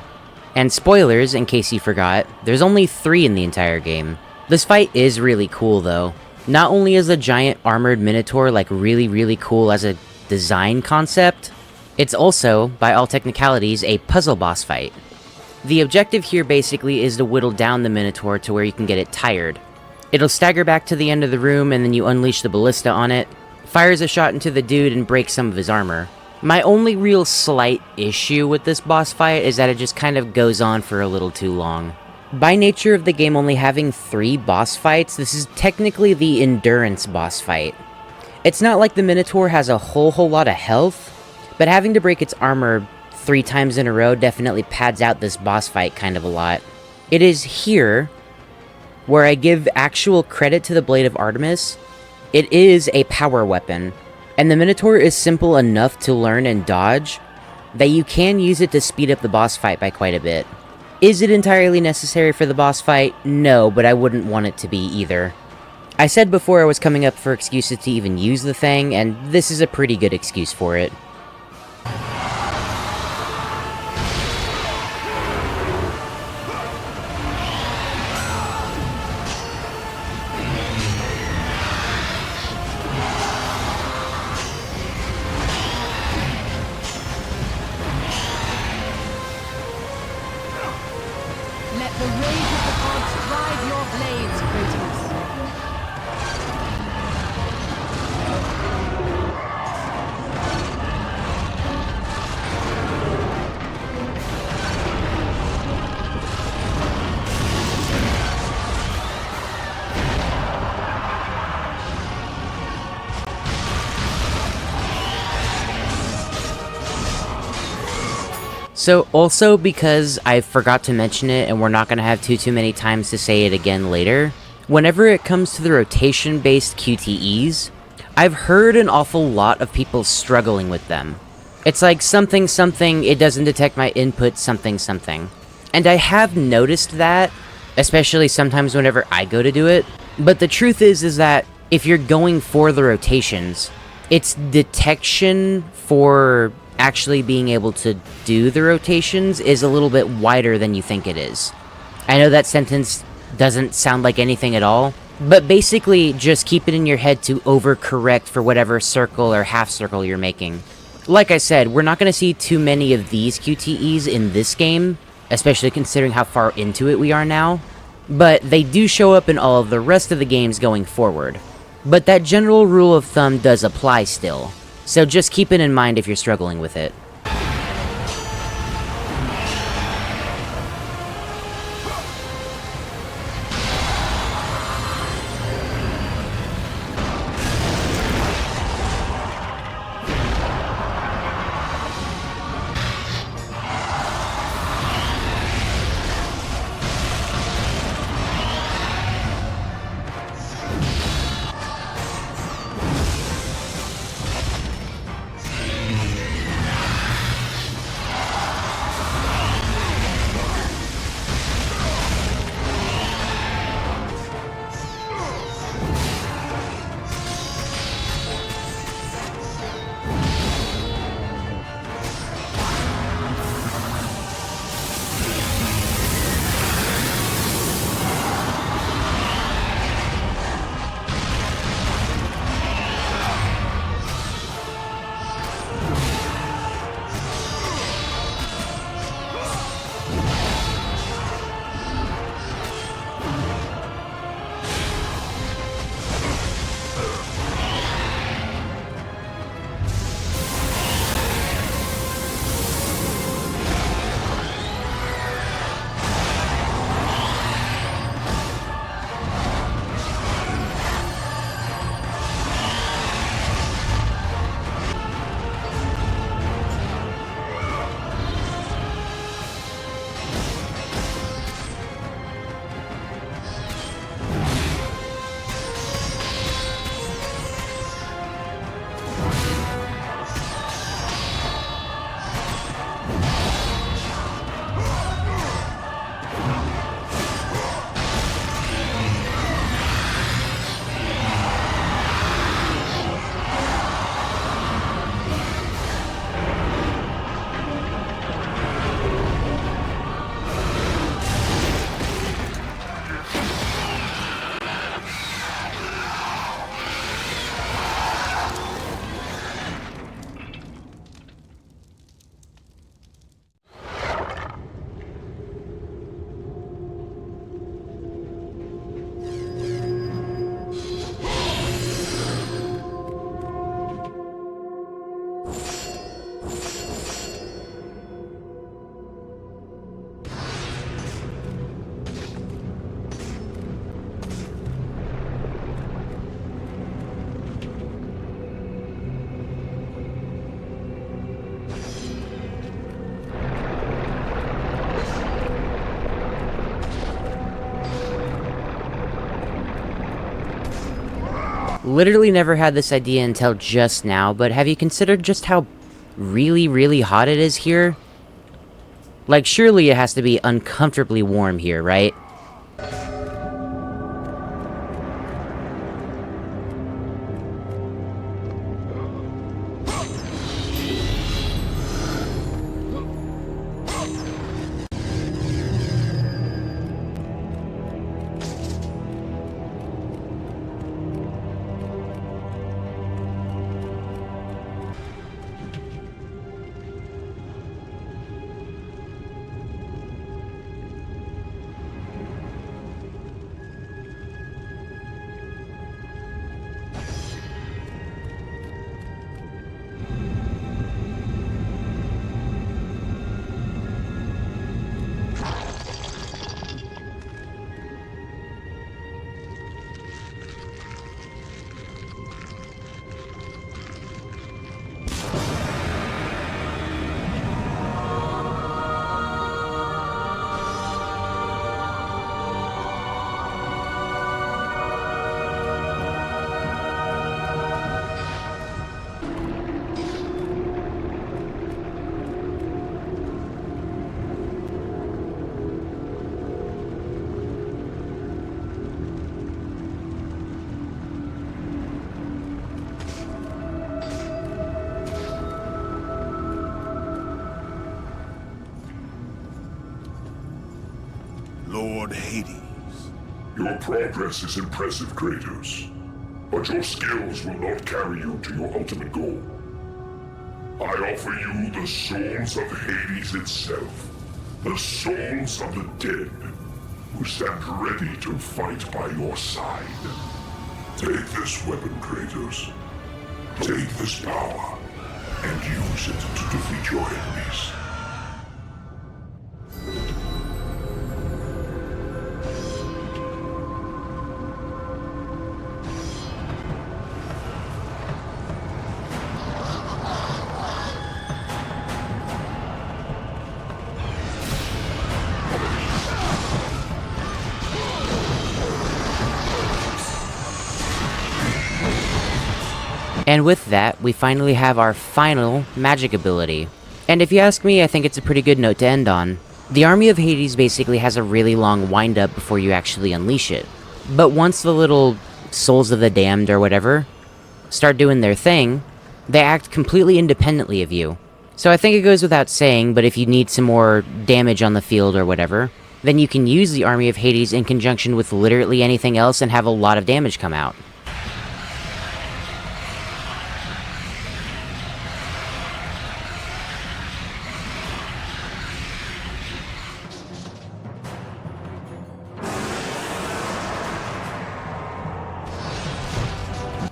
And spoilers, in case you forgot, there's only 3 in the entire game. This fight is really cool though. Not only is a giant armored minotaur like really cool as a design concept, it's also, by all technicalities, a puzzle boss fight. The objective here basically is to whittle down the minotaur to where you can get it tired. It'll stagger back to the end of the room and then you unleash the ballista on it, fires a shot into the dude and breaks some of his armor. My only real slight issue with this boss fight is that it just kind of goes on for a little too long. By nature of the game only having 3 boss fights, this is technically the endurance boss fight. It's not like the Minotaur has a whole lot of health, but having to break its armor 3 times in a row definitely pads out this boss fight kind of a lot. It is here where I give actual credit to the Blade of Artemis. It is a power weapon, and the Minotaur is simple enough to learn and dodge that you can use it to speed up the boss fight by quite a bit. Is it entirely necessary for the boss fight? No, but I wouldn't want it to be either. I said before I was coming up for excuses to even use the thing, and this is a pretty good excuse for it. Let the rage of the gods drive your blades, Kratos. So also because I forgot to mention it and we're not going to have too many times to say it again later, whenever it comes to the rotation-based QTEs, I've heard an awful lot of people struggling with them. It's like something, it doesn't detect my input, something. And I have noticed that, especially sometimes whenever I go to do it, but the truth is that if you're going for the rotations, its detection for actually being able to do the rotations is a little bit wider than you think it is. I know that sentence doesn't sound like anything at all, but basically just keep it in your head to overcorrect for whatever circle or half circle you're making. Like I said, we're not going to see too many of these QTEs in this game, especially considering how far into it we are now, but they do show up in all of the rest of the games going forward. But that general rule of thumb does apply still. So just keep it in mind if you're struggling with it. Literally never had this idea until just now, but have you considered just how really, really hot it is here? Like, surely it has to be uncomfortably warm here, right? Lord Hades. Your progress is impressive, Kratos. But your skills will not carry you to your ultimate goal. I offer you the souls of Hades itself. The souls of the dead, who stand ready to fight by your side. Take this weapon, Kratos. Take this power, and use it to defeat your enemies. And with that, we finally have our final magic ability. And if you ask me, I think it's a pretty good note to end on. The Army of Hades basically has a really long wind-up before you actually unleash it. But once the little souls of the damned or whatever start doing their thing, they act completely independently of you. So I think it goes without saying, but if you need some more damage on the field or whatever, then you can use the Army of Hades in conjunction with literally anything else and have a lot of damage come out.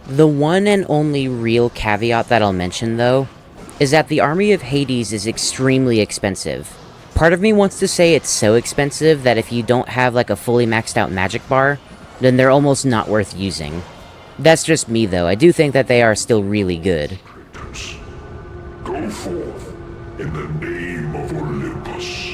The one and only real caveat that I'll mention, though, is that the Army of Hades is extremely expensive. Part of me wants to say it's so expensive that if you don't have like a fully maxed out magic bar, then they're almost not worth using. That's just me, though. I do think that they are still really good. Go forth in the name of Olympus.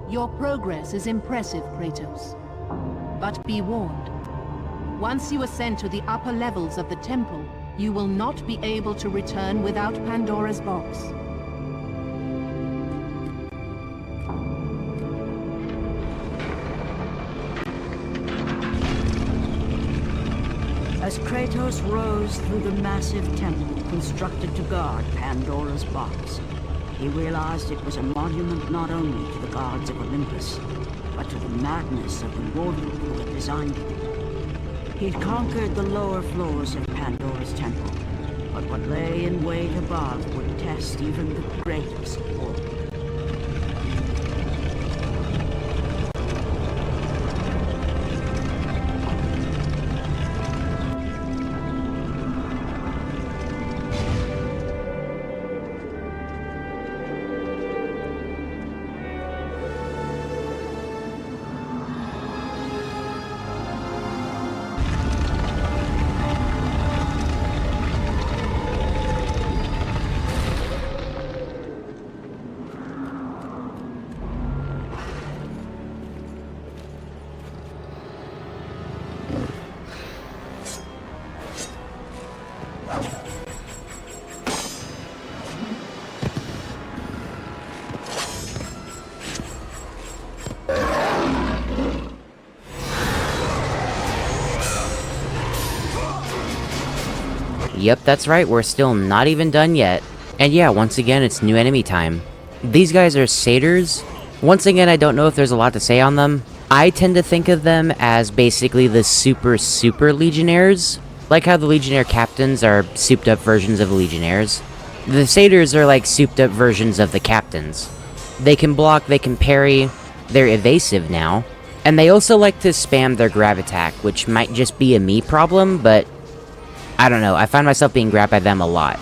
Your progress is impressive, Kratos. But be warned. Once you ascend to the upper levels of the temple, you will not be able to return without Pandora's box. As Kratos rose through the massive temple constructed to guard Pandora's box, he realized it was a monument not only to the gods of Olympus, but to the madness of the warrior who had designed it. He'd conquered the lower floors of Pandora's temple, but what lay in wait above would test even the greatest warrior. Yep, that's right, we're still not even done yet. And yeah, once again, it's new enemy time. These guys are satyrs. Once again, I don't know if there's a lot to say on them. I tend to think of them as basically the super legionnaires. Like how the legionnaire captains are souped up versions of the legionnaires. The satyrs are like souped up versions of the captains. They can block, they can parry, they're evasive now. And they also like to spam their grab attack, which might just be a me problem, but I don't know, I find myself being grabbed by them a lot.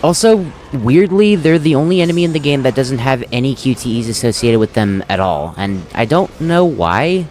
Also, weirdly, they're the only enemy in the game that doesn't have any QTEs associated with them at all, and I don't know why.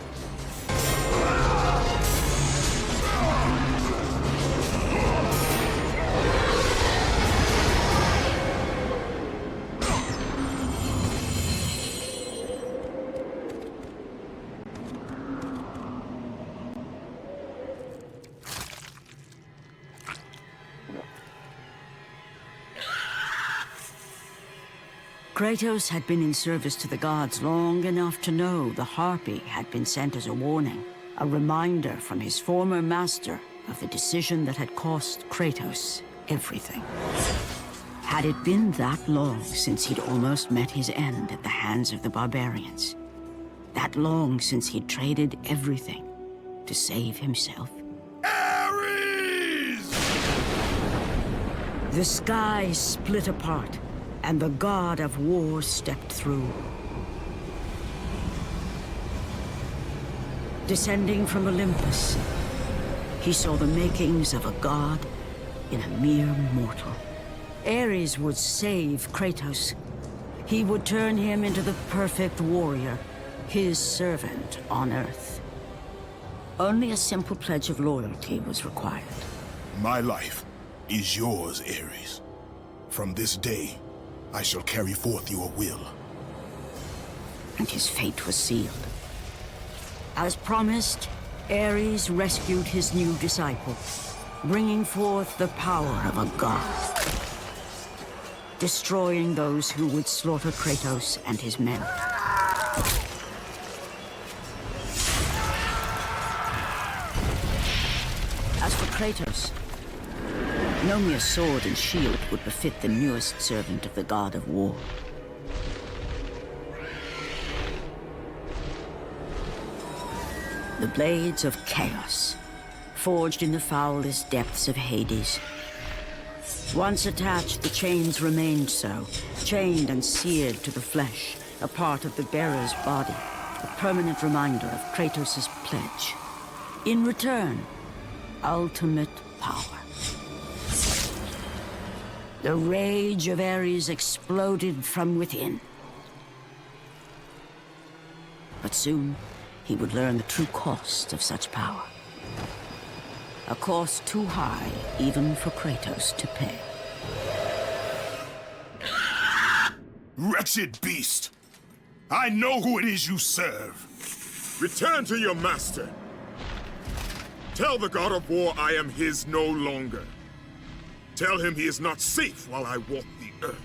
Kratos had been in service to the gods long enough to know the Harpy had been sent as a warning, a reminder from his former master of the decision that had cost Kratos everything. Had it been that long since he'd almost met his end at the hands of the barbarians? That long since he'd traded everything to save himself? Ares! The sky split apart, and the god of war stepped through. Descending from Olympus, he saw the makings of a god in a mere mortal. Ares would save Kratos. He would turn him into the perfect warrior, his servant on Earth. Only a simple pledge of loyalty was required. My life is yours, Ares. From this day, I shall carry forth your will. And his fate was sealed. As promised, Ares rescued his new disciple, bringing forth the power of a god, destroying those who would slaughter Kratos and his men. As for Kratos, no mere sword and shield would befit the newest servant of the god of war. The blades of chaos, forged in the foulest depths of Hades. Once attached, the chains remained so, chained and seared to the flesh, a part of the bearer's body, a permanent reminder of Kratos' pledge. In return, ultimate power. The rage of Ares exploded from within. But soon, he would learn the true cost of such power. A cost too high even for Kratos to pay. Wretched beast! I know who it is you serve. Return to your master. Tell the god of war I am his no longer. Tell him he is not safe while I walk the earth.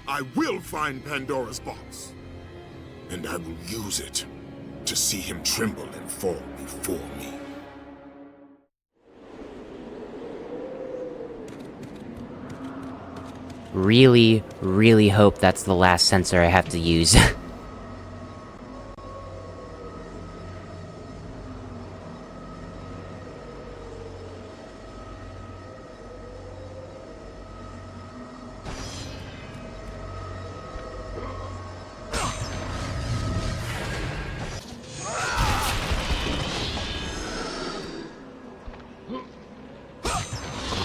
I will find Pandora's box. And I will use it to see him tremble and fall before me. Really, really hope that's the last sensor I have to use.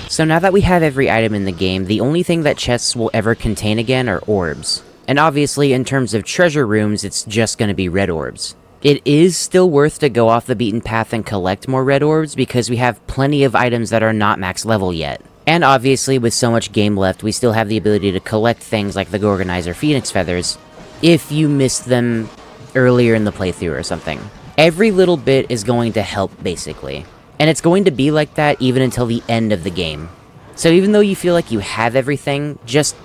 So now that we have every item in the game, the only thing that chests will ever contain again are orbs. And obviously, in terms of treasure rooms, it's just gonna be red orbs. It is still worth to go off the beaten path and collect more red orbs because we have plenty of items that are not max level yet. And obviously, with so much game left, we still have the ability to collect things like the Gorgonizer Phoenix Feathers if you missed them earlier in the playthrough or something. Every little bit is going to help, basically. And it's going to be like that even until the end of the game. So even though you feel like you have everything, just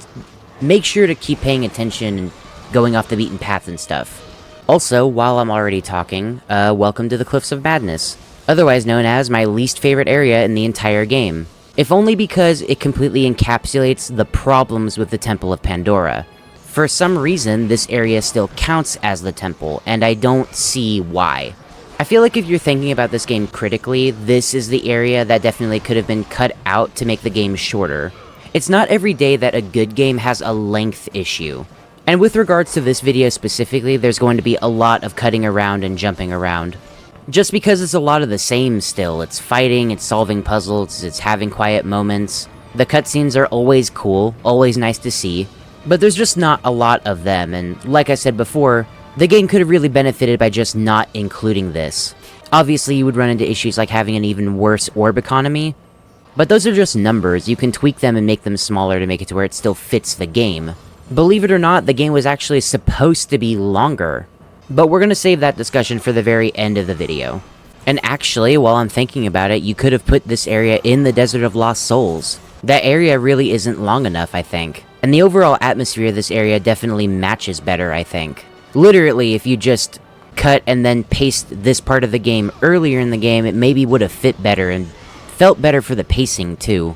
make sure to keep paying attention and going off the beaten path and stuff. Also, while I'm already talking, welcome to the Cliffs of Madness, otherwise known as my least favorite area in the entire game. If only because it completely encapsulates the problems with the Temple of Pandora. For some reason, this area still counts as the temple, and I don't see why. I feel like if you're thinking about this game critically, this is the area that definitely could have been cut out to make the game shorter. It's not every day that a good game has a length issue. And with regards to this video specifically, there's going to be a lot of cutting around and jumping around. Just because it's a lot of the same still. It's fighting, it's solving puzzles, it's having quiet moments. The cutscenes are always cool, always nice to see, but there's just not a lot of them, and like I said before, the game could have really benefited by just not including this. Obviously, you would run into issues like having an even worse orb economy, but those are just numbers. You can tweak them and make them smaller to make it to where it still fits the game. Believe it or not, the game was actually supposed to be longer, but we're gonna save that discussion for the very end of the video. And actually, while I'm thinking about it, you could have put this area in the Desert of Lost Souls. That area really isn't long enough, I think. And the overall atmosphere of this area definitely matches better, I think. Literally, if you just cut and then paste this part of the game earlier in the game, it maybe would have fit better and felt better for the pacing, too.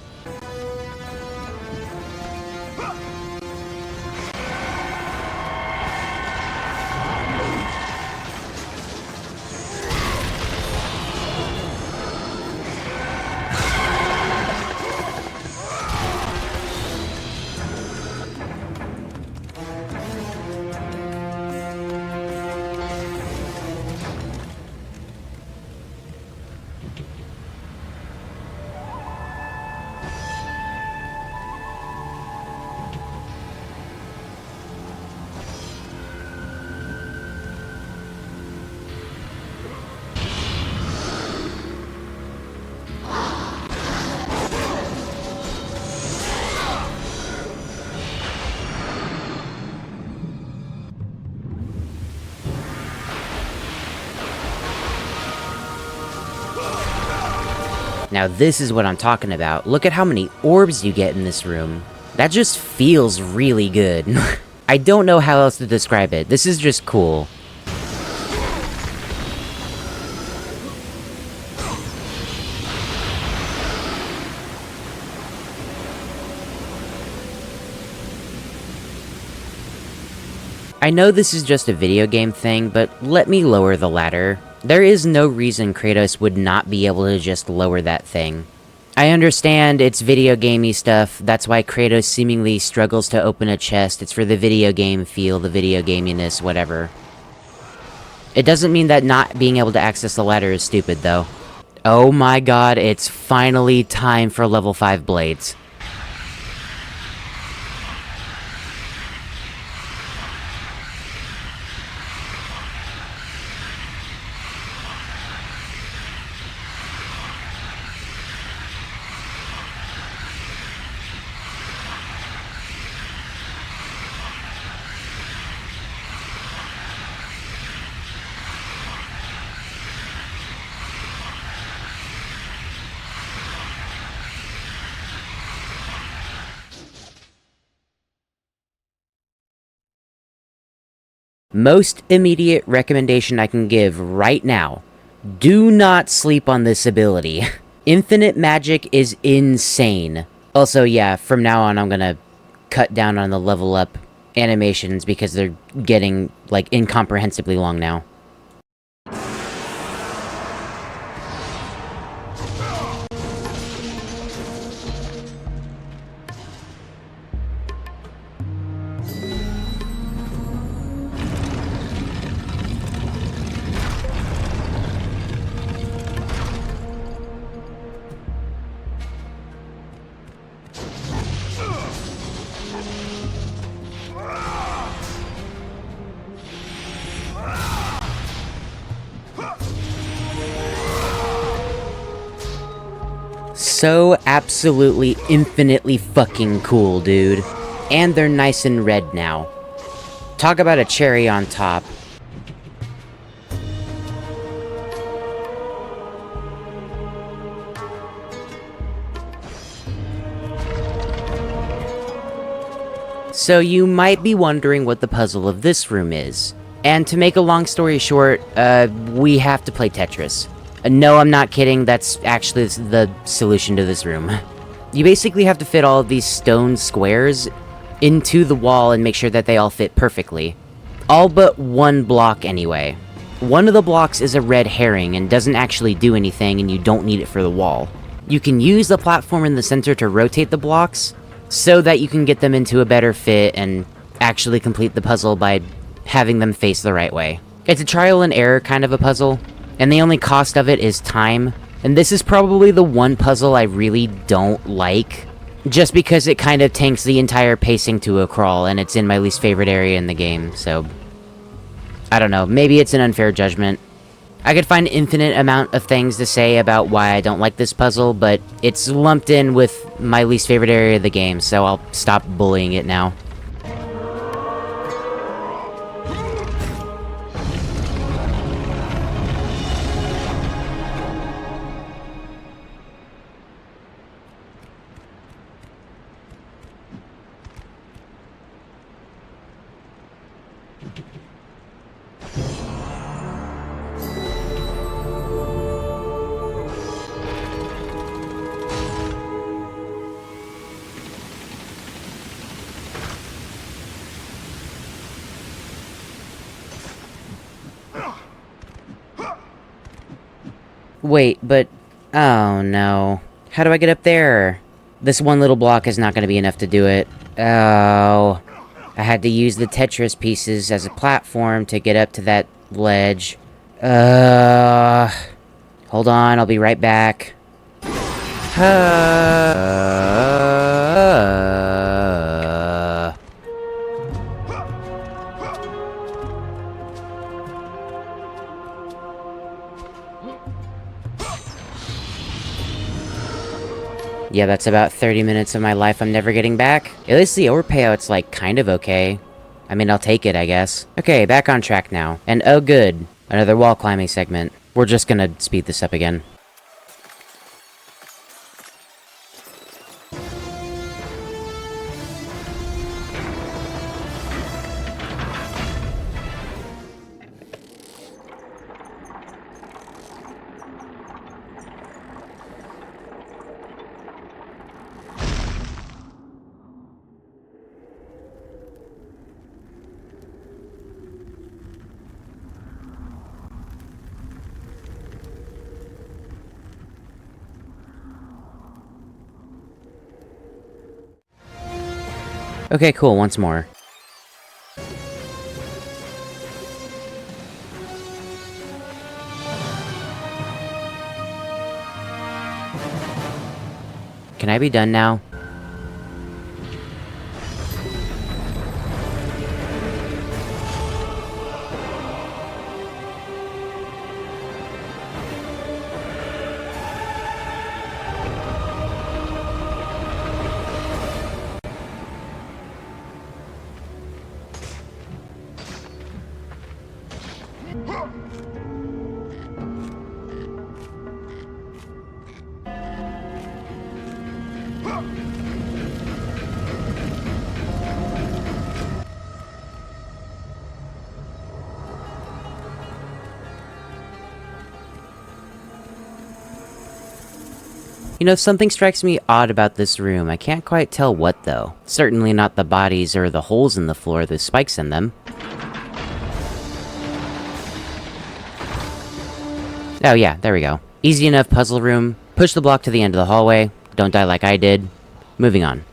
Now this is what I'm talking about. Look at how many orbs you get in this room. That just feels really good. I don't know how else to describe it. This is just cool. I know this is just a video game thing, but let me lower the ladder. There is no reason Kratos would not be able to just lower that thing. I understand it's video gamey stuff, that's why Kratos seemingly struggles to open a chest, it's for the video game feel, the video gaminess, whatever. It doesn't mean that not being able to access the ladder is stupid, though. Oh my god, it's finally time for level 5 blades. Most immediate recommendation I can give right now. Do not sleep on this ability. Infinite magic is insane. Also, yeah, from now on I'm gonna cut down on the level up animations because they're getting, like, incomprehensibly long now. So absolutely infinitely fucking cool, dude. And they're nice and red now. Talk about a cherry on top. So you might be wondering what the puzzle of this room is. And to make a long story short, we have to play Tetris. No, I'm not kidding, that's actually the solution to this room. You basically have to fit all of these stone squares into the wall and make sure that they all fit perfectly. All but one block anyway. One of the blocks is a red herring and doesn't actually do anything, and you don't need it for the wall. You can use the platform in the center to rotate the blocks so that you can get them into a better fit and actually complete the puzzle by having them face the right way. It's a trial and error kind of a puzzle, and the only cost of it is time. And this is probably the one puzzle I really don't like, just because it kind of tanks the entire pacing to a crawl, and it's in my least favorite area in the game, so I don't know, maybe it's an unfair judgment. I could find infinite amount of things to say about why I don't like this puzzle, but it's lumped in with my least favorite area of the game, so I'll stop bullying it now. Wait, but... oh no. How do I get up there? This one little block is not going to be enough to do it. Oh. I had to use the Tetris pieces as a platform to get up to that ledge. Hold on, I'll be right back. Yeah, that's about 30 minutes of my life I'm never getting back. At least the overpayout's, like, kind of okay. I mean, I'll take it, I guess. Okay, back on track now. And oh good, another wall climbing segment. We're just gonna speed this up again. Okay, cool, once more. Can I be done now? You know, something strikes me odd about this room. I can't quite tell what, though. Certainly not the bodies or the holes in the floor with spikes in them. Oh yeah, there we go. Easy enough puzzle room. Push the block to the end of the hallway. Don't die like I did. Moving on.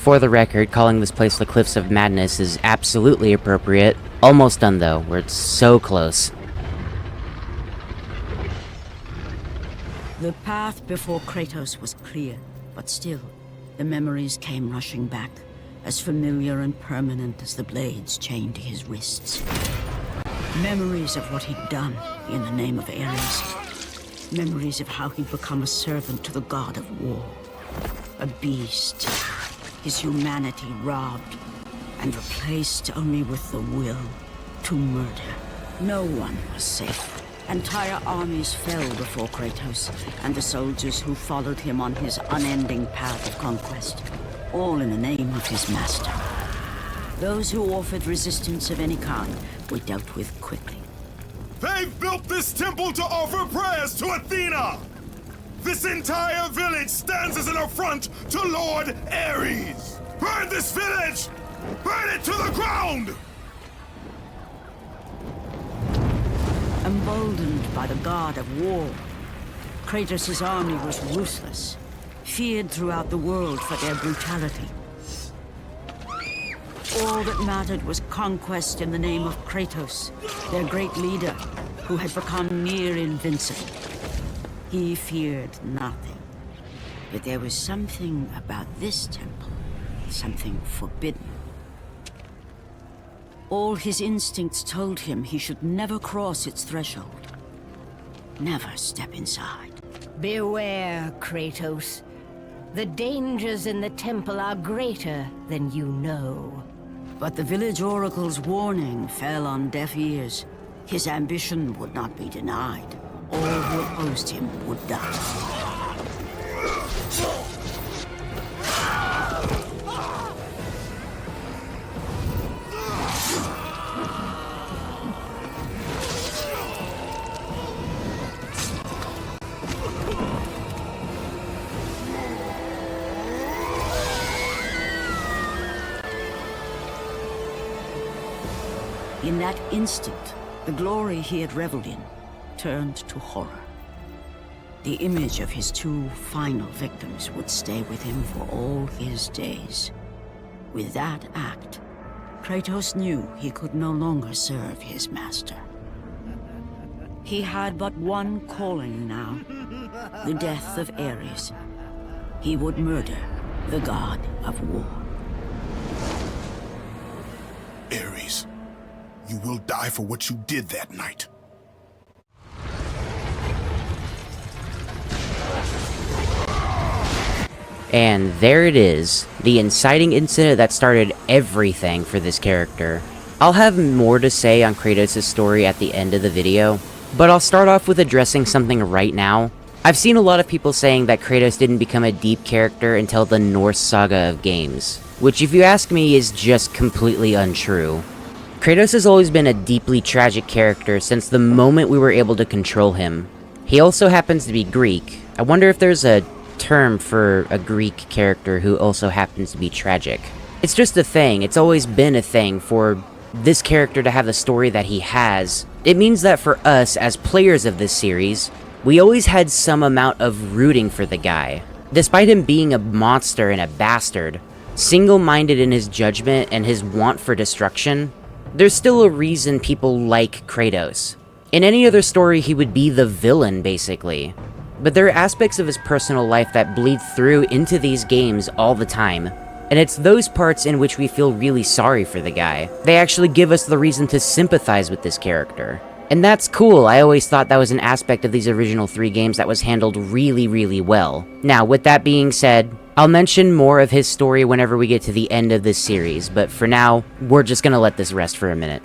For the record, calling this place the Cliffs of Madness is absolutely appropriate. Almost done though, we're so close. The path before Kratos was clear, but still, the memories came rushing back, as familiar and permanent as the blades chained to his wrists. Memories of what he'd done in the name of Ares. Memories of how he'd become a servant to the god of war. A beast. His humanity robbed and replaced only with the will to murder. No one was safe. Entire armies fell before Kratos and the soldiers who followed him on his unending path of conquest, all in the name of his master. Those who offered resistance of any kind were dealt with quickly. They've built this temple to offer prayers to Athena! This entire village stands as an affront to Lord Ares! Burn this village! Burn it to the ground! Emboldened by the god of war, Kratos' army was ruthless, feared throughout the world for their brutality. All that mattered was conquest in the name of Kratos, their great leader, who had become near invincible. He feared nothing. But there was something about this temple, something forbidden. All his instincts told him he should never cross its threshold. Never step inside. Beware, Kratos. The dangers in the temple are greater than you know. But the village oracle's warning fell on deaf ears. His ambition would not be denied. All who opposed him would die. In that instant, the glory he had reveled in turned to horror. The image of his two final victims would stay with him for all his days. With that act, Kratos knew he could no longer serve his master. He had but one calling now, the death of Ares. He would murder the god of war. Ares, you will die for what you did that night. And there it is, the inciting incident that started everything for this character. I'll have more to say on Kratos' story at the end of the video, but I'll start off with addressing something right now. I've seen a lot of people saying that Kratos didn't become a deep character until the Norse saga of games, which if you ask me is just completely untrue. Kratos has always been a deeply tragic character since the moment we were able to control him. He also happens to be Greek. I wonder if there's a term for a Greek character who also happens to be tragic. It's just a thing. It's always been a thing for this character to have the story that he has. It means that for us as players of this series, We always had some amount of rooting for the guy. Despite him being a monster and a bastard, single-minded in his judgment and his want for destruction, there's still a reason people like Kratos. In any other story, he would be the villain, basically. But there are aspects of his personal life that bleed through into these games all the time. And it's those parts in which we feel really sorry for the guy. They actually give us the reason to sympathize with this character. And that's cool. I always thought that was an aspect of these original 3 games that was handled really, really well. Now, with that being said, I'll mention more of his story whenever we get to the end of this series, but for now, we're just gonna let this rest for a minute.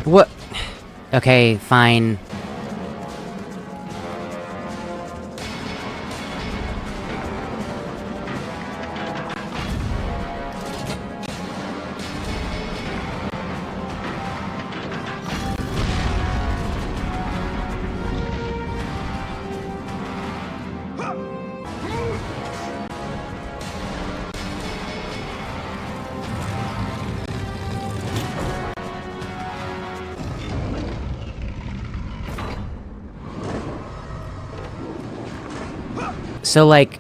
What? Okay, fine. So, like,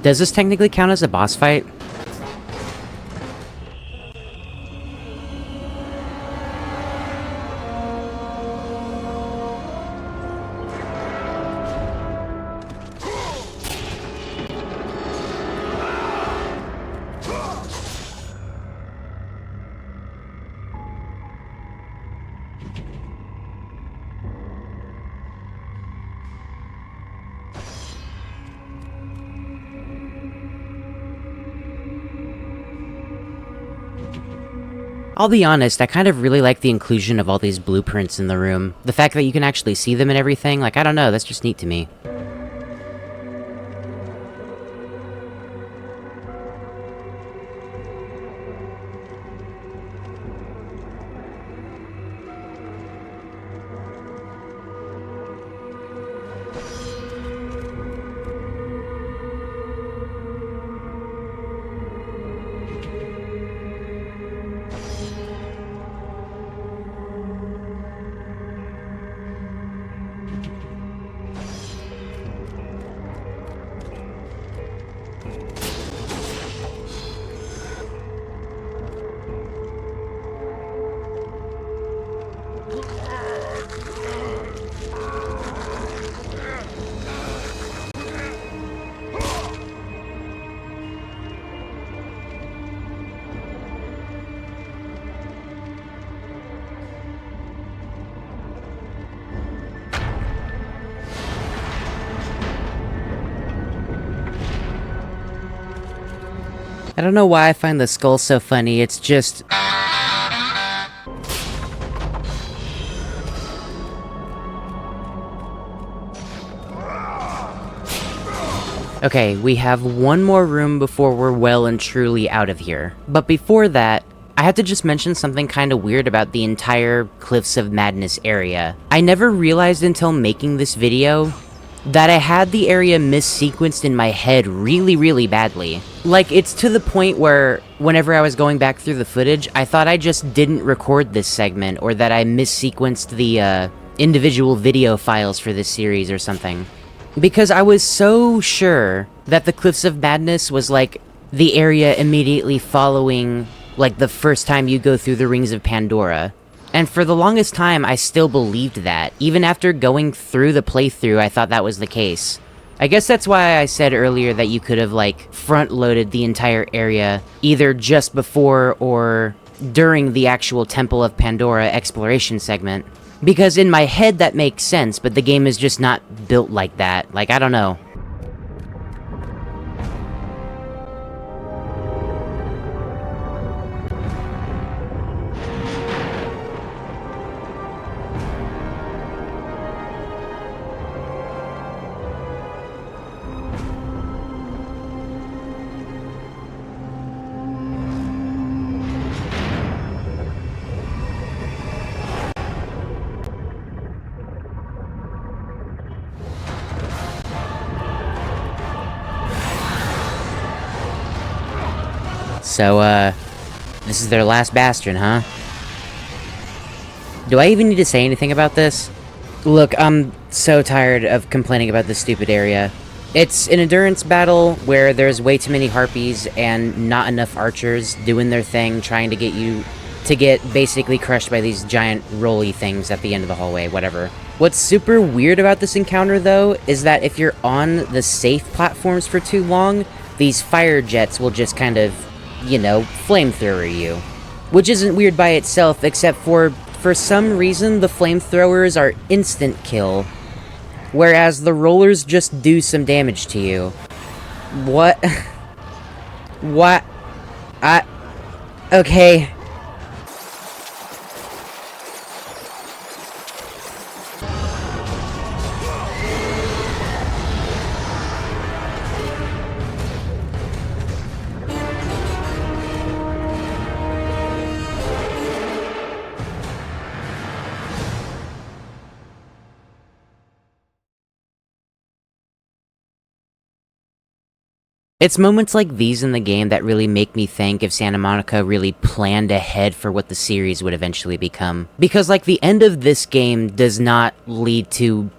does this technically count as a boss fight? I'll be honest, I kind of really like the inclusion of all these blueprints in the room. The fact that you can actually see them and everything, like, I don't know, that's just neat to me. I don't know why I find the skull so funny, it's just... Okay, we have one more room before we're well and truly out of here. But before that, I have to just mention something kinda weird about the entire Cliffs of Madness area. I never realized until making this video that I had the area missequenced in my head really badly. Like, it's to the point where whenever I was going back through the footage, I thought I just didn't record this segment, or that I missequenced the individual video files for this series or something. Because I was so sure that the Cliffs of Madness was like the area immediately following like the first time you go through the Rings of Pandora. And for the longest time, I still believed that. Even after going through the playthrough, I thought that was the case. I guess that's why I said earlier that you could have, like, front-loaded the entire area, either just before or during the actual Temple of Pandora exploration segment. Because in my head that makes sense, but the game is just not built like that. Like, I don't know. So, this is their last bastion, huh? Do I even need to say anything about this? Look, I'm so tired of complaining about this stupid area. It's an endurance battle where there's way too many harpies and not enough archers doing their thing, trying to get you to get basically crushed by these giant rolly things at the end of the hallway, whatever. What's super weird about this encounter, though, is that if you're on the safe platforms for too long, these fire jets will just kind of, you know, flamethrower you. Which isn't weird by itself, except for some reason, the flamethrowers are instant kill, whereas the rollers just do some damage to you. What? What? Okay. It's moments like these in the game that really make me think if Santa Monica really planned ahead for what the series would eventually become. Because, like, the end of this game does not lead to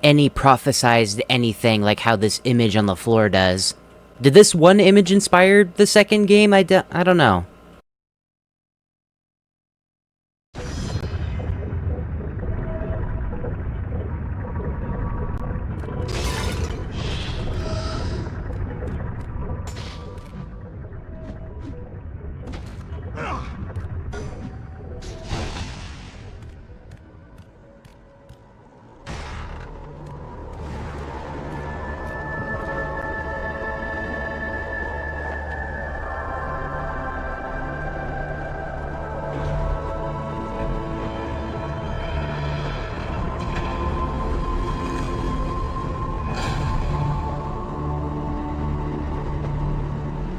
any prophesized anything like how this image on the floor does. Did this one image inspire the second game? I don't know.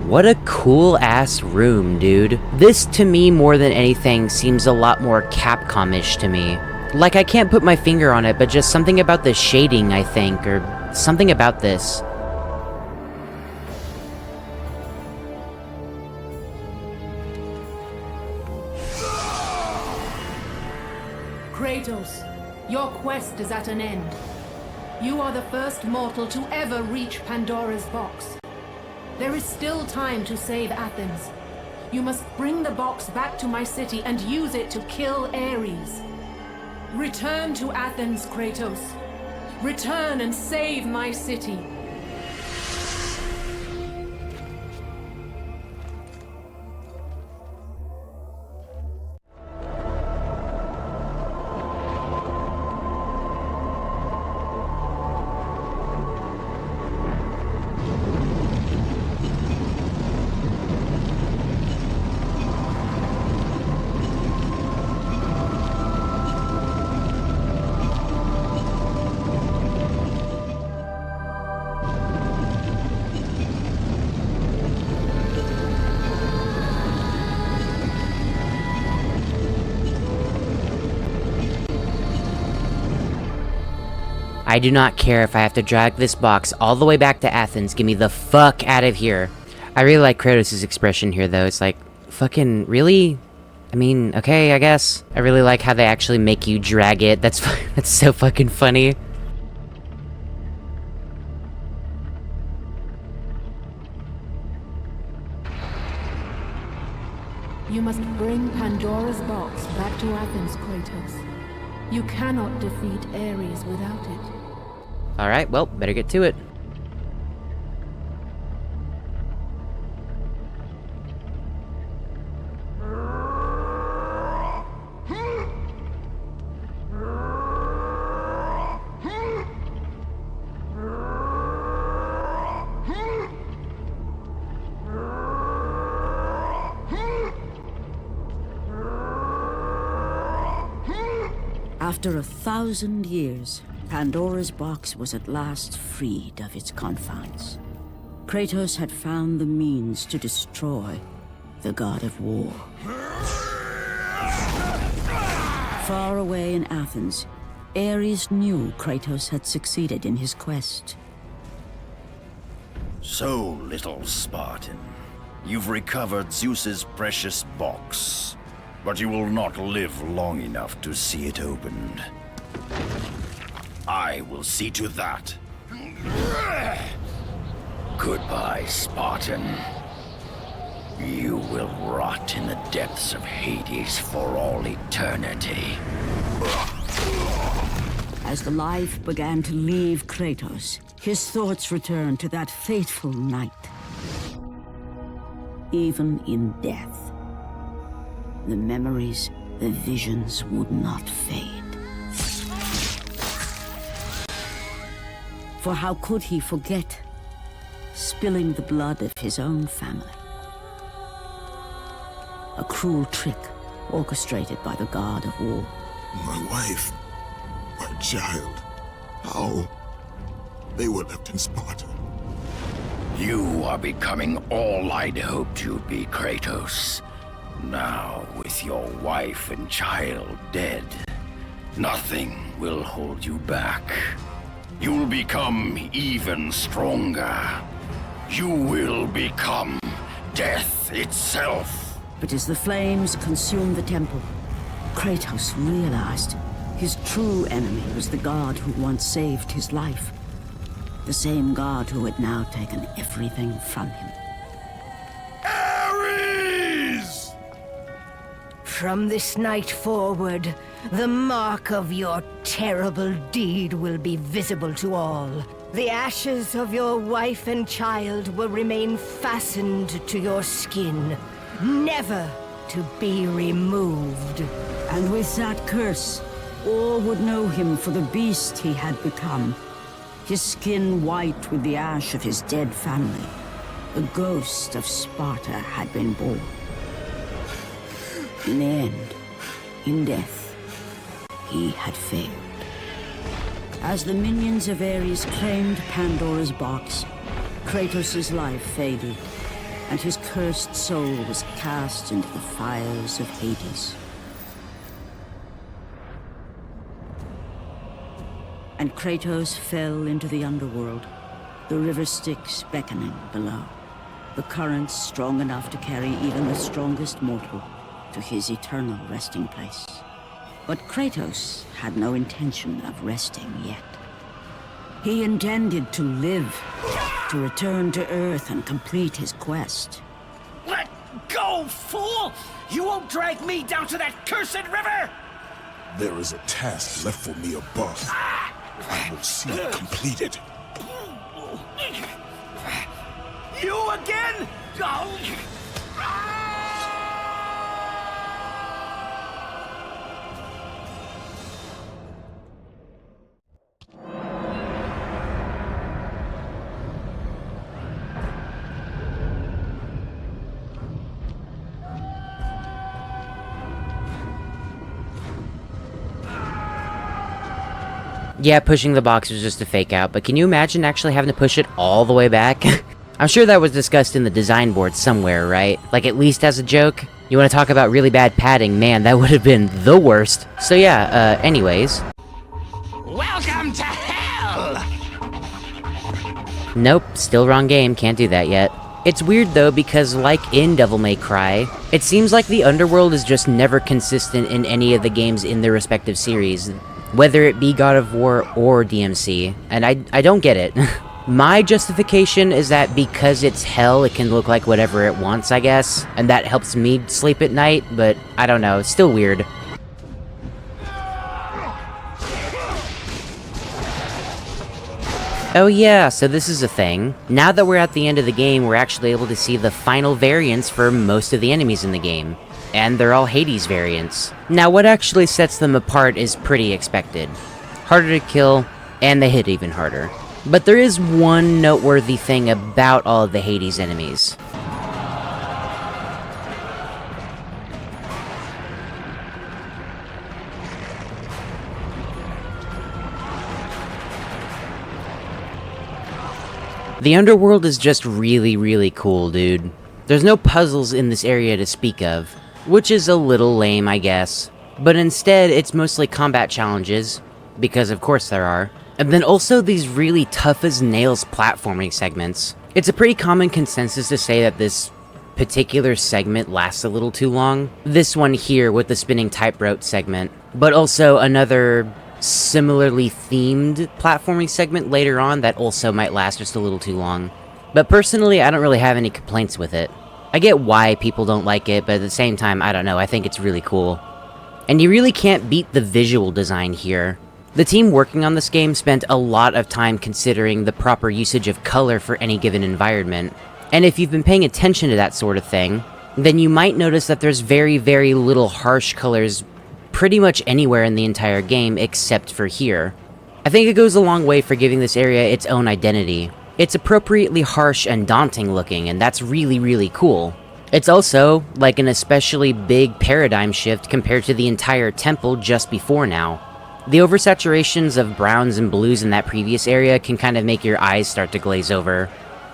What a cool-ass room, dude. This, to me, more than anything, seems a lot more Capcom-ish to me. Like, I can't put my finger on it, but just something about the shading, I think, or something about this. Kratos, your quest is at an end. You are the first mortal to ever reach Pandora's box. There is still time to save Athens. You must bring the box back to my city and use it to kill Ares. Return to Athens, Kratos. Return and save my city. I do not care if I have to drag this box all the way back to Athens. Get me the fuck out of here. I really like Kratos' expression here, though. It's like, fucking, really? I mean, okay, I guess. I really like how they actually make you drag it. That's so fucking funny. You must bring Pandora's box back to Athens, Kratos. You cannot defeat Ares without it. Alright, well, better get to it. After 1,000 years, Pandora's box was at last freed of its confines. Kratos had found the means to destroy the god of war. Far away in Athens, Ares knew Kratos had succeeded in his quest. So, little Spartan, you've recovered Zeus's precious box. But you will not live long enough to see it opened. I will see to that. Goodbye, Spartan. You will rot in the depths of Hades for all eternity. As the life began to leave Kratos, his thoughts returned to that fateful night. Even in death, the memories, the visions would not fade. For how could he forget spilling the blood of his own family? A cruel trick orchestrated by the god of war. My wife, my child, how? They were left in Sparta. You are becoming all I'd hoped you'd be, Kratos. Now, with your wife and child dead, nothing will hold you back. You'll become even stronger. You will become death itself. But as the flames consumed the temple, Kratos realized his true enemy was the god who once saved his life. The same god who had now taken everything from him. Ares! From this night forward, the mark of your terrible deed will be visible to all. The ashes of your wife and child will remain fastened to your skin, never to be removed. And with that curse, all would know him for the beast he had become. His skin white with the ash of his dead family. The ghost of Sparta had been born. In the end, in death, he had failed. As the minions of Ares claimed Pandora's box, Kratos' life faded, and his cursed soul was cast into the fires of Hades. And Kratos fell into the underworld, the river Styx beckoning below, the currents strong enough to carry even the strongest mortal to his eternal resting place. But Kratos had no intention of resting yet. He intended to live, to return to Earth and complete his quest. Let go, fool! You won't drag me down to that cursed river! There is a task left for me above. I will see it completed. You again? Yeah, pushing the box was just a fake out, but can you imagine actually having to push it all the way back? I'm sure that was discussed in the design board somewhere, right? Like at least as a joke? You want to talk about really bad padding? Man, that would have been the worst. So yeah, anyways. Welcome to hell! Nope, still wrong game, can't do that yet. It's weird though, because like in Devil May Cry, it seems like the underworld is just never consistent in any of the games in their respective series, whether it be God of War or DMC, and I don't get it. My justification is that because it's hell, it can look like whatever it wants, I guess, and that helps me sleep at night, but I don't know, it's still weird. Oh yeah, so this is a thing. Now that we're at the end of the game, we're actually able to see the final variants for most of the enemies in the game. And they're all Hades variants. Now what actually sets them apart is pretty expected. Harder to kill, and they hit even harder. But there is one noteworthy thing about all of the Hades enemies. The underworld is just really, really cool, dude. There's no puzzles in this area to speak of, which is a little lame, I guess. But instead, it's mostly combat challenges, because of course there are, and then also these really tough-as-nails platforming segments. It's a pretty common consensus to say that this particular segment lasts a little too long. This one here with the spinning tightrope segment, but also another similarly themed platforming segment later on that also might last just a little too long. But personally, I don't really have any complaints with it. I get why people don't like it, but at the same time, I don't know, I think it's really cool. And you really can't beat the visual design here. The team working on this game spent a lot of time considering the proper usage of color for any given environment. And if you've been paying attention to that sort of thing, then you might notice that there's very, very little harsh colors pretty much anywhere in the entire game except for here. I think it goes a long way for giving this area its own identity. It's appropriately harsh and daunting looking, and that's really, really cool. It's also like an especially big paradigm shift compared to the entire temple just before now. The oversaturations of browns and blues in that previous area can kind of make your eyes start to glaze over.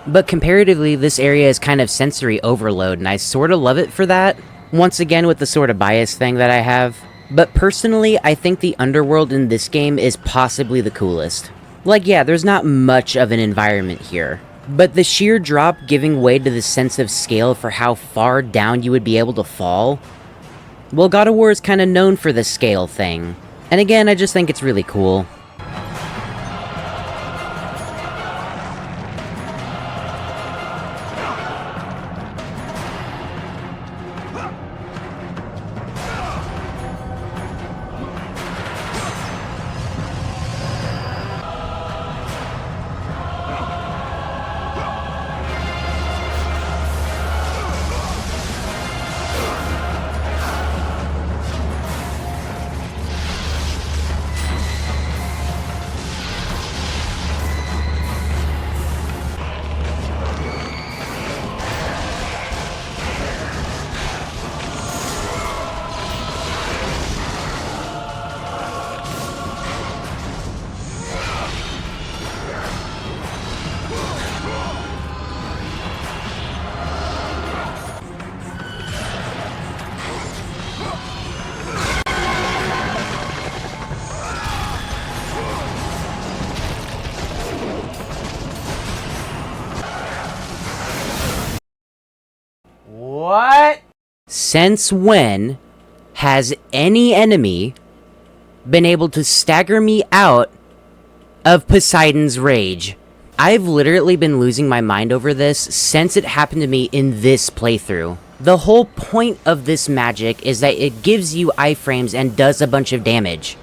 But comparatively, this area is kind of sensory overload, and I sort of love it for that. Once again, with the sort of bias thing that I have. But personally, I think the underworld in this game is possibly the coolest. Like, yeah, there's not much of an environment here, but the sheer drop giving way to the sense of scale for how far down you would be able to fall? Well, God of War is kind of known for the scale thing. And again, I just think it's really cool. What? Since when has any enemy been able to stagger me out of Poseidon's rage? I've literally been losing my mind over this since it happened to me in this playthrough. The whole point of this magic is that it gives you iframes and does a bunch of damage.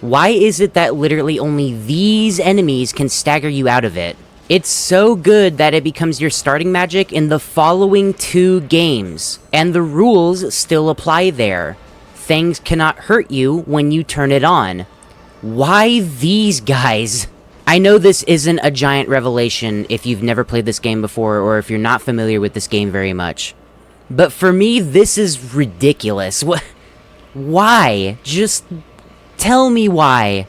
Why is it that literally only these enemies can stagger you out of it? It's so good that it becomes your starting magic in the following 2 games, and the rules still apply there. Things cannot hurt you when you turn it on. Why these guys? I know this isn't a giant revelation if you've never played this game before or if you're not familiar with this game very much. But for me, this is ridiculous. Why? Just tell me why.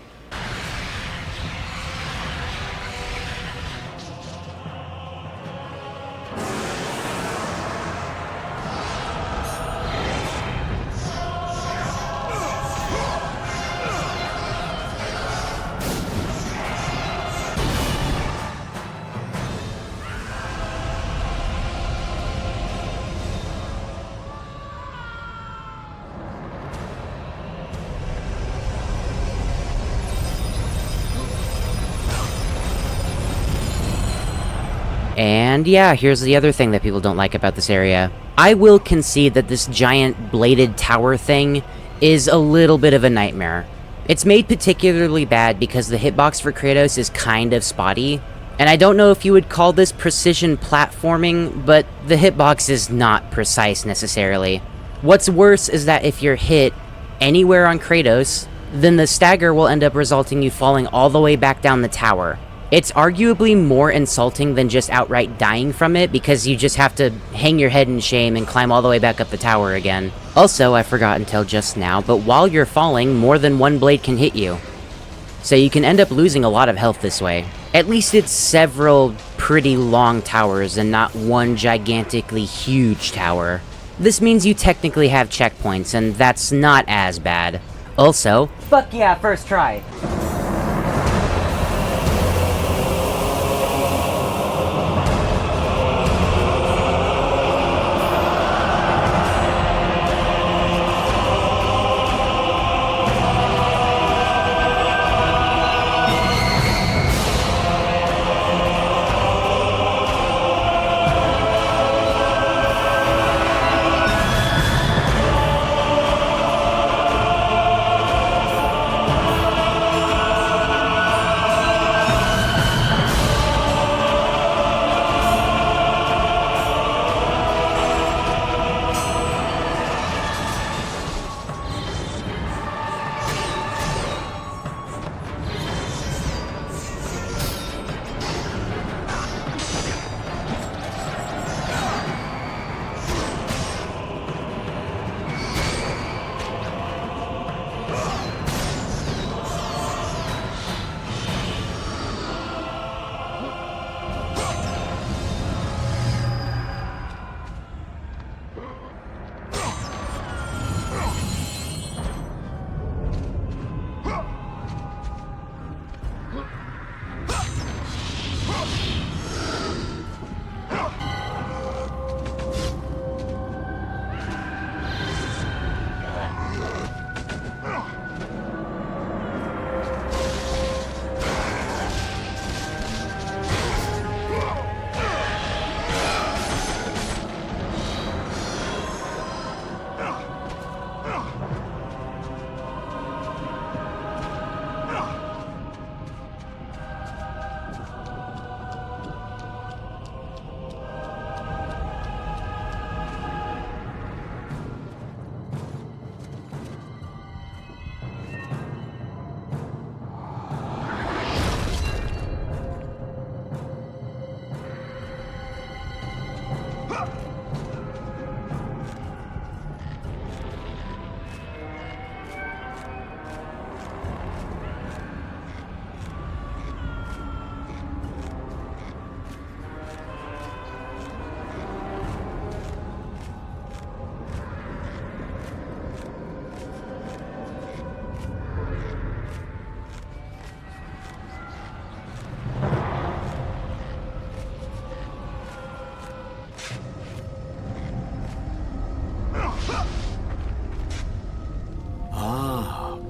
And yeah, here's the other thing that people don't like about this area. I will concede that this giant bladed tower thing is a little bit of a nightmare. It's made particularly bad because the hitbox for Kratos is kind of spotty, and I don't know if you would call this precision platforming, but the hitbox is not precise necessarily. What's worse is that if you're hit anywhere on Kratos, then the stagger will end up resulting you falling all the way back down the tower. It's arguably more insulting than just outright dying from it, because you just have to hang your head in shame and climb all the way back up the tower again. Also, I forgot until just now, but while you're falling, more than one blade can hit you. So you can end up losing a lot of health this way. At least it's several pretty long towers and not one gigantically huge tower. This means you technically have checkpoints, and that's not as bad. Also, fuck yeah, first try!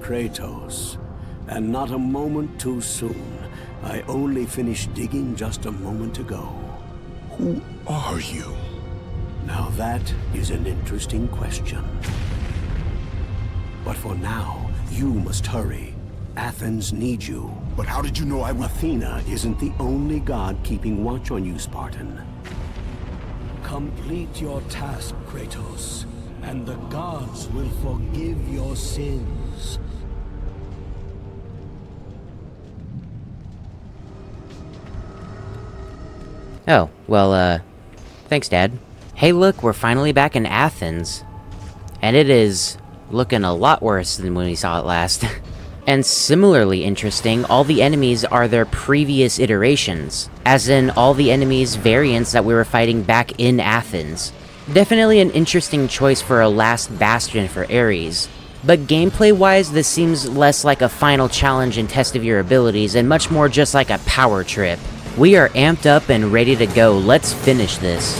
Kratos, and not a moment too soon. I only finished digging just a moment ago. Who are you? Now that is an interesting question. But for now, you must hurry. Athens needs you. But how did you know I would... Athena isn't the only god keeping watch on you, Spartan. Complete your task, Kratos, and the gods will forgive your sins. Oh, well, thanks, Dad. Hey, look, we're finally back in Athens. And it is looking a lot worse than when we saw it last. And similarly interesting, all the enemies are their previous iterations. As in, all the enemies' variants that we were fighting back in Athens. Definitely an interesting choice for a last bastion for Ares. But gameplay-wise, this seems less like a final challenge and test of your abilities, and much more just like a power trip. We are amped up and ready to go. Let's finish this.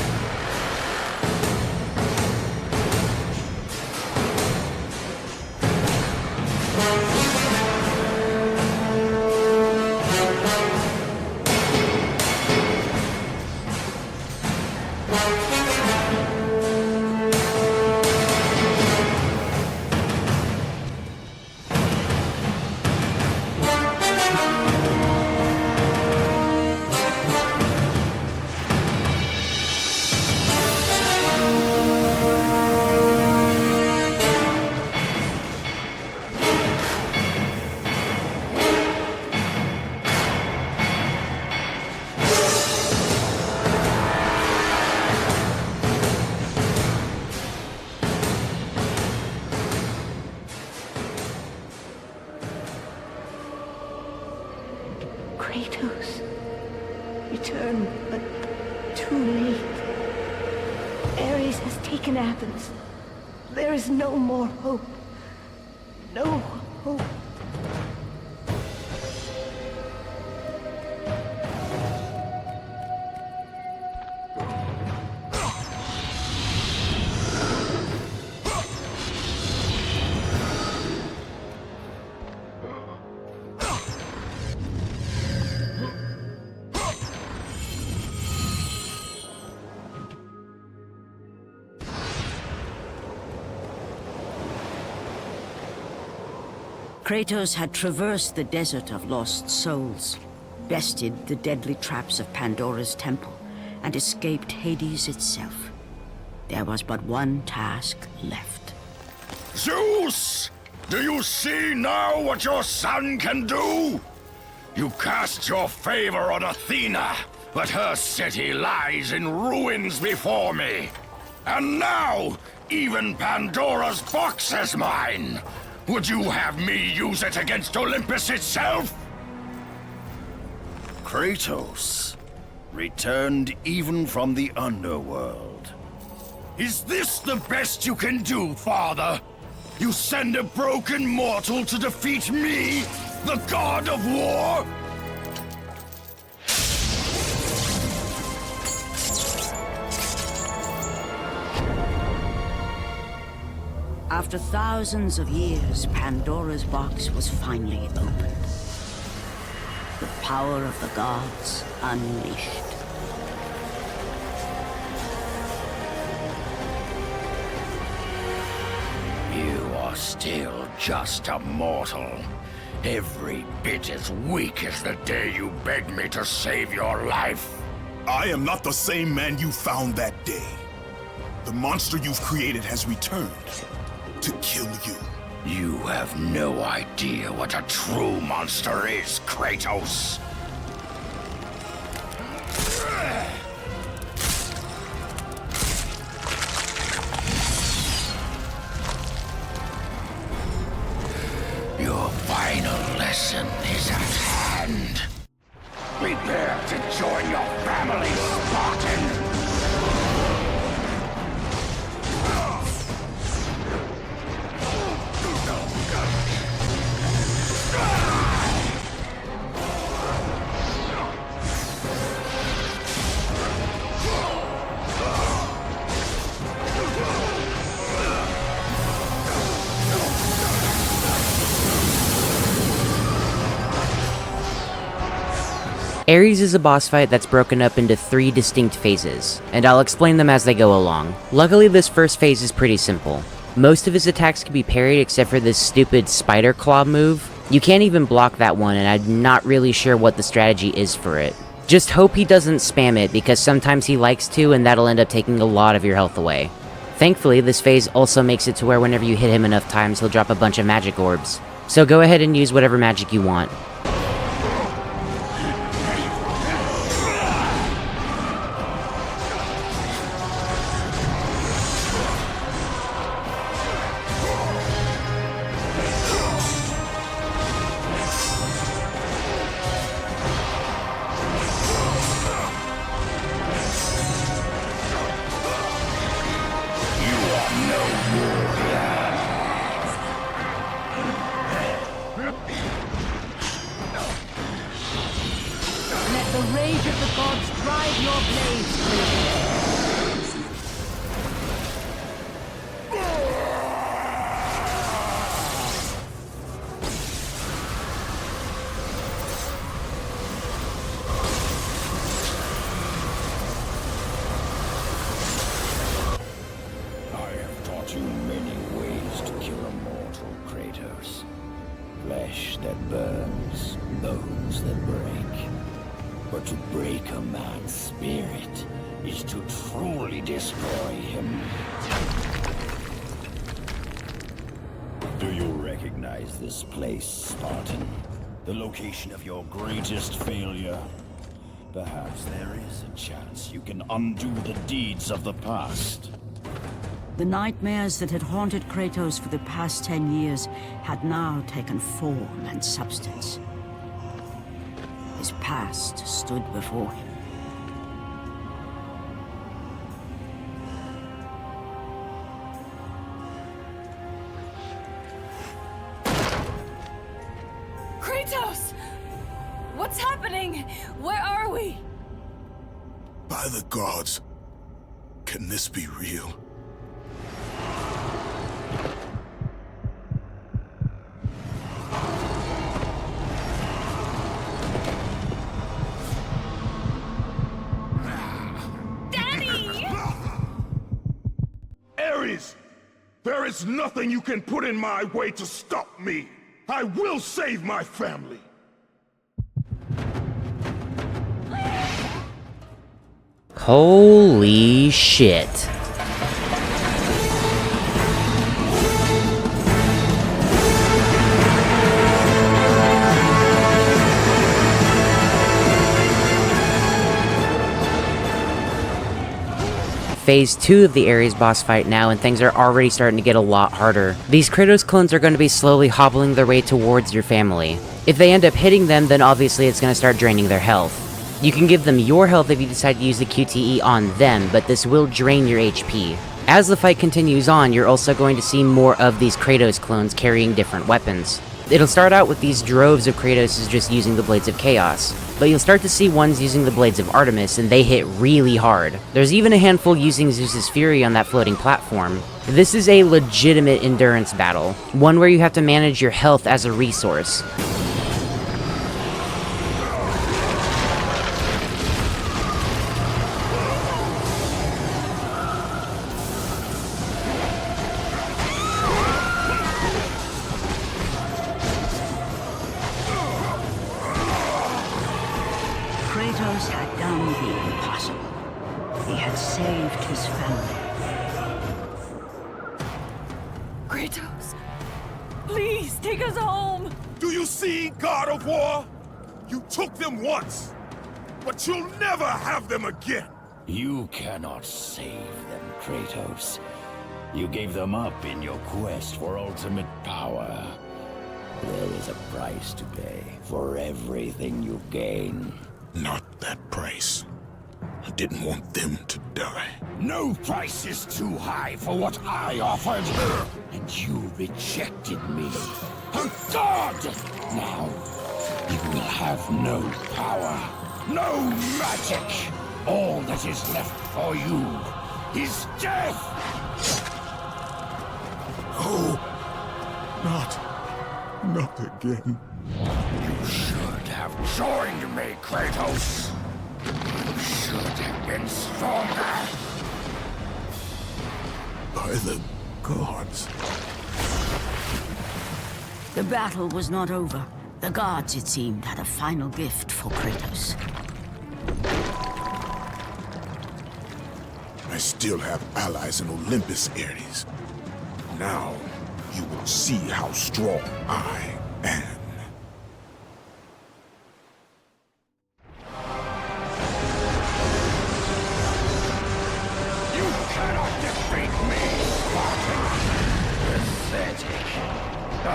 Kratos. Return, but too late. Ares has taken Athens. There is no more hope. No hope. Kratos had traversed the desert of lost souls, bested the deadly traps of Pandora's temple, and escaped Hades itself. There was but one task left. Zeus! Do you see now what your son can do? You cast your favor on Athena, but her city lies in ruins before me. And now, even Pandora's box is mine! Would you have me use it against Olympus itself? Kratos, returned even from the underworld. Is this the best you can do, father? You send a broken mortal to defeat me, the god of war? After thousands of years, Pandora's box was finally opened. The power of the gods unleashed. You are still just a mortal. Every bit as weak as the day you begged me to save your life. I am not the same man you found that day. The monster you've created has returned to kill you. You have no idea what a true monster is, Kratos. Your final lesson is at hand. Prepare to join your family, Spartan! Ares is a boss fight that's broken up into 3 distinct phases, and I'll explain them as they go along. Luckily, this first phase is pretty simple. Most of his attacks can be parried except for this stupid spider claw move. You can't even block that one, and I'm not really sure what the strategy is for it. Just hope he doesn't spam it, because sometimes he likes to, and that'll end up taking a lot of your health away. Thankfully, this phase also makes it to where whenever you hit him enough times, he'll drop a bunch of magic orbs. So go ahead and use whatever magic you want. Flesh that burns, bones that break. But to break a man's spirit is to truly destroy him. Do you recognize this place, Spartan? The location of your greatest failure? Perhaps there is a chance you can undo the deeds of the past. The nightmares that had haunted Kratos for the past 10 years had now taken form and substance. His past stood before him. Kratos! What's happening? Where are we? By the gods, can this be real? Ares! There is nothing you can put in my way to stop me! I will save my family! Holy shit. Phase 2 of the Ares boss fight now, and things are already starting to get a lot harder. These Kratos clones are going to be slowly hobbling their way towards your family. If they end up hitting them, then obviously it's going to start draining their health. You can give them your health if you decide to use the QTE on them, but this will drain your HP. As the fight continues on, you're also going to see more of these Kratos clones carrying different weapons. It'll start out with these droves of Kratos just using the Blades of Chaos, but you'll start to see ones using the Blades of Artemis, and they hit really hard. There's even a handful using Zeus's Fury on that floating platform. This is a legitimate endurance battle, one where you have to manage your health as a resource. Kratos had done the impossible. He had saved his family. Kratos, please take us home! Do you see, God of War? You took them once, but you'll never have them again! You cannot save them, Kratos. You gave them up in your quest for ultimate power. There is a price to pay for everything you gain. Not that price. I didn't want them to die. No price is too high for what I offered, and you rejected me. A god! Now, you will have no power, no magic. All that is left for you is death! Oh, not again. You should have joined me, Kratos. You should have been stronger. By the gods. The battle was not over. The gods, it seemed, had a final gift for Kratos. I still have allies in Olympus, Ares. Now, you will see how strong I am. You cannot defeat me, Spartan. Pathetic. I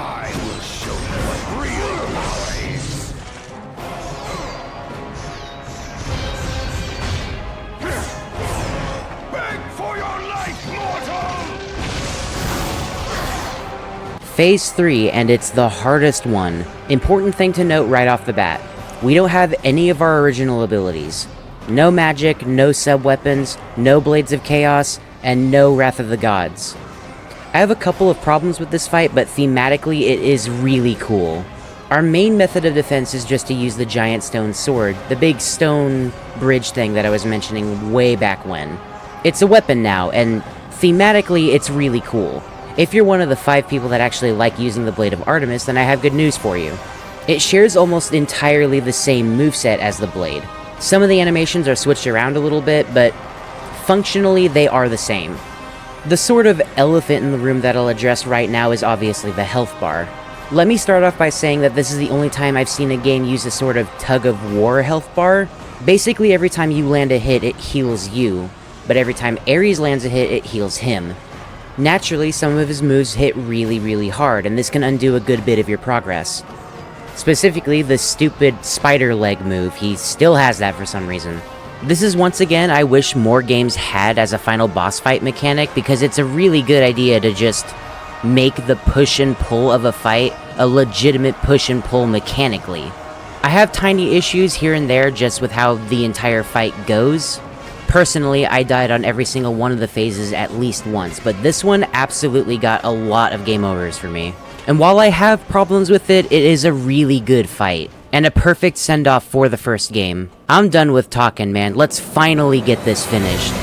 will show you what real power is. Beg for your life, mortal! Phase 3, and it's the hardest one. Important thing to note right off the bat. We don't have any of our original abilities. No magic, no sub-weapons, no Blades of Chaos, and no Wrath of the Gods. I have a couple of problems with this fight, but thematically it is really cool. Our main method of defense is just to use the giant stone sword, the big stone bridge thing that I was mentioning way back when. It's a weapon now, and thematically it's really cool. If you're one of the 5 people that actually like using the Blade of Artemis, then I have good news for you. It shares almost entirely the same moveset as the Blade. Some of the animations are switched around a little bit, but functionally they are the same. The sort of elephant in the room that I'll address right now is obviously the health bar. Let me start off by saying that this is the only time I've seen a game use a sort of tug-of-war health bar. Basically every time you land a hit, it heals you, but every time Ares lands a hit, it heals him. Naturally, some of his moves hit really hard, and this can undo a good bit of your progress. Specifically, the stupid spider leg move. He still has that for some reason. This is once again I wish more games had as a final boss fight mechanic, because it's a really good idea to just make the push and pull of a fight a legitimate push and pull mechanically. I have tiny issues here and there just with how the entire fight goes. Personally, I died on every single one of the phases at least once, but this one absolutely got a lot of game overs for me. And while I have problems with it, it is a really good fight, and a perfect send-off for the first game. I'm done with talking, man. Let's finally get this finished.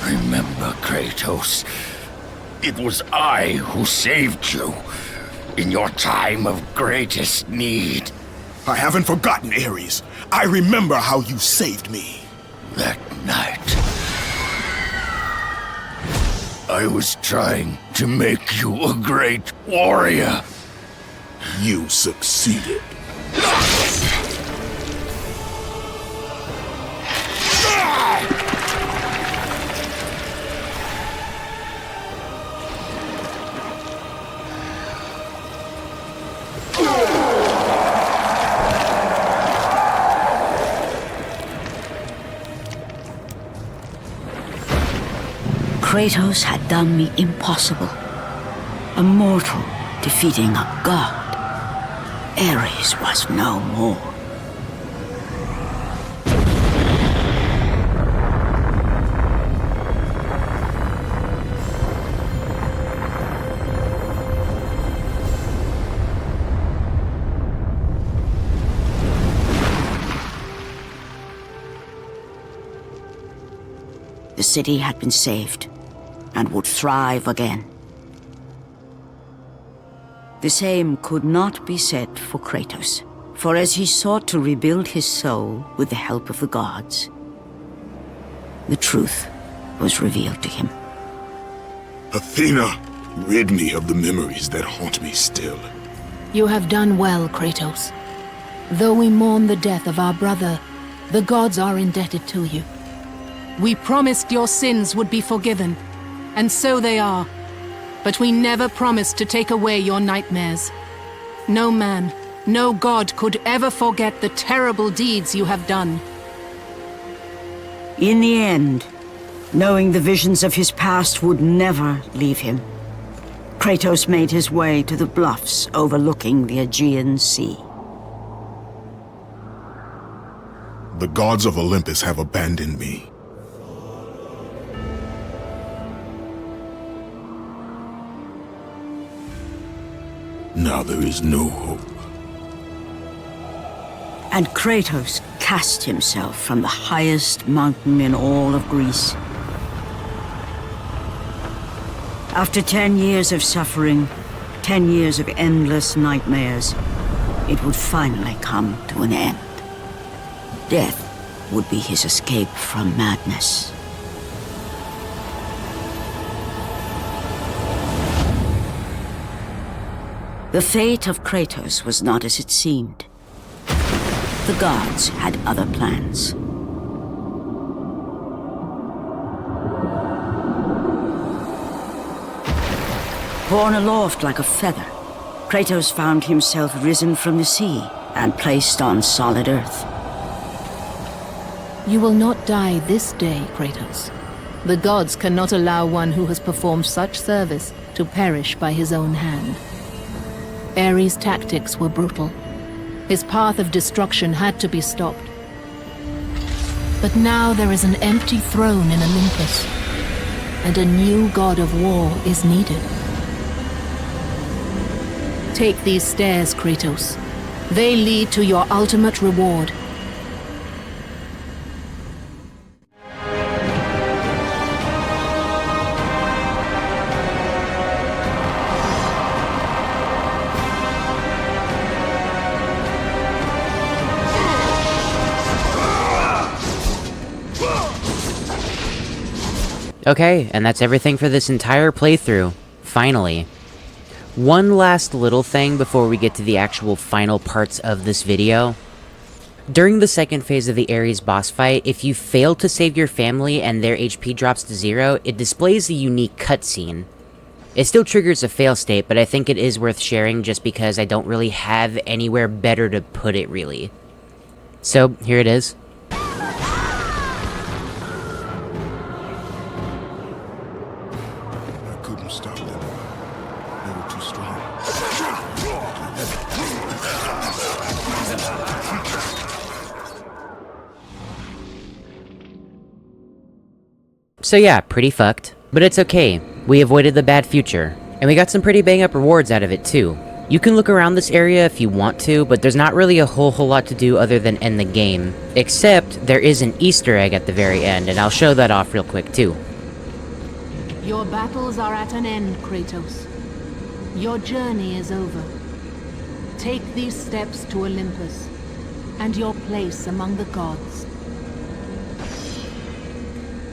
Remember, Kratos, it was I who saved you in your time of greatest need. I haven't forgotten, Ares. I remember how you saved me. That night, I was trying to make you a great warrior. You succeeded. Kratos had done me impossible. A mortal defeating a god. Ares was no more. The city had been saved and would thrive again. The same could not be said for Kratos, for as he sought to rebuild his soul with the help of the gods, the truth was revealed to him. Athena, rid me of the memories that haunt me still. You have done well, Kratos. Though we mourn the death of our brother, the gods are indebted to you. We promised your sins would be forgiven, and so they are. But we never promised to take away your nightmares. No man, no god could ever forget the terrible deeds you have done. In the end, knowing the visions of his past would never leave him, Kratos made his way to the bluffs overlooking the Aegean Sea. The gods of Olympus have abandoned me. Now there is no hope. And Kratos cast himself from the highest mountain in all of Greece. After 10 years of suffering, 10 years of endless nightmares, it would finally come to an end. Death would be his escape from madness. The fate of Kratos was not as it seemed. the gods had other plans. Borne aloft like a feather, Kratos found himself risen from the sea and placed on solid earth. You will not die this day, Kratos. The gods cannot allow one who has performed such service to perish by his own hand. Ares' tactics were brutal. His path of destruction had to be stopped. But now there is an empty throne in Olympus, and a new god of war is needed. Take these stairs, Kratos. They lead to your ultimate reward. Okay, and that's everything for this entire playthrough. Finally. One last little thing before we get to the actual final parts of this video. During the second phase of the Ares boss fight, if you fail to save your family and their HP drops to 0, it displays a unique cutscene. It still triggers a fail state, but I think it is worth sharing just because I don't really have anywhere better to put it, really. So, here it is. I couldn't stop them. They were too strong. So yeah, pretty fucked. But it's okay. We avoided the bad future. And we got some pretty bang up rewards out of it too. You can look around this area if you want to, but there's not really a whole lot to do other than end the game. Except, there is an Easter egg at the very end, and I'll show that off real quick too. Your battles are at an end, Kratos. Your journey is over. Take these steps to Olympus, and your place among the gods.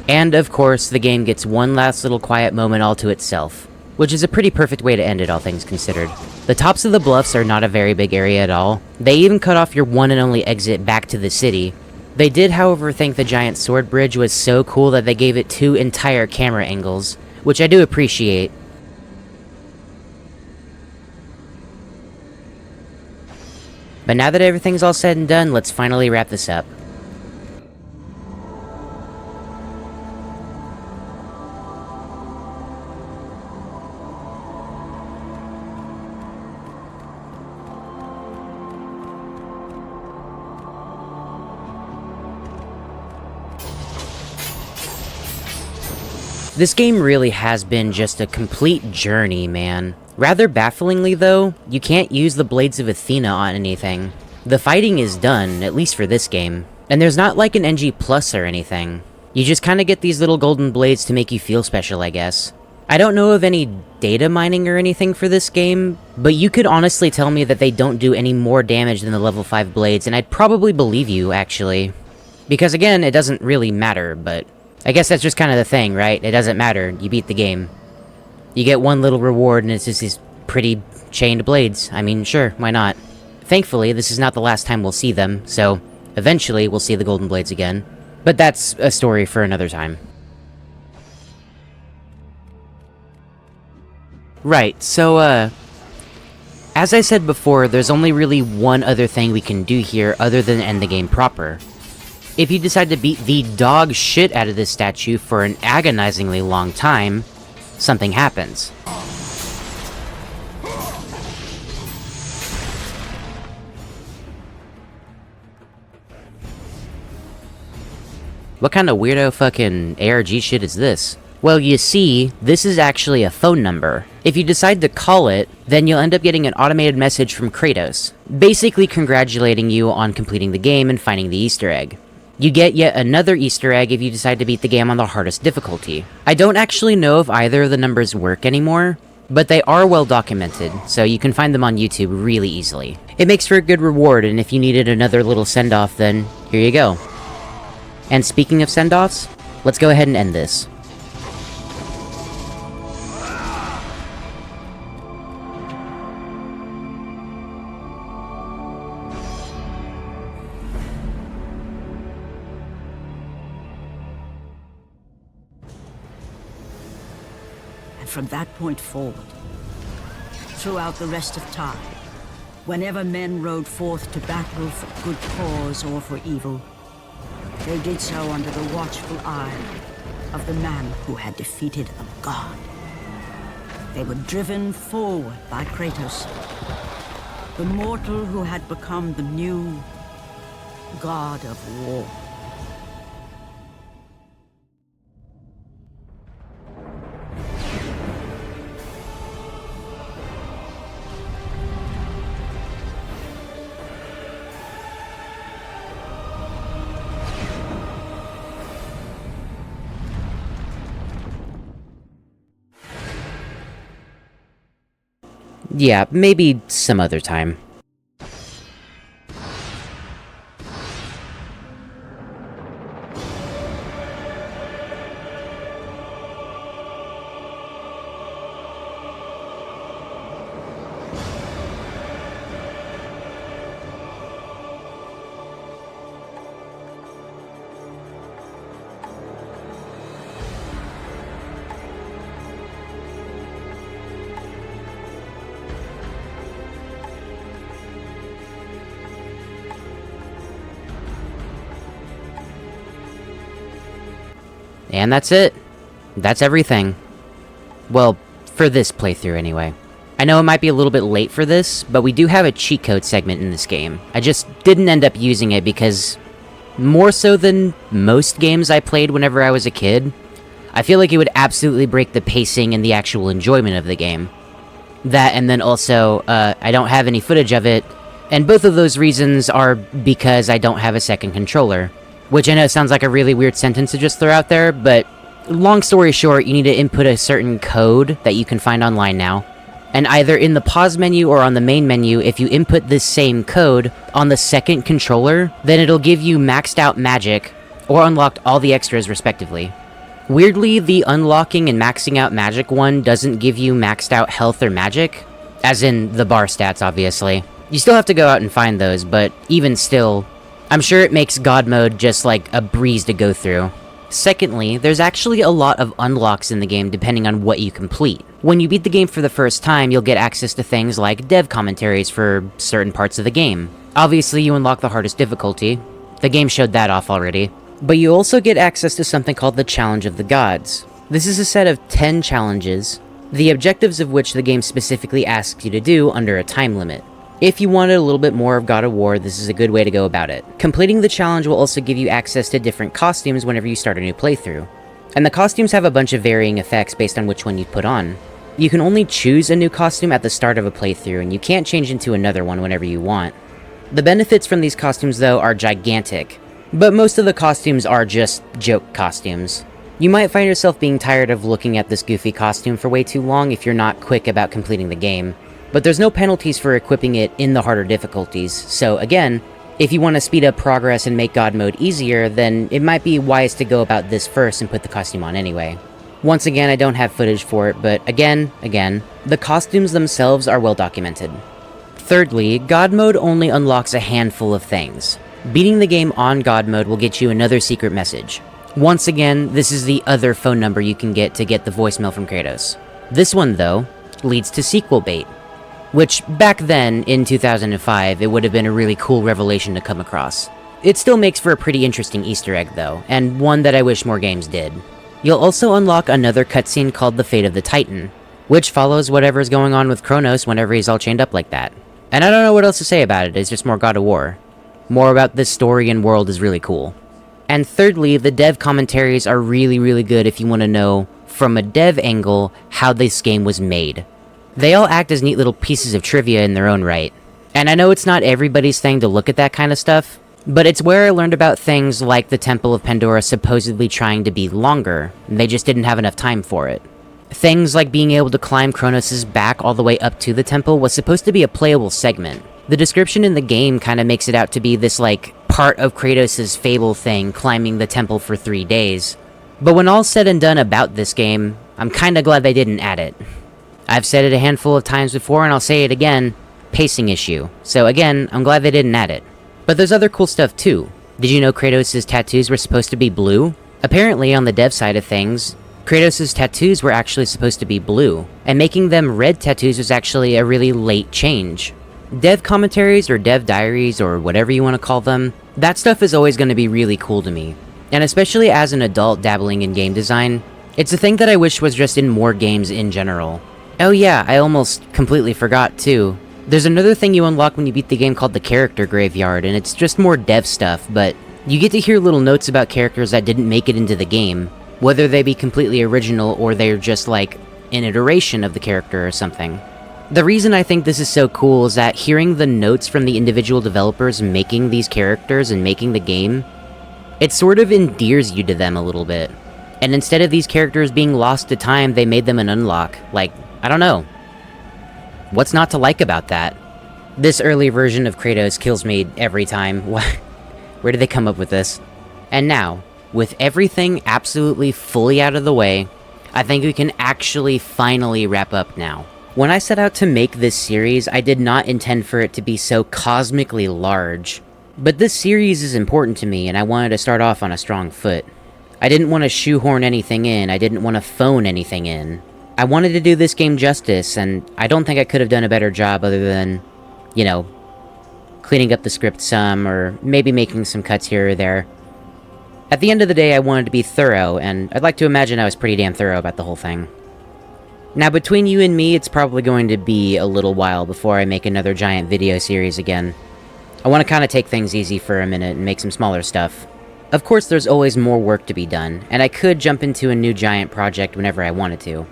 And of course, the game gets one last little quiet moment all to itself, which is a pretty perfect way to end it, all things considered. The tops of the bluffs are not a very big area at all. They even cut off your one and only exit back to the city. They did, however, think the giant sword bridge was so cool that they gave it 2 entire camera angles, which I do appreciate. But now that everything's all said and done, let's finally wrap this up. This game really has been just a complete journey, man. Rather bafflingly though, you can't use the Blades of Athena on anything. The fighting is done, at least for this game. And there's not like an NG plus or anything. You just kinda get these little golden blades to make you feel special, I guess. I don't know of any data mining or anything for this game, but you could honestly tell me that they don't do any more damage than the level 5 blades, and I'd probably believe you, actually. Because again, it doesn't really matter, but I guess that's just kind of the thing, right? It doesn't matter. You beat the game. You get one little reward, and it's just these pretty chained blades. I mean, sure, why not? Thankfully, this is not the last time we'll see them, so eventually we'll see the golden blades again. But that's a story for another time. Right, so, as I said before, there's only really one other thing we can do here other than end the game proper. If you decide to beat the dog shit out of this statue for an agonizingly long time, something happens. What kind of weirdo fucking ARG shit is this? Well, you see, this is actually a phone number. If you decide to call it, then you'll end up getting an automated message from Kratos, basically congratulating you on completing the game and finding the Easter egg. You get yet another Easter egg if you decide to beat the game on the hardest difficulty. I don't actually know if either of the numbers work anymore, but they are well documented, so you can find them on YouTube really easily. It makes for a good reward, and if you needed another little send-off, then here you go. And speaking of send-offs, let's go ahead and end this. from that point forward. Throughout the rest of time, whenever men rode forth to battle for good cause or for evil, they did so under the watchful eye of the man who had defeated a god. They were driven forward by Kratos, the mortal who had become the new god of war. Yeah, maybe some other time. And that's it. That's everything. Well, for this playthrough anyway. I know it might be a little bit late for this, but we do have a cheat code segment in this game. I just didn't end up using it because, more so than most games I played whenever I was a kid, I feel like it would absolutely break the pacing and the actual enjoyment of the game. That, and then also, I don't have any footage of it, and both of those reasons are because I don't have a second controller. Which I know sounds like a really weird sentence to just throw out there, but long story short, you need to input a certain code that you can find online now. And either in the pause menu or on the main menu, if you input this same code on the second controller, then it'll give you maxed out magic, or unlocked all the extras respectively. Weirdly, the unlocking and maxing out magic one doesn't give you maxed out health or magic, as in the bar stats obviously. You still have to go out and find those, but even still, I'm sure it makes God mode just like a breeze to go through. Secondly, there's actually a lot of unlocks in the game depending on what you complete. When you beat the game for the first time, you'll get access to things like dev commentaries for certain parts of the game. Obviously, you unlock the hardest difficulty. The game showed that off already. But you also get access to something called the Challenge of the Gods. This is a set of 10 challenges, the objectives of which the game specifically asks you to do under a time limit. If you wanted a little bit more of God of War, this is a good way to go about it. Completing the challenge will also give you access to different costumes whenever you start a new playthrough. And the costumes have a bunch of varying effects based on which one you put on. You can only choose a new costume at the start of a playthrough, and you can't change into another one whenever you want. The benefits from these costumes, though, are gigantic. But most of the costumes are just joke costumes. You might find yourself being tired of looking at this goofy costume for way too long if you're not quick about completing the game. But there's no penalties for equipping it in the harder difficulties, so again, if you want to speed up progress and make God mode easier, then it might be wise to go about this first and put the costume on anyway. Once again, I don't have footage for it, but again, the costumes themselves are well documented. Thirdly, God mode only unlocks a handful of things. Beating the game on God mode will get you another secret message. Once again, this is the other phone number you can get to get the voicemail from Kratos. This one, though, leads to sequel bait. Which, back then, in 2005, it would have been a really cool revelation to come across. It still makes for a pretty interesting Easter egg, though, and one that I wish more games did. You'll also unlock another cutscene called The Fate of the Titan, which follows whatever's going on with Kronos whenever he's all chained up like that. And I don't know what else to say about it, it's just more God of War. More about this story and world is really cool. And thirdly, the dev commentaries are really good if you want to know, from a dev angle, how this game was made. They all act as neat little pieces of trivia in their own right. And I know it's not everybody's thing to look at that kind of stuff, but it's where I learned about things like the Temple of Pandora supposedly trying to be longer, and they just didn't have enough time for it. Things like being able to climb Kronos' back all the way up to the temple was supposed to be a playable segment. The description in the game kind of makes it out to be this, like, part of Kratos' fable thing, climbing the temple for 3 days. But when all's said and done about this game, I'm kinda glad they didn't add it. I've said it a handful of times before, and I'll say it again, pacing issue. So again, I'm glad they didn't add it. But there's other cool stuff too. Did you know Kratos' tattoos were supposed to be blue? Apparently, on the dev side of things, Kratos' tattoos were actually supposed to be blue, and making them red tattoos was actually a really late change. Dev commentaries or dev diaries or whatever you want to call them, that stuff is always going to be really cool to me. And especially as an adult dabbling in game design, it's a thing that I wish was just in more games in general. Oh yeah, I almost completely forgot too. There's another thing you unlock when you beat the game called the Character Graveyard, and it's just more dev stuff, but you get to hear little notes about characters that didn't make it into the game, whether they be completely original or they're just like an iteration of the character or something. The reason I think this is so cool is that hearing the notes from the individual developers making these characters and making the game, it sort of endears you to them a little bit. And instead of these characters being lost to time, they made them an unlock. Like, I don't know. What's not to like about that? This early version of Kratos kills me every time. Where did they come up with this? And now, with everything absolutely fully out of the way, I think we can actually finally wrap up now. When I set out to make this series, I did not intend for it to be so cosmically large. But this series is important to me, and I wanted to start off on a strong foot. I didn't want to shoehorn anything in, I didn't want to phone anything in. I wanted to do this game justice, and I don't think I could have done a better job other than, you know, cleaning up the script some, or maybe making some cuts here or there. At the end of the day, I wanted to be thorough, and I'd like to imagine I was pretty damn thorough about the whole thing. Now, between you and me, it's probably going to be a little while before I make another giant video series again. I want to kind of take things easy for a minute and make some smaller stuff. Of course, there's always more work to be done, and I could jump into a new giant project whenever I wanted to.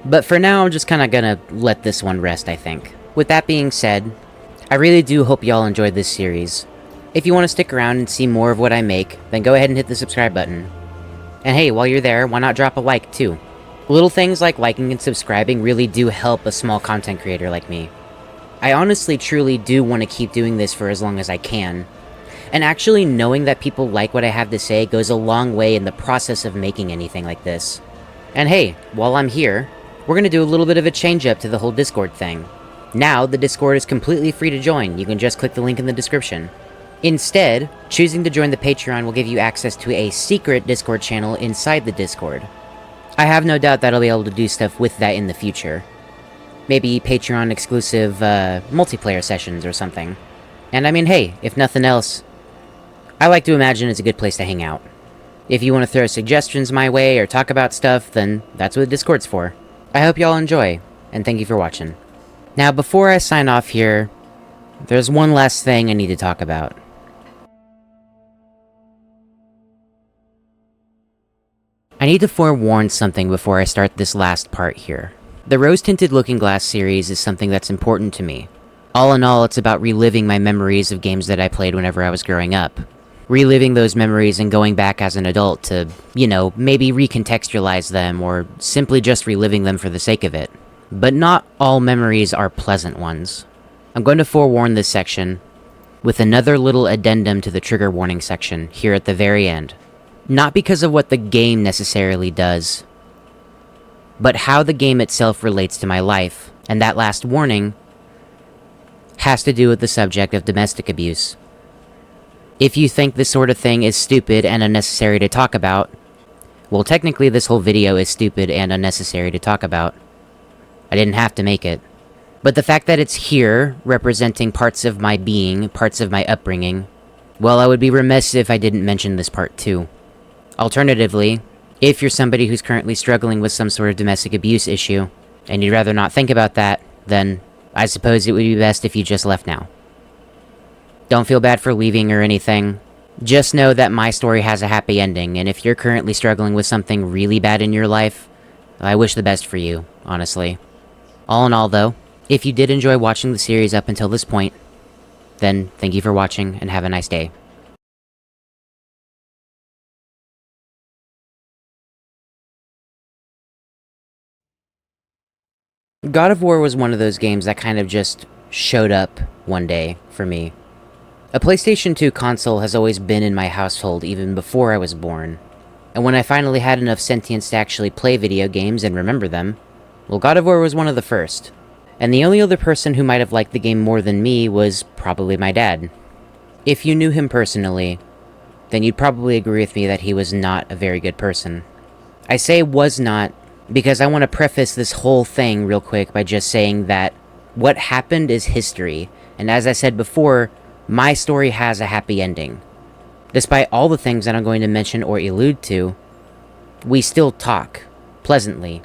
But for now, I'm just kind of gonna let this one rest, I think. With that being said, I really do hope y'all enjoyed this series. If you want to stick around and see more of what I make, then go ahead and hit the subscribe button. And hey, while you're there, why not drop a like, too? Little things like liking and subscribing really do help a small content creator like me. I honestly truly do want to keep doing this for as long as I can. And actually knowing that people like what I have to say goes a long way in the process of making anything like this. And hey, while I'm here, we're gonna do a little bit of a change up to the whole Discord thing. Now, the Discord is completely free to join, you can just click the link in the description. Instead, choosing to join the Patreon will give you access to a secret Discord channel inside the Discord. I have no doubt that I'll be able to do stuff with that in the future. Maybe Patreon exclusive multiplayer sessions or something. And I mean, hey, if nothing else, I like to imagine it's a good place to hang out. If you want to throw suggestions my way or talk about stuff, then that's what the Discord's for. I hope y'all enjoy, and thank you for watching. Now, before I sign off here, there's one last thing I need to talk about. I need to forewarn something before I start this last part here. The Rose-Tinted Looking Glass series is something that's important to me. All in all, it's about reliving my memories of games that I played whenever I was growing up. Reliving those memories and going back as an adult to, you know, maybe recontextualize them or simply just reliving them for the sake of it. But not all memories are pleasant ones. I'm going to forewarn this section with another little addendum to the trigger warning section here at the very end. Not because of what the game necessarily does, but how the game itself relates to my life, and that last warning has to do with the subject of domestic abuse. If you think this sort of thing is stupid and unnecessary to talk about, well, technically this whole video is stupid and unnecessary to talk about. I didn't have to make it. But the fact that it's here, representing parts of my being, parts of my upbringing, well, I would be remiss if I didn't mention this part too. Alternatively, if you're somebody who's currently struggling with some sort of domestic abuse issue, and you'd rather not think about that, then I suppose it would be best if you just left now. Don't feel bad for leaving or anything. Just know that my story has a happy ending, and if you're currently struggling with something really bad in your life, I wish the best for you, honestly. All in all though, if you did enjoy watching the series up until this point, then thank you for watching and have a nice day. God of War was one of those games that kind of just showed up one day for me. A PlayStation 2 console has always been in my household even before I was born. And when I finally had enough sentience to actually play video games and remember them, well, God of War was one of the first. And the only other person who might have liked the game more than me was probably my dad. If you knew him personally, then you'd probably agree with me that he was not a very good person. I say was not because I want to preface this whole thing real quick by just saying that what happened is history, and as I said before, my story has a happy ending. Despite all the things that I'm going to mention or allude to, we still talk, pleasantly.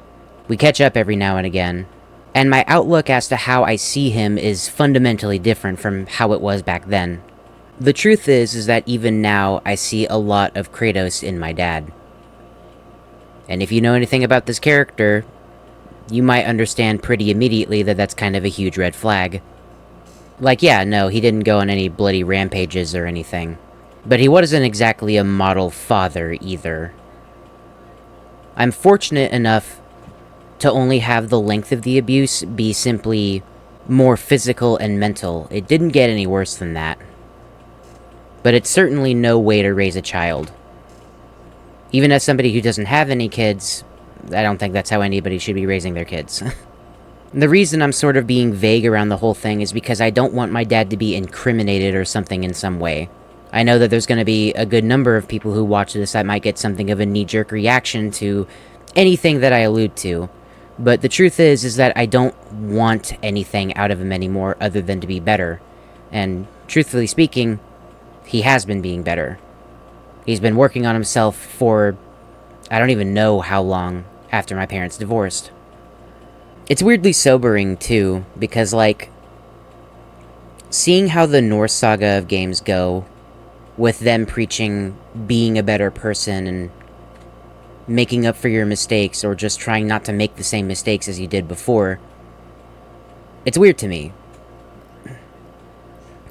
We catch up every now and again, and my outlook as to how I see him is fundamentally different from how it was back then. The truth is that even now, I see a lot of Kratos in my dad. And if you know anything about this character, you might understand pretty immediately that that's kind of a huge red flag. Like, yeah, no, he didn't go on any bloody rampages or anything. But he wasn't exactly a model father either. I'm fortunate enough to only have the length of the abuse be simply more physical and mental. It didn't get any worse than that. But it's certainly no way to raise a child. Even as somebody who doesn't have any kids, I don't think that's how anybody should be raising their kids. The reason I'm sort of being vague around the whole thing is because I don't want my dad to be incriminated or something in some way. I know that there's going to be a good number of people who watch this that might get something of a knee-jerk reaction to anything that I allude to. But the truth is that I don't want anything out of him anymore other than to be better. And truthfully speaking, he has been being better. He's been working on himself for I don't even know how long after my parents divorced. It's weirdly sobering too, because like, seeing how the Norse saga of games go, with them preaching being a better person and making up for your mistakes or just trying not to make the same mistakes as you did before, it's weird to me.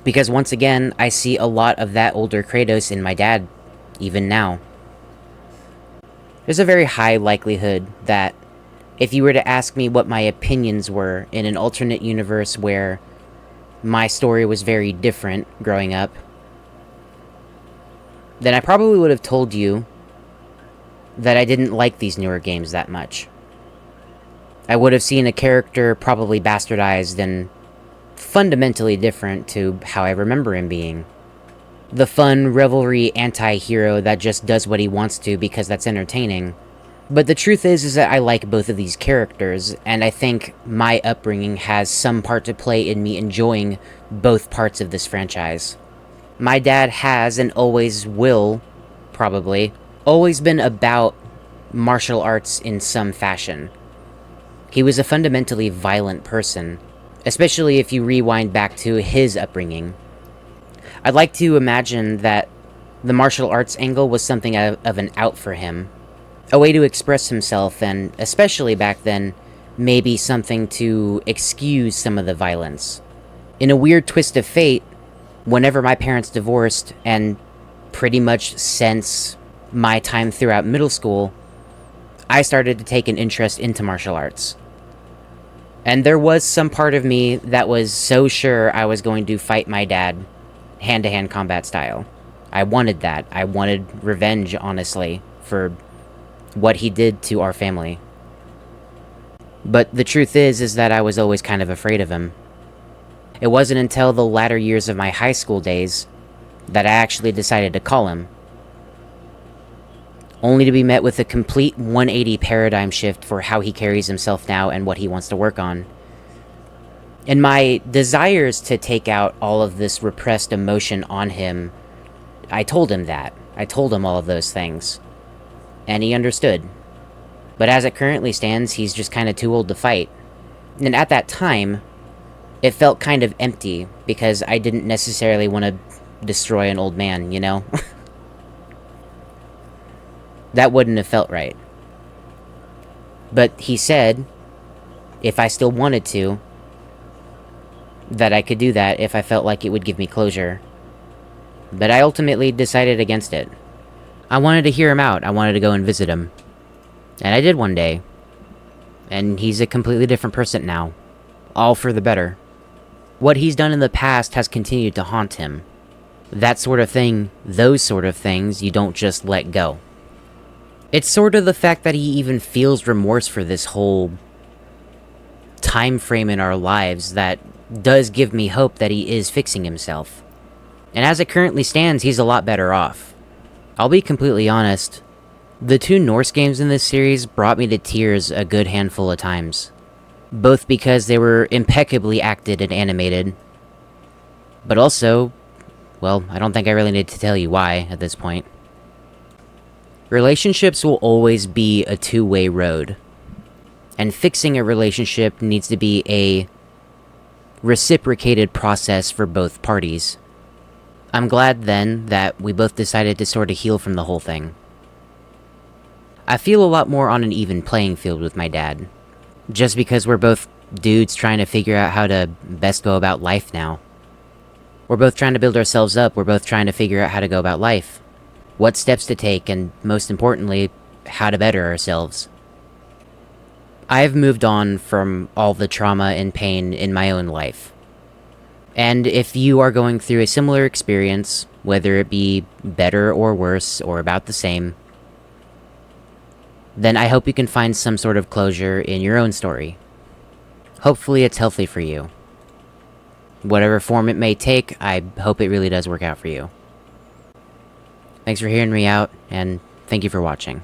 Because once again, I see a lot of that older Kratos in my dad, even now. There's a very high likelihood that if you were to ask me what my opinions were in an alternate universe where my story was very different growing up, then I probably would have told you that I didn't like these newer games that much. I would have seen a character probably bastardized and fundamentally different to how I remember him being. The fun, revelry anti-hero that just does what he wants to because that's entertaining. But the truth is that I like both of these characters, and I think my upbringing has some part to play in me enjoying both parts of this franchise. My dad has, and always will, probably, always been about martial arts in some fashion. He was a fundamentally violent person, especially if you rewind back to his upbringing. I'd like to imagine that the martial arts angle was something of an out for him. A way to express himself, and especially back then, maybe something to excuse some of the violence. In a weird twist of fate, whenever my parents divorced, and pretty much since my time throughout middle school, I started to take an interest into martial arts. And there was some part of me that was so sure I was going to fight my dad hand-to-hand combat style. I wanted that. I wanted revenge, honestly, for what he did to our family. But the truth is that I was always kind of afraid of him. It wasn't until the latter years of my high school days that I actually decided to call him. Only to be met with a complete 180 paradigm shift for how he carries himself now and what he wants to work on. And my desires to take out all of this repressed emotion on him, I told him that. I told him all of those things. And he understood. But as it currently stands, he's just kind of too old to fight. And at that time, it felt kind of empty, because I didn't necessarily want to destroy an old man, you know? That wouldn't have felt right. But he said, if I still wanted to, that I could do that if I felt like it would give me closure. But I ultimately decided against it. I wanted to hear him out. I wanted to go and visit him. And I did one day. And he's a completely different person now. All for the better. What he's done in the past has continued to haunt him. That sort of thing, those sort of things, you don't just let go. It's sort of the fact that he even feels remorse for this whole time frame in our lives that does give me hope that he is fixing himself. And as it currently stands, he's a lot better off. I'll be completely honest, The two Norse games in this series brought me to tears a good handful of times, both because they were impeccably acted and animated, but also, well, I don't think I really need to tell you why at this point. Relationships will always be a two-way road, and fixing a relationship needs to be a reciprocated process for both parties. I'm glad then that we both decided to sort of heal from the whole thing. I feel a lot more on an even playing field with my dad, just because we're both dudes trying to figure out how to best go about life now. We're both trying to build ourselves up, we're both trying to figure out how to go about life, what steps to take, and most importantly, how to better ourselves. I've moved on from all the trauma and pain in my own life. And if you are going through a similar experience, whether it be better or worse or about the same, then I hope you can find some sort of closure in your own story. Hopefully it's healthy for you. Whatever form it may take, I hope it really does work out for you. Thanks for hearing me out, and thank you for watching.